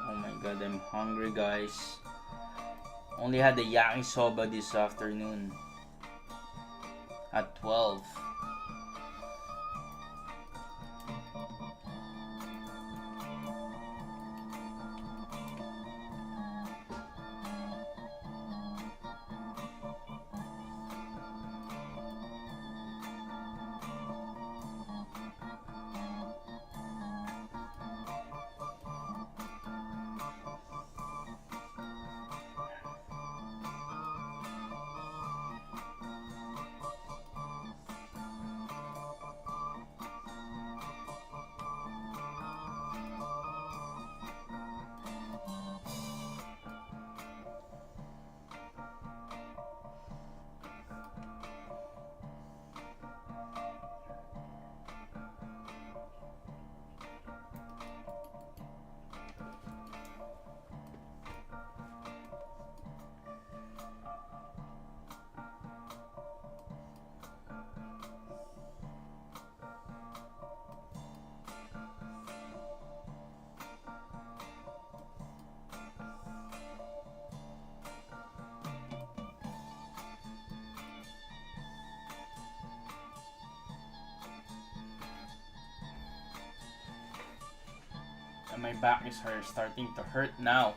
[SPEAKER 1] Oh my god, I'm hungry, guys. Only had the yakisoba this afternoon at 12. And my back is starting to hurt now.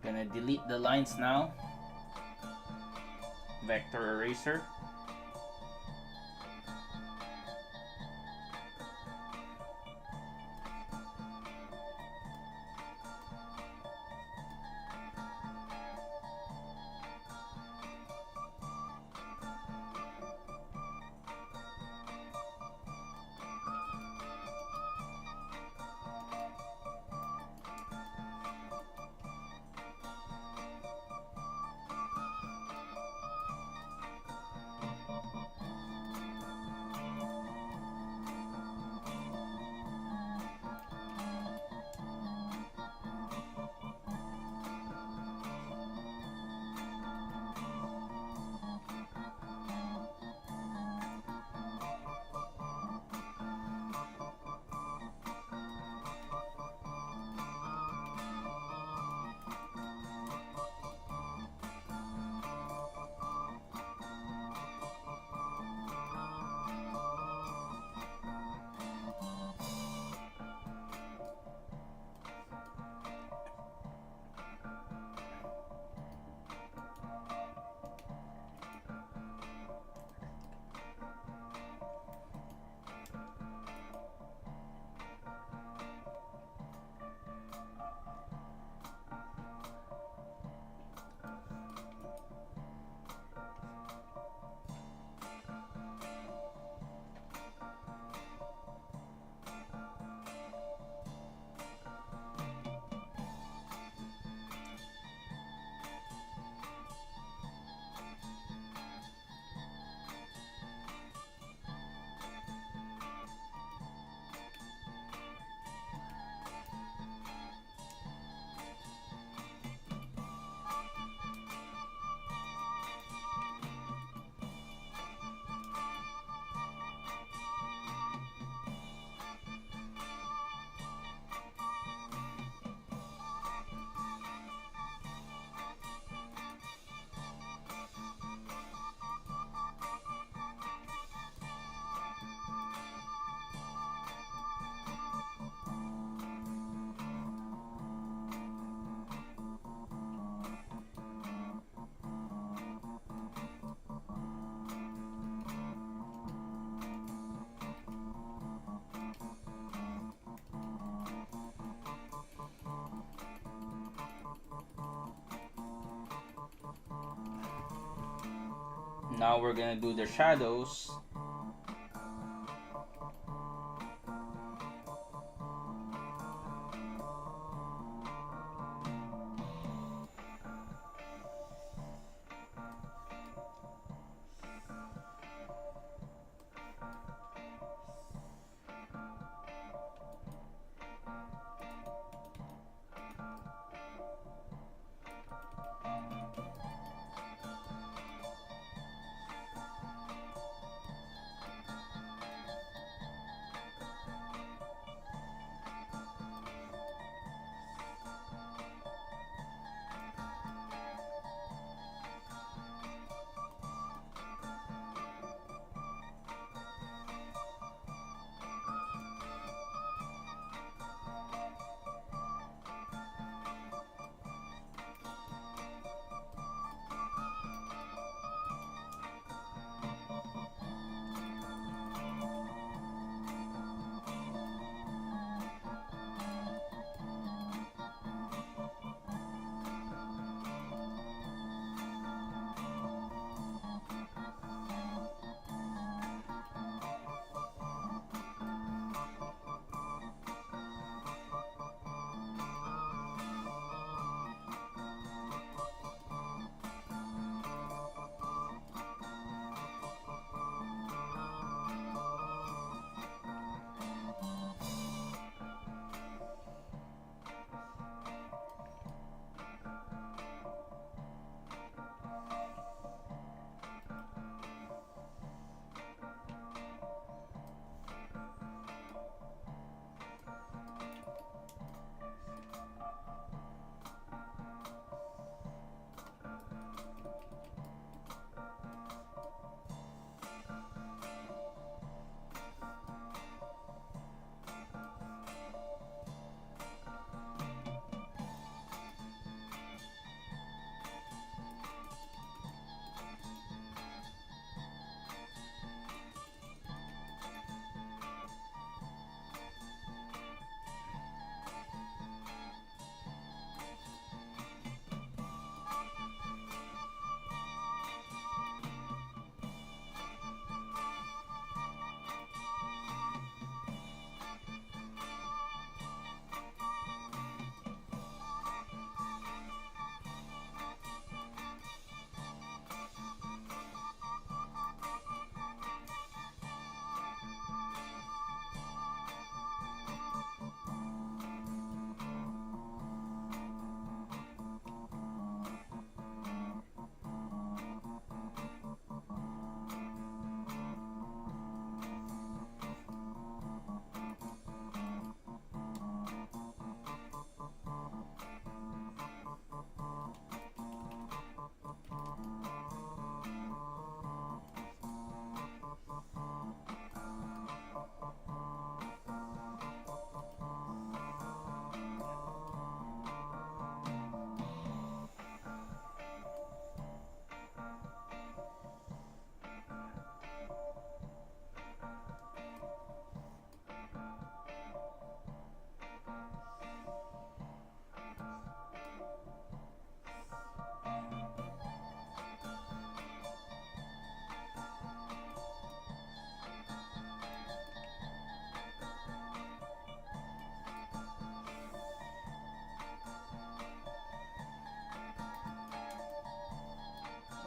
[SPEAKER 1] I'm gonna delete the lines now. Vector eraser. Now we're gonna do the shadows.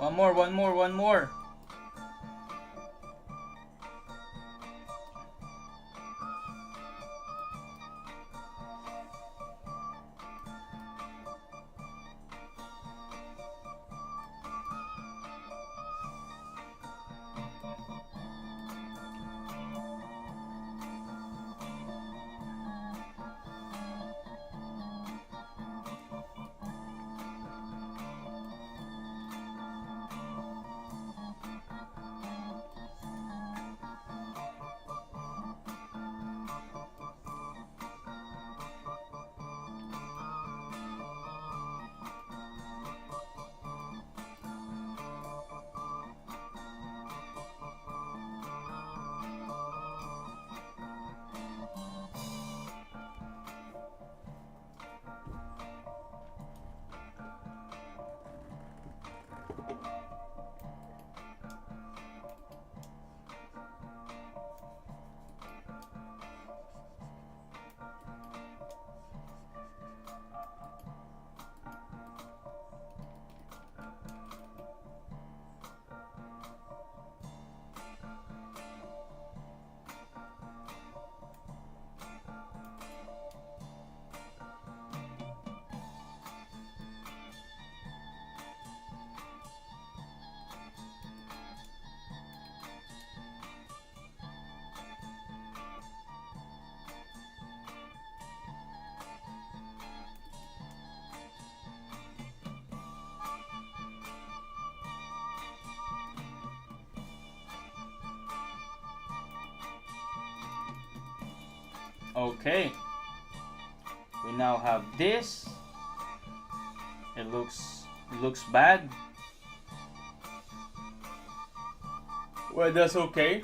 [SPEAKER 1] One more, one more, one more. Okay. We now have this. It looks bad. Well, that's okay.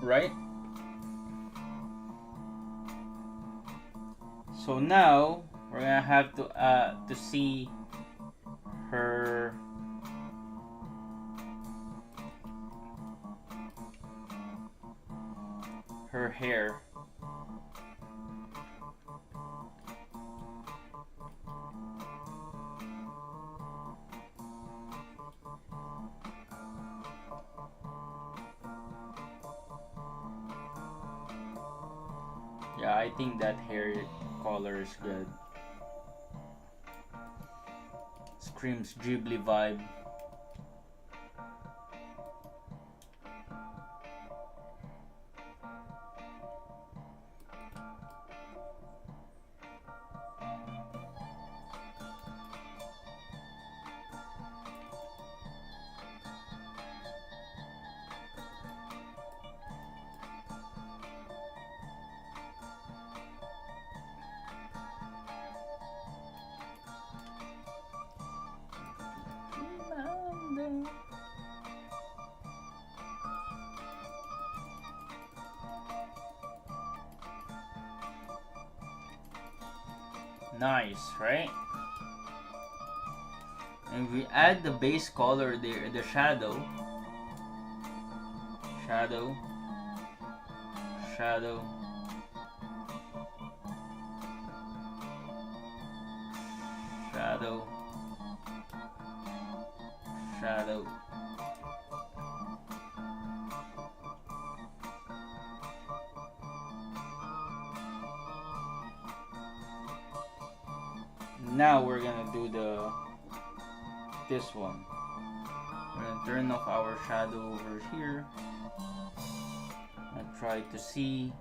[SPEAKER 1] Right? So now we're gonna have to see her hair. Yeah, I think that hair color is good. Screams Ghibli vibe. Nice, right? And we add the base color there, the shadow, shadow, shadow, shadow, shadow. Now we're gonna do this one. We're gonna turn off our shadow over here. And try to see.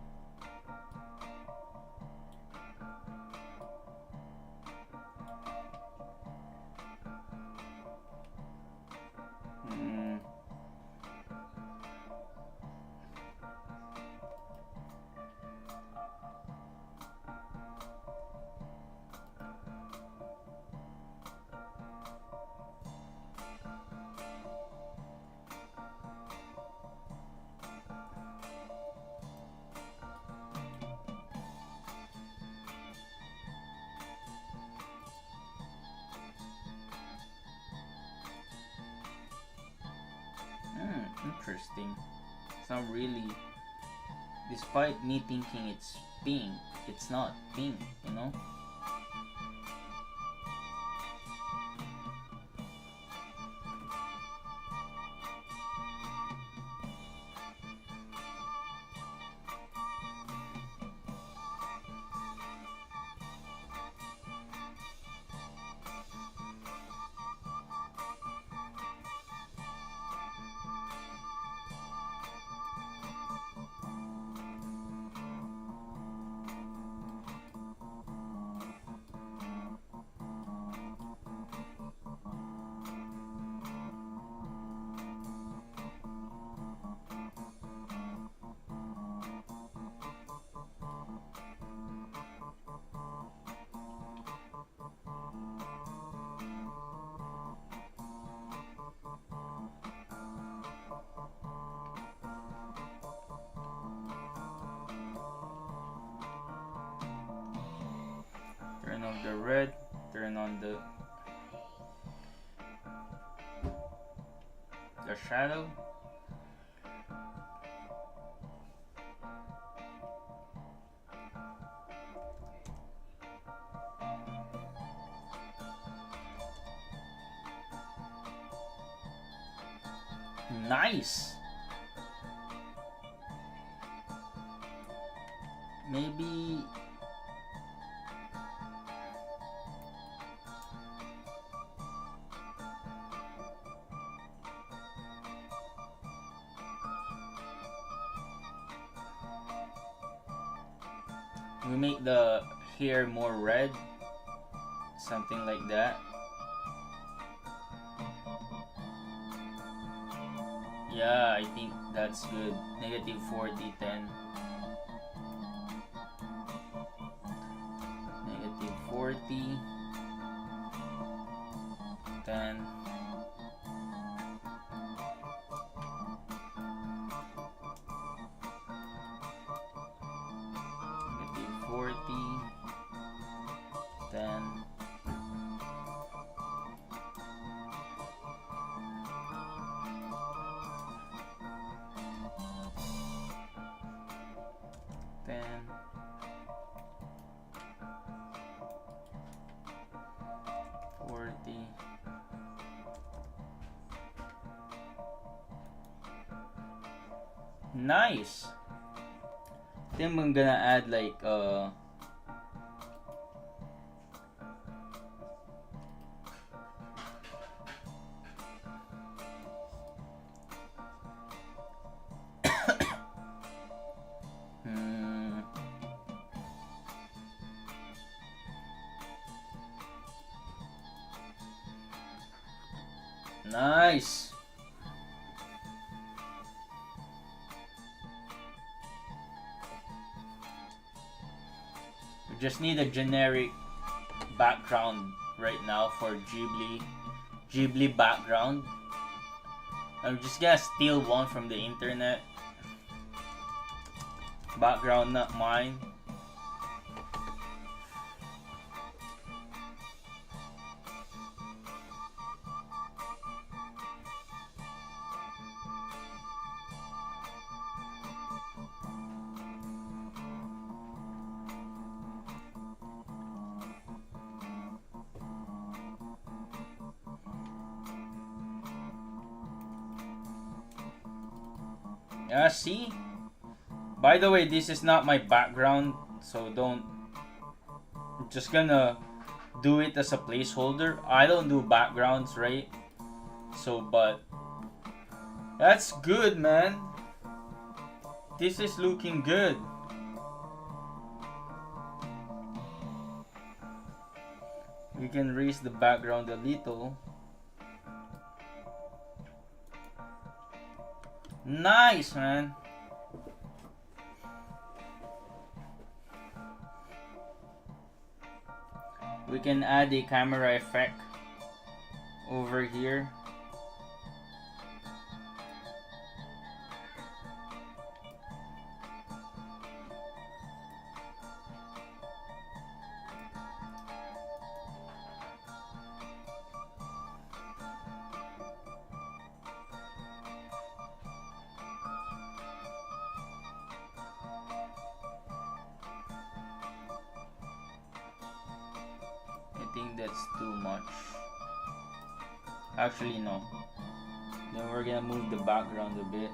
[SPEAKER 1] Interesting. It's not really. Despite me thinking it's pink, it's not pink, you know? Turn off the red, turn on the shadow. Nice. Maybe we make the hair more red, something like that. Yeah, I think that's good. Negative 40, 10. Negative 40, 10. Negative 40, 10. Nice. I think I'm gonna add like nice. We just need a generic background right now for Ghibli background. I'm just gonna steal one from the internet. Background not mine. Yeah, see? By the way, this is not my background, so don't. I'm just gonna do it as a placeholder. I don't do backgrounds, right? So, but that's good, man. This is looking good. We can raise the background a little. Nice, man. We can add a camera effect over here. I think that's too much. Actually, no. Then we're gonna move the background a bit.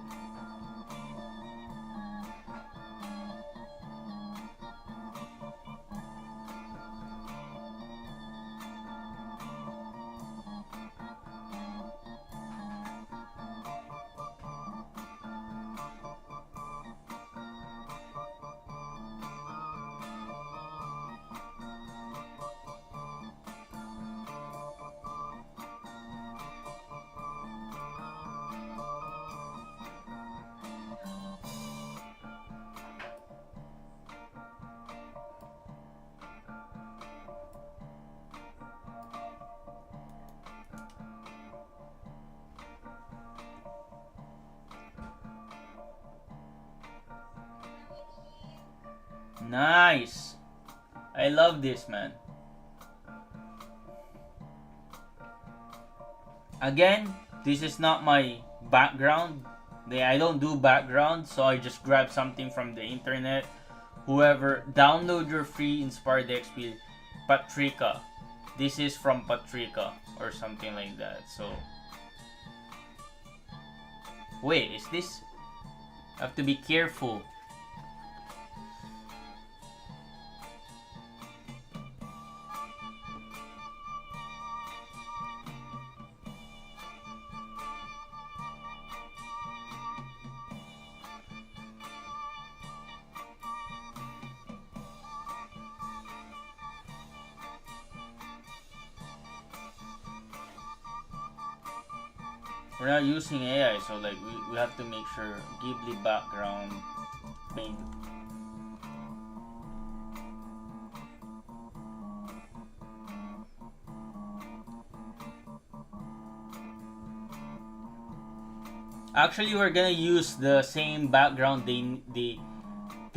[SPEAKER 1] Nice. I love this, man. Again, this is not my background. I don't do background, so I just grab something from the internet. Whoever, download your free Inspired XP, Patrika. This is from Patrika or something like that. So, wait, is this? I have to be careful. we're not using AI, so like we have to make sure Ghibli background paint. Actually, we're gonna use the same background they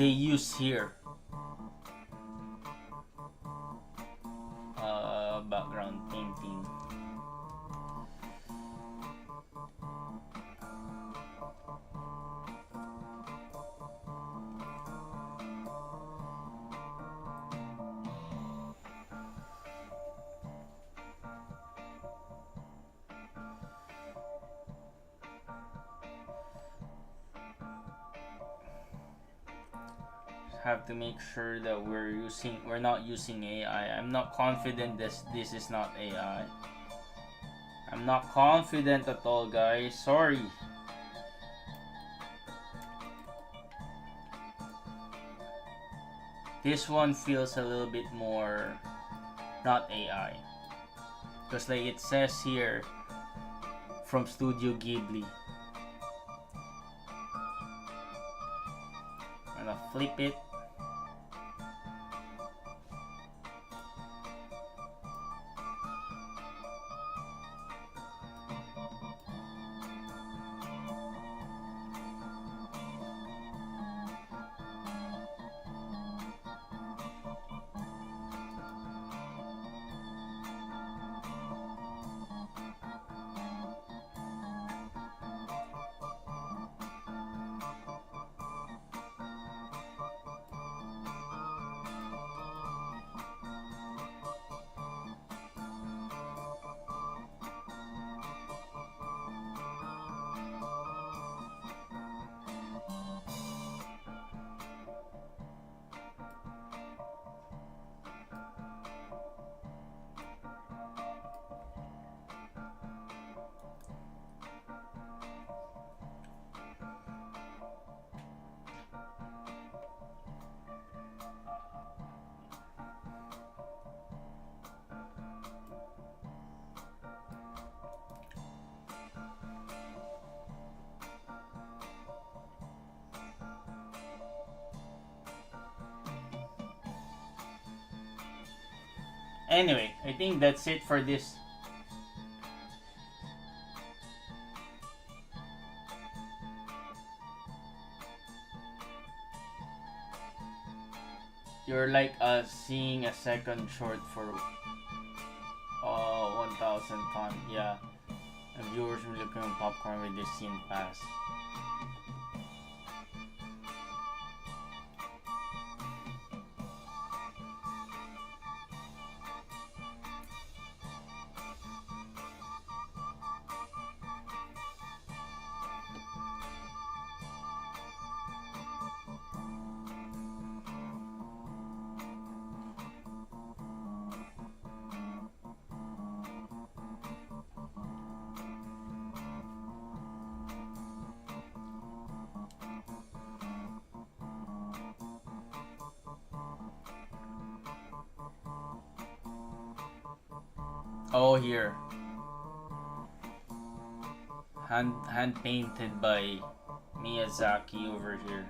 [SPEAKER 1] use here. Background painting. Have to make sure that we're not using AI. I'm not confident this is not AI. I'm not confident at all, guys. Sorry. This one feels a little bit more not AI. Because like it says here from Studio Ghibli. I'm gonna flip it. Anyway, I think that's it for this. You're like seeing a second short for 1,000 times. Yeah, and viewers will look at popcorn with this scene pass. Oh, here. Hand painted by Miyazaki over here.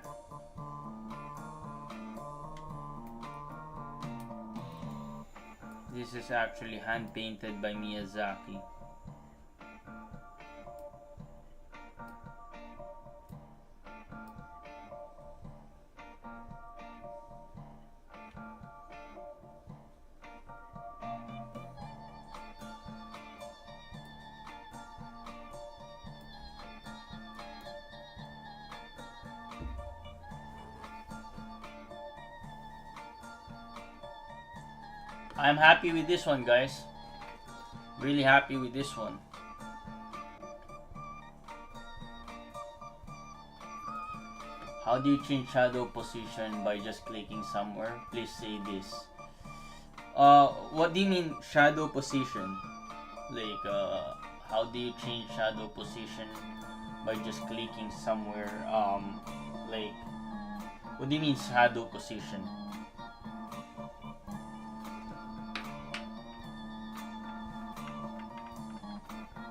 [SPEAKER 1] This is actually hand painted by Miyazaki. I'm happy with this one, guys. Really happy with this one. How do you change shadow position by just clicking somewhere? Please say this. What do you mean shadow position? Like, how do you change shadow position by just clicking somewhere? Like, what do you mean shadow position?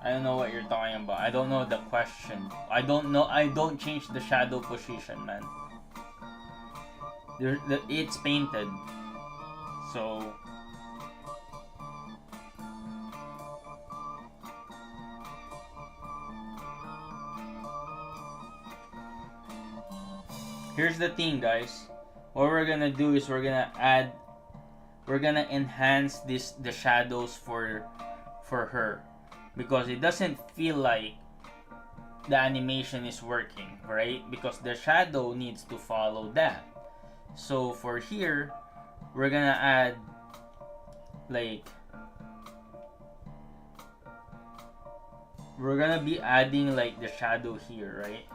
[SPEAKER 1] I don't know what you're talking about. I don't know the question. I don't know. I don't change the shadow position, man. It's painted, so. Here's the thing, guys. What we're gonna do is we're gonna enhance the shadows for her, because it doesn't feel like the animation is working, right? Because the shadow needs to follow that. So for here, we're gonna add like we're gonna be adding like the shadow here, right?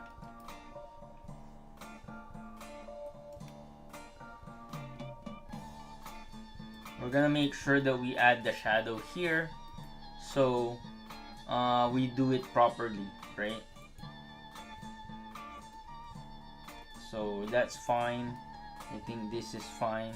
[SPEAKER 1] We're gonna make sure that we add the shadow here, so we do it properly, right? So that's fine. I think this is fine.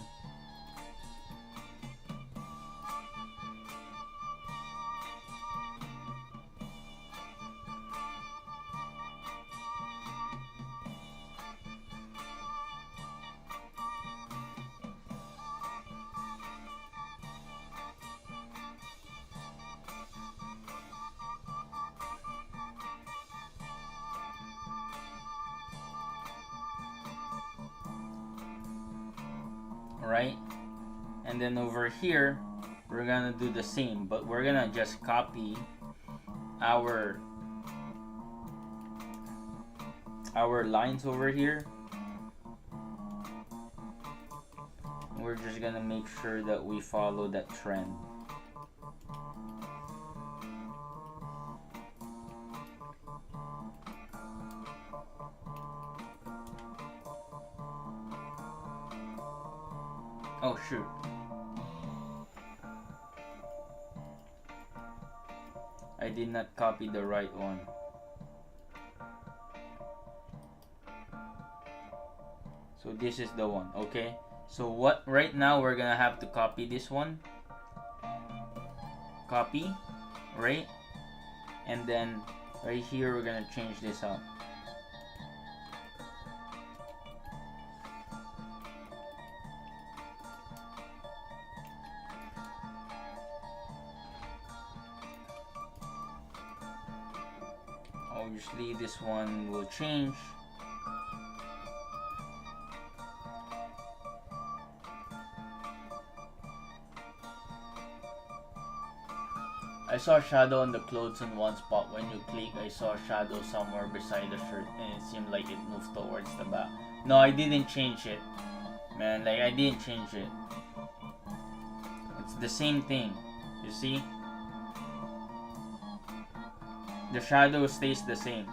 [SPEAKER 1] Right, and then over here we're gonna do the same, but we're gonna just copy our lines over here. We're just gonna make sure that we follow that trend. Oh shoot. I did not copy the right one. So this is the one, okay? So what right now we're gonna have to copy this one. Copy, right? And then right here we're gonna change this up. Obviously this one will change. I saw a shadow on the clothes in one spot. When you click, I saw a shadow somewhere beside the shirt and it seemed like it moved towards the back. No, I didn't change it. Man, like I didn't change it. It's the same thing. You see? The shadow stays the same.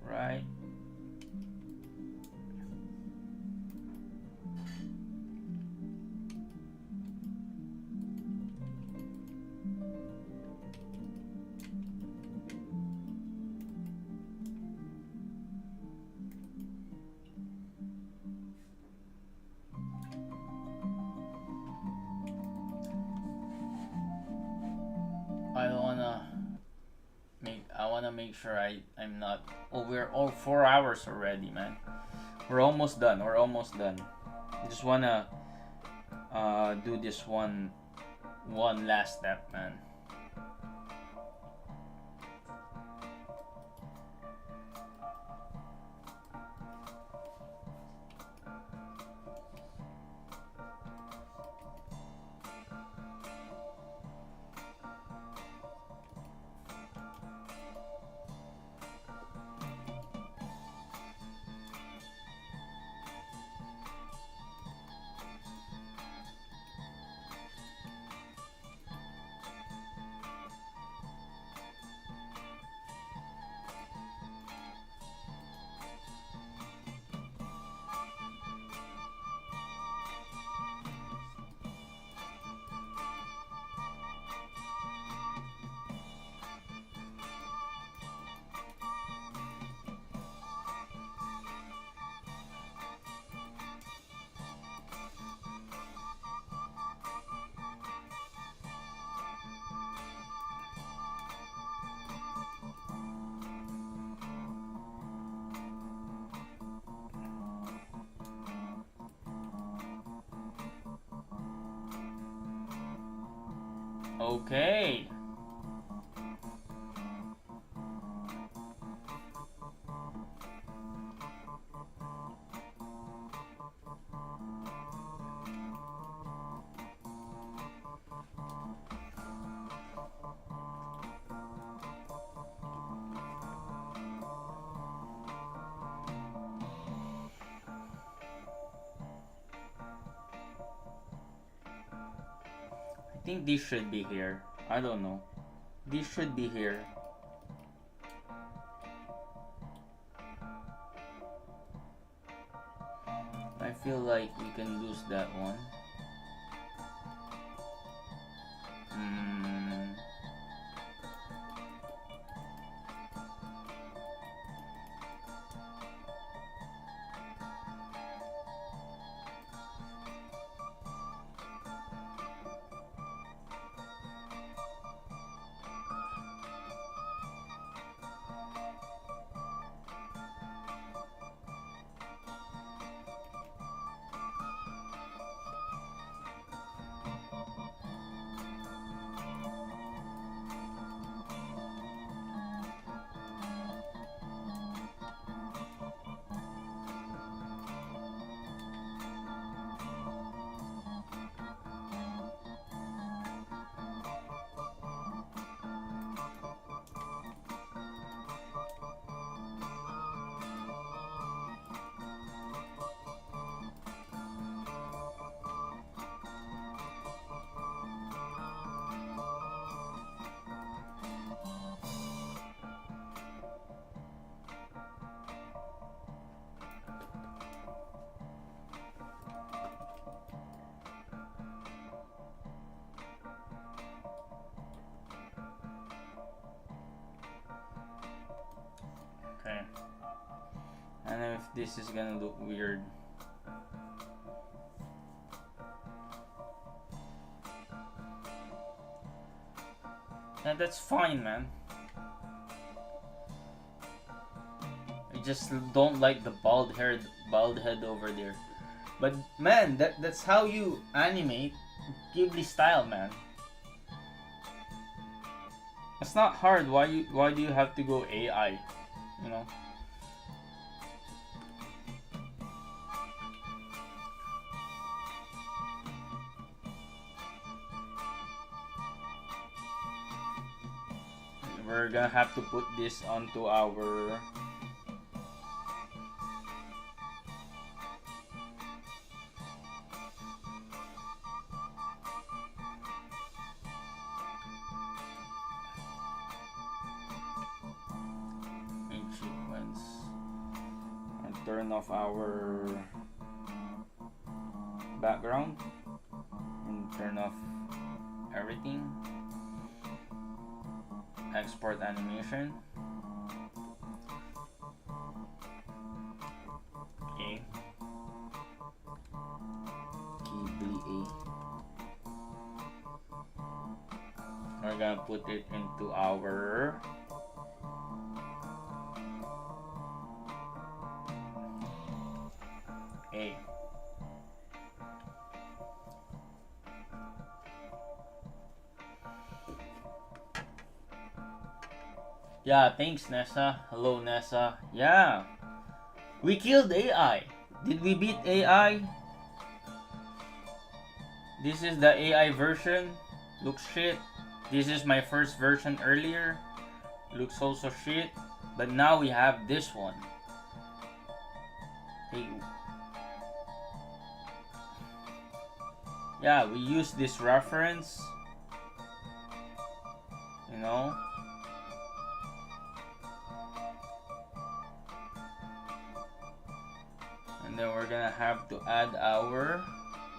[SPEAKER 1] Right? I wanna make sure I'm not. Oh, we're all 4 hours already, man. We're almost done. We're almost done. I just wanna do this one last step, man. Okay. I think this should be here. I don't know. This should be here. I feel like we can lose that one. Okay. I don't know if this is gonna look weird. And that's fine, man. I just don't like the bald head over there. But man, that's how you animate Ghibli style, man. It's not hard. Why do you have to go AI? You know? We're gonna have to put this onto our main sequence and turn off our background and turn off everything. Export animation. Okay. Ghibli A. We're gonna put it into our A. Yeah, thanks Nessa. Hello Nessa. Yeah. We killed AI. Did we beat AI? This is the AI version. Looks shit. This is my first version earlier. Looks also shit. But now we have this one. Hey. Yeah, we use this reference. You know? And then we're gonna have to add our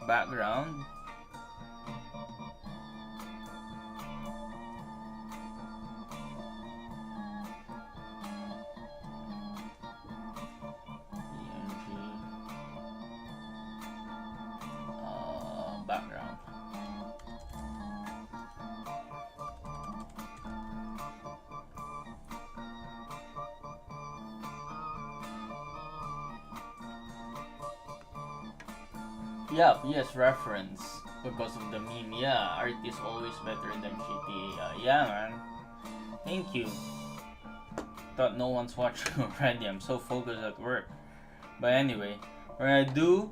[SPEAKER 1] background. Background. Yeah, yes, reference. Because of the meme, yeah, art is always better than GTA. Yeah, man. Thank you. Thought no one's watching already. I'm so focused at work. But anyway, we're gonna do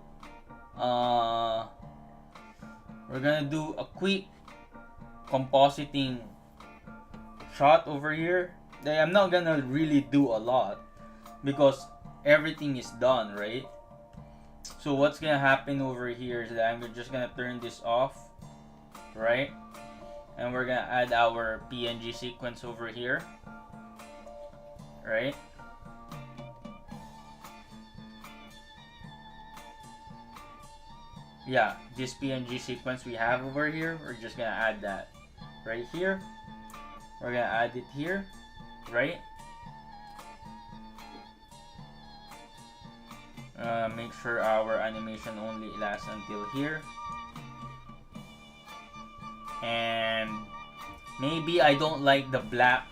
[SPEAKER 1] a quick compositing shot over here. I'm not gonna really do a lot because everything is done, right? So what's gonna happen over here is that I'm just gonna turn this off, right? And we're gonna add our PNG sequence over here, right? Yeah, this PNG sequence we have over here, we're just gonna add that right here. We're gonna add it here, right? Make sure our animation only lasts until here. And maybe I don't like the black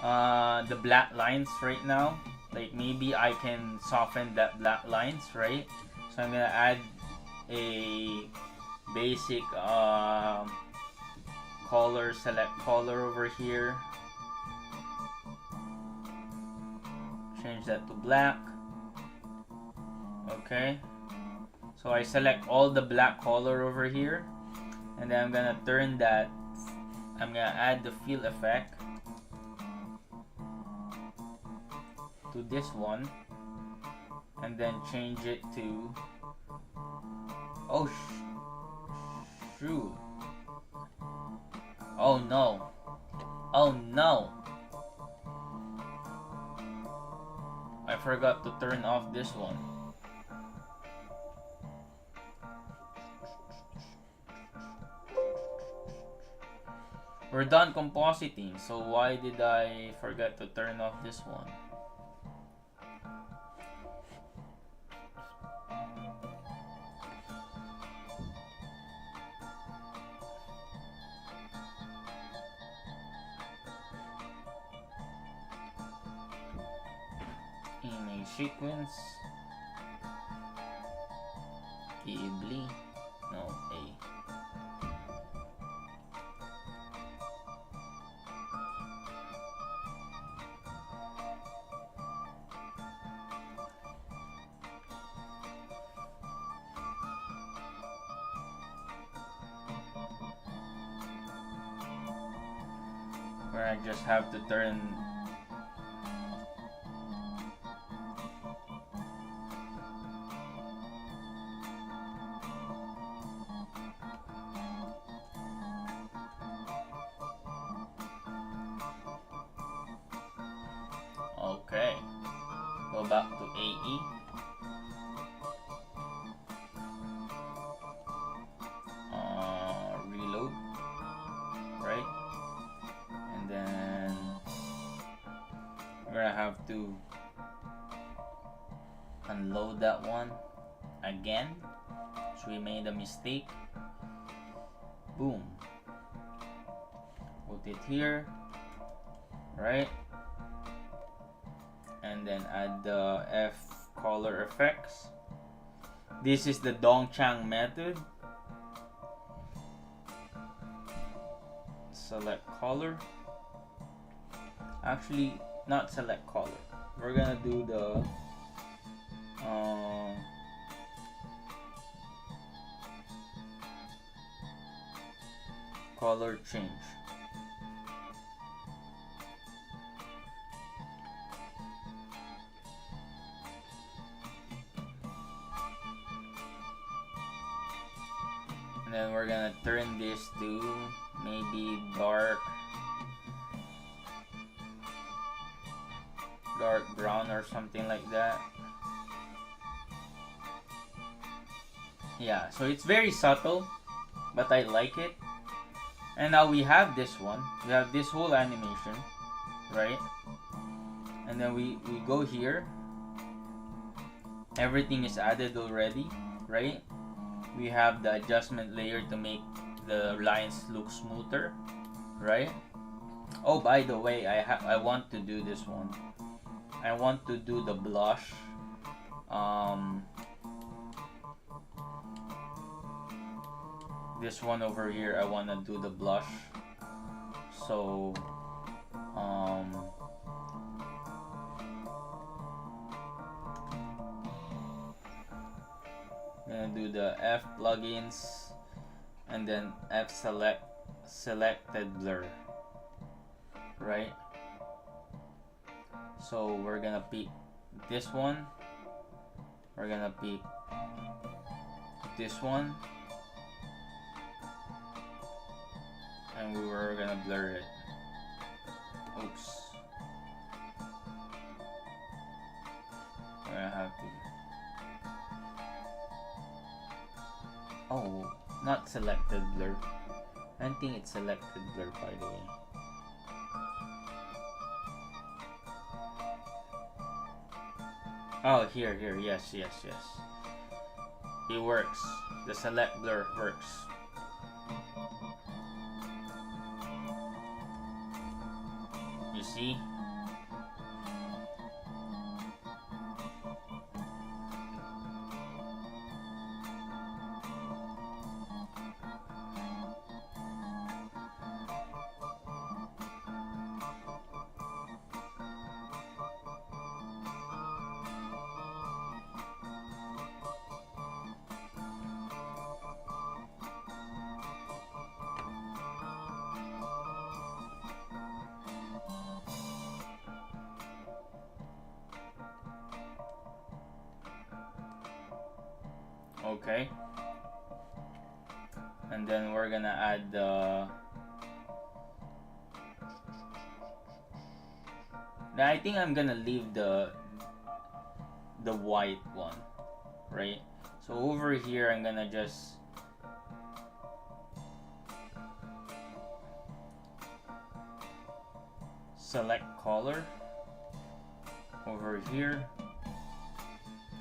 [SPEAKER 1] lines right now. Like maybe I can soften that black lines, right? So I'm gonna add a basic color, select color over here, change that to black. Okay, so I select all the black color over here, and then I'm gonna turn that, I'm gonna add the fill effect to this one, and then change it to, oh shoot, oh no, oh no, I forgot to turn off this one. We're done compositing, so why did I forget to turn off this one? Image sequence, Ghibli, no, A. Where I just have to turn okay, go back to AE. Reload, right? And then we're gonna have to unload that one again, so we made a mistake. Boom, put it here, right? And then add the F color effects. This is the Chang method. Select color. Actually, not select color. We're gonna do the color change. And then we're gonna turn this to maybe dark brown or something like that. Yeah, so it's very subtle, but I like it. And now we have this one. We have this whole animation, right? And then we go here. Everything is added already, right? We have the adjustment layer to make the lines look smoother, right? Oh, by the way, I want to do this one. I want to do the blush. this one over here, I want to do the blush. So gonna do the F plugins and then F selected blur, right? So we're gonna pick this one, we're gonna pick this one, and we were gonna blur it. Oops. We're gonna have to. Oh, not selected blur. I don't think it's selected blur, by the way. Oh, here, yes. It works. The select blur works. You see? Okay. And then we're gonna add the I think I'm gonna leave the white one, right? So over here I'm gonna just select color over here,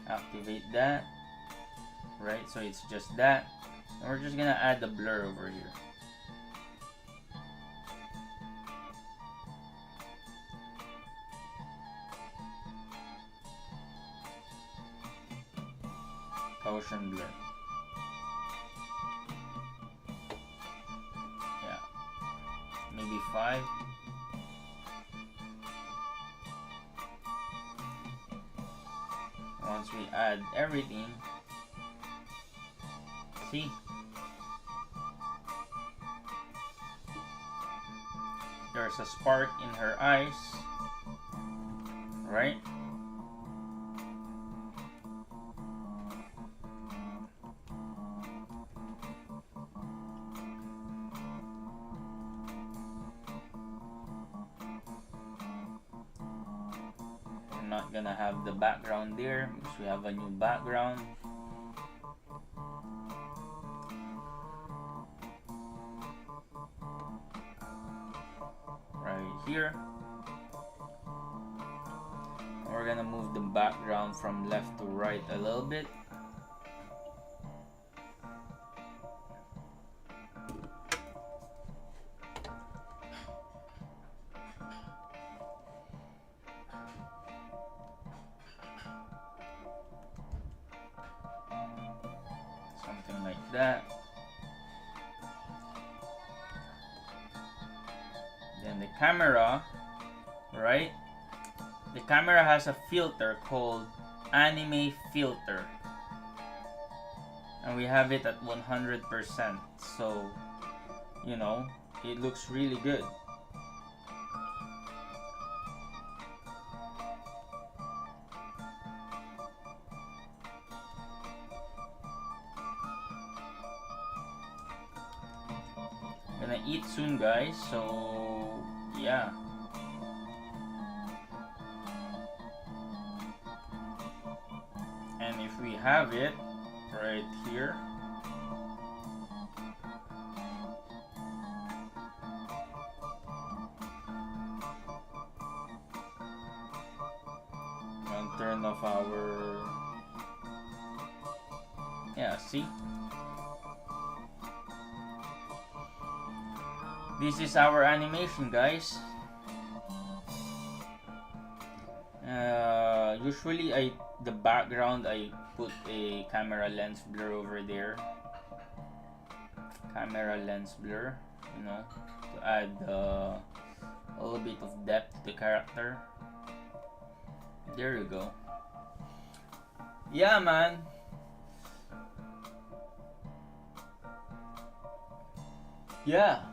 [SPEAKER 1] activate that, right? So it's just that, and we're just gonna add the blur over here. Gaussian blur. Yeah, maybe 5. Once we add everything, see? There's a spark in her eyes, right? I'm not gonna have the background there because we have a new background. Here, we're gonna move the background from left to right a little bit. Something like that. Then the camera, right? The camera has a filter called Anime Filter, and we have it at 100%, so you know it looks really good. Gonna eat soon, guys, so yeah. And if we have it right here, and turn off our, yeah, see? This is our animation, guys. Usually the background I put a camera lens blur over there. camera lens blur, you know, to add a little bit of depth to the character. There you go. Yeah, man. Yeah.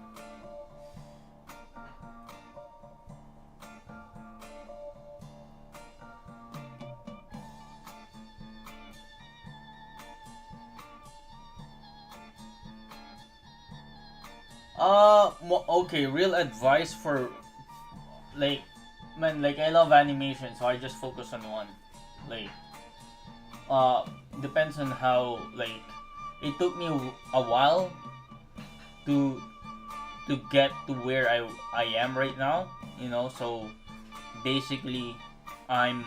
[SPEAKER 1] Okay, real advice for, like, man, like, I love animation, so I just focus on one. Like, depends on how, like, it took me a while to get to where I am right now, you know. So basically, I'm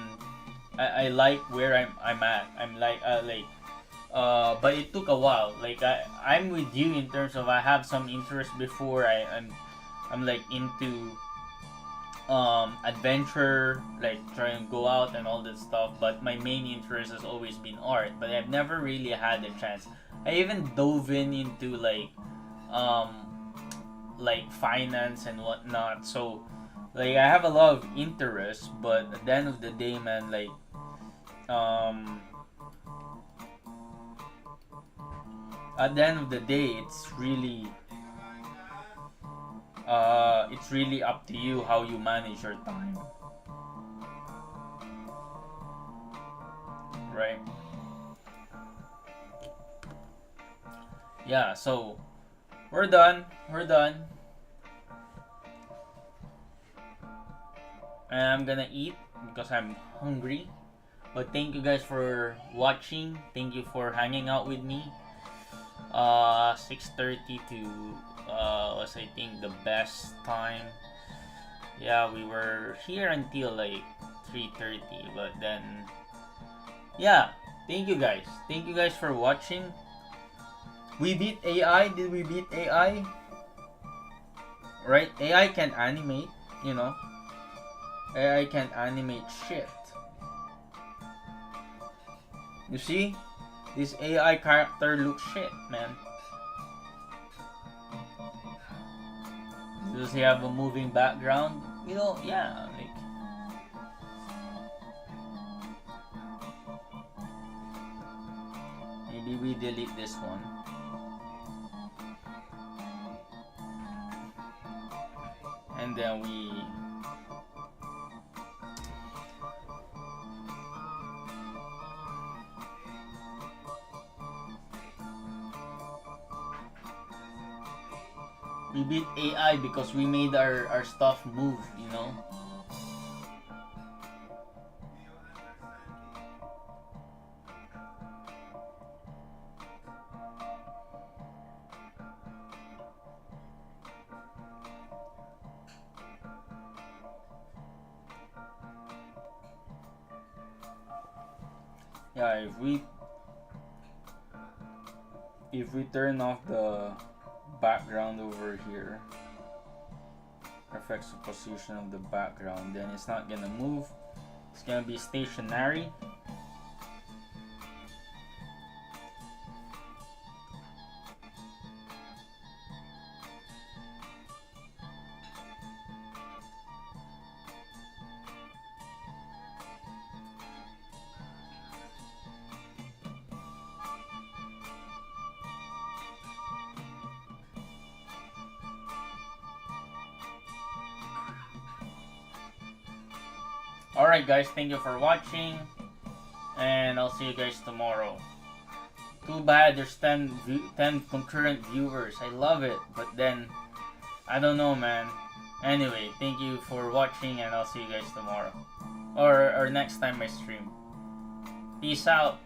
[SPEAKER 1] I like where I'm at. I'm like but it took a while. Like, I'm with you in terms of I have some interest before. I'm like into adventure, like trying to go out and all that stuff, but my main interest has always been art, but I've never really had a chance. I even dove into um like finance and whatnot, so like I have a lot of interest, but at the end of the day, man, like um at the end of the day, it's really up to you how you manage your time, right? Yeah, so we're done, and I'm gonna eat because I'm hungry. But thank you guys for watching. Thank you for hanging out with me. 6:30 to was, I think, the best time. Yeah, we were here until like 3:30, but then yeah, thank you guys. Thank you guys for watching. We beat AI. Did we beat AI? Right? AI can animate, you know. AI can animate shit. You see? This AI character looks shit, man. Does he have a moving background? You know, yeah, like maybe we delete this one. And then we beat AI because we made our stuff move, you know? Yeah, if we turn off the background over here, affects the position of the background, then it's not gonna move. It's gonna be stationary. Alright guys, thank you for watching, and I'll see you guys tomorrow. Too bad there's 10 concurrent viewers. I love it, but then I don't know, man. Anyway, thank you for watching, and I'll see you guys tomorrow or next time I stream. Peace out.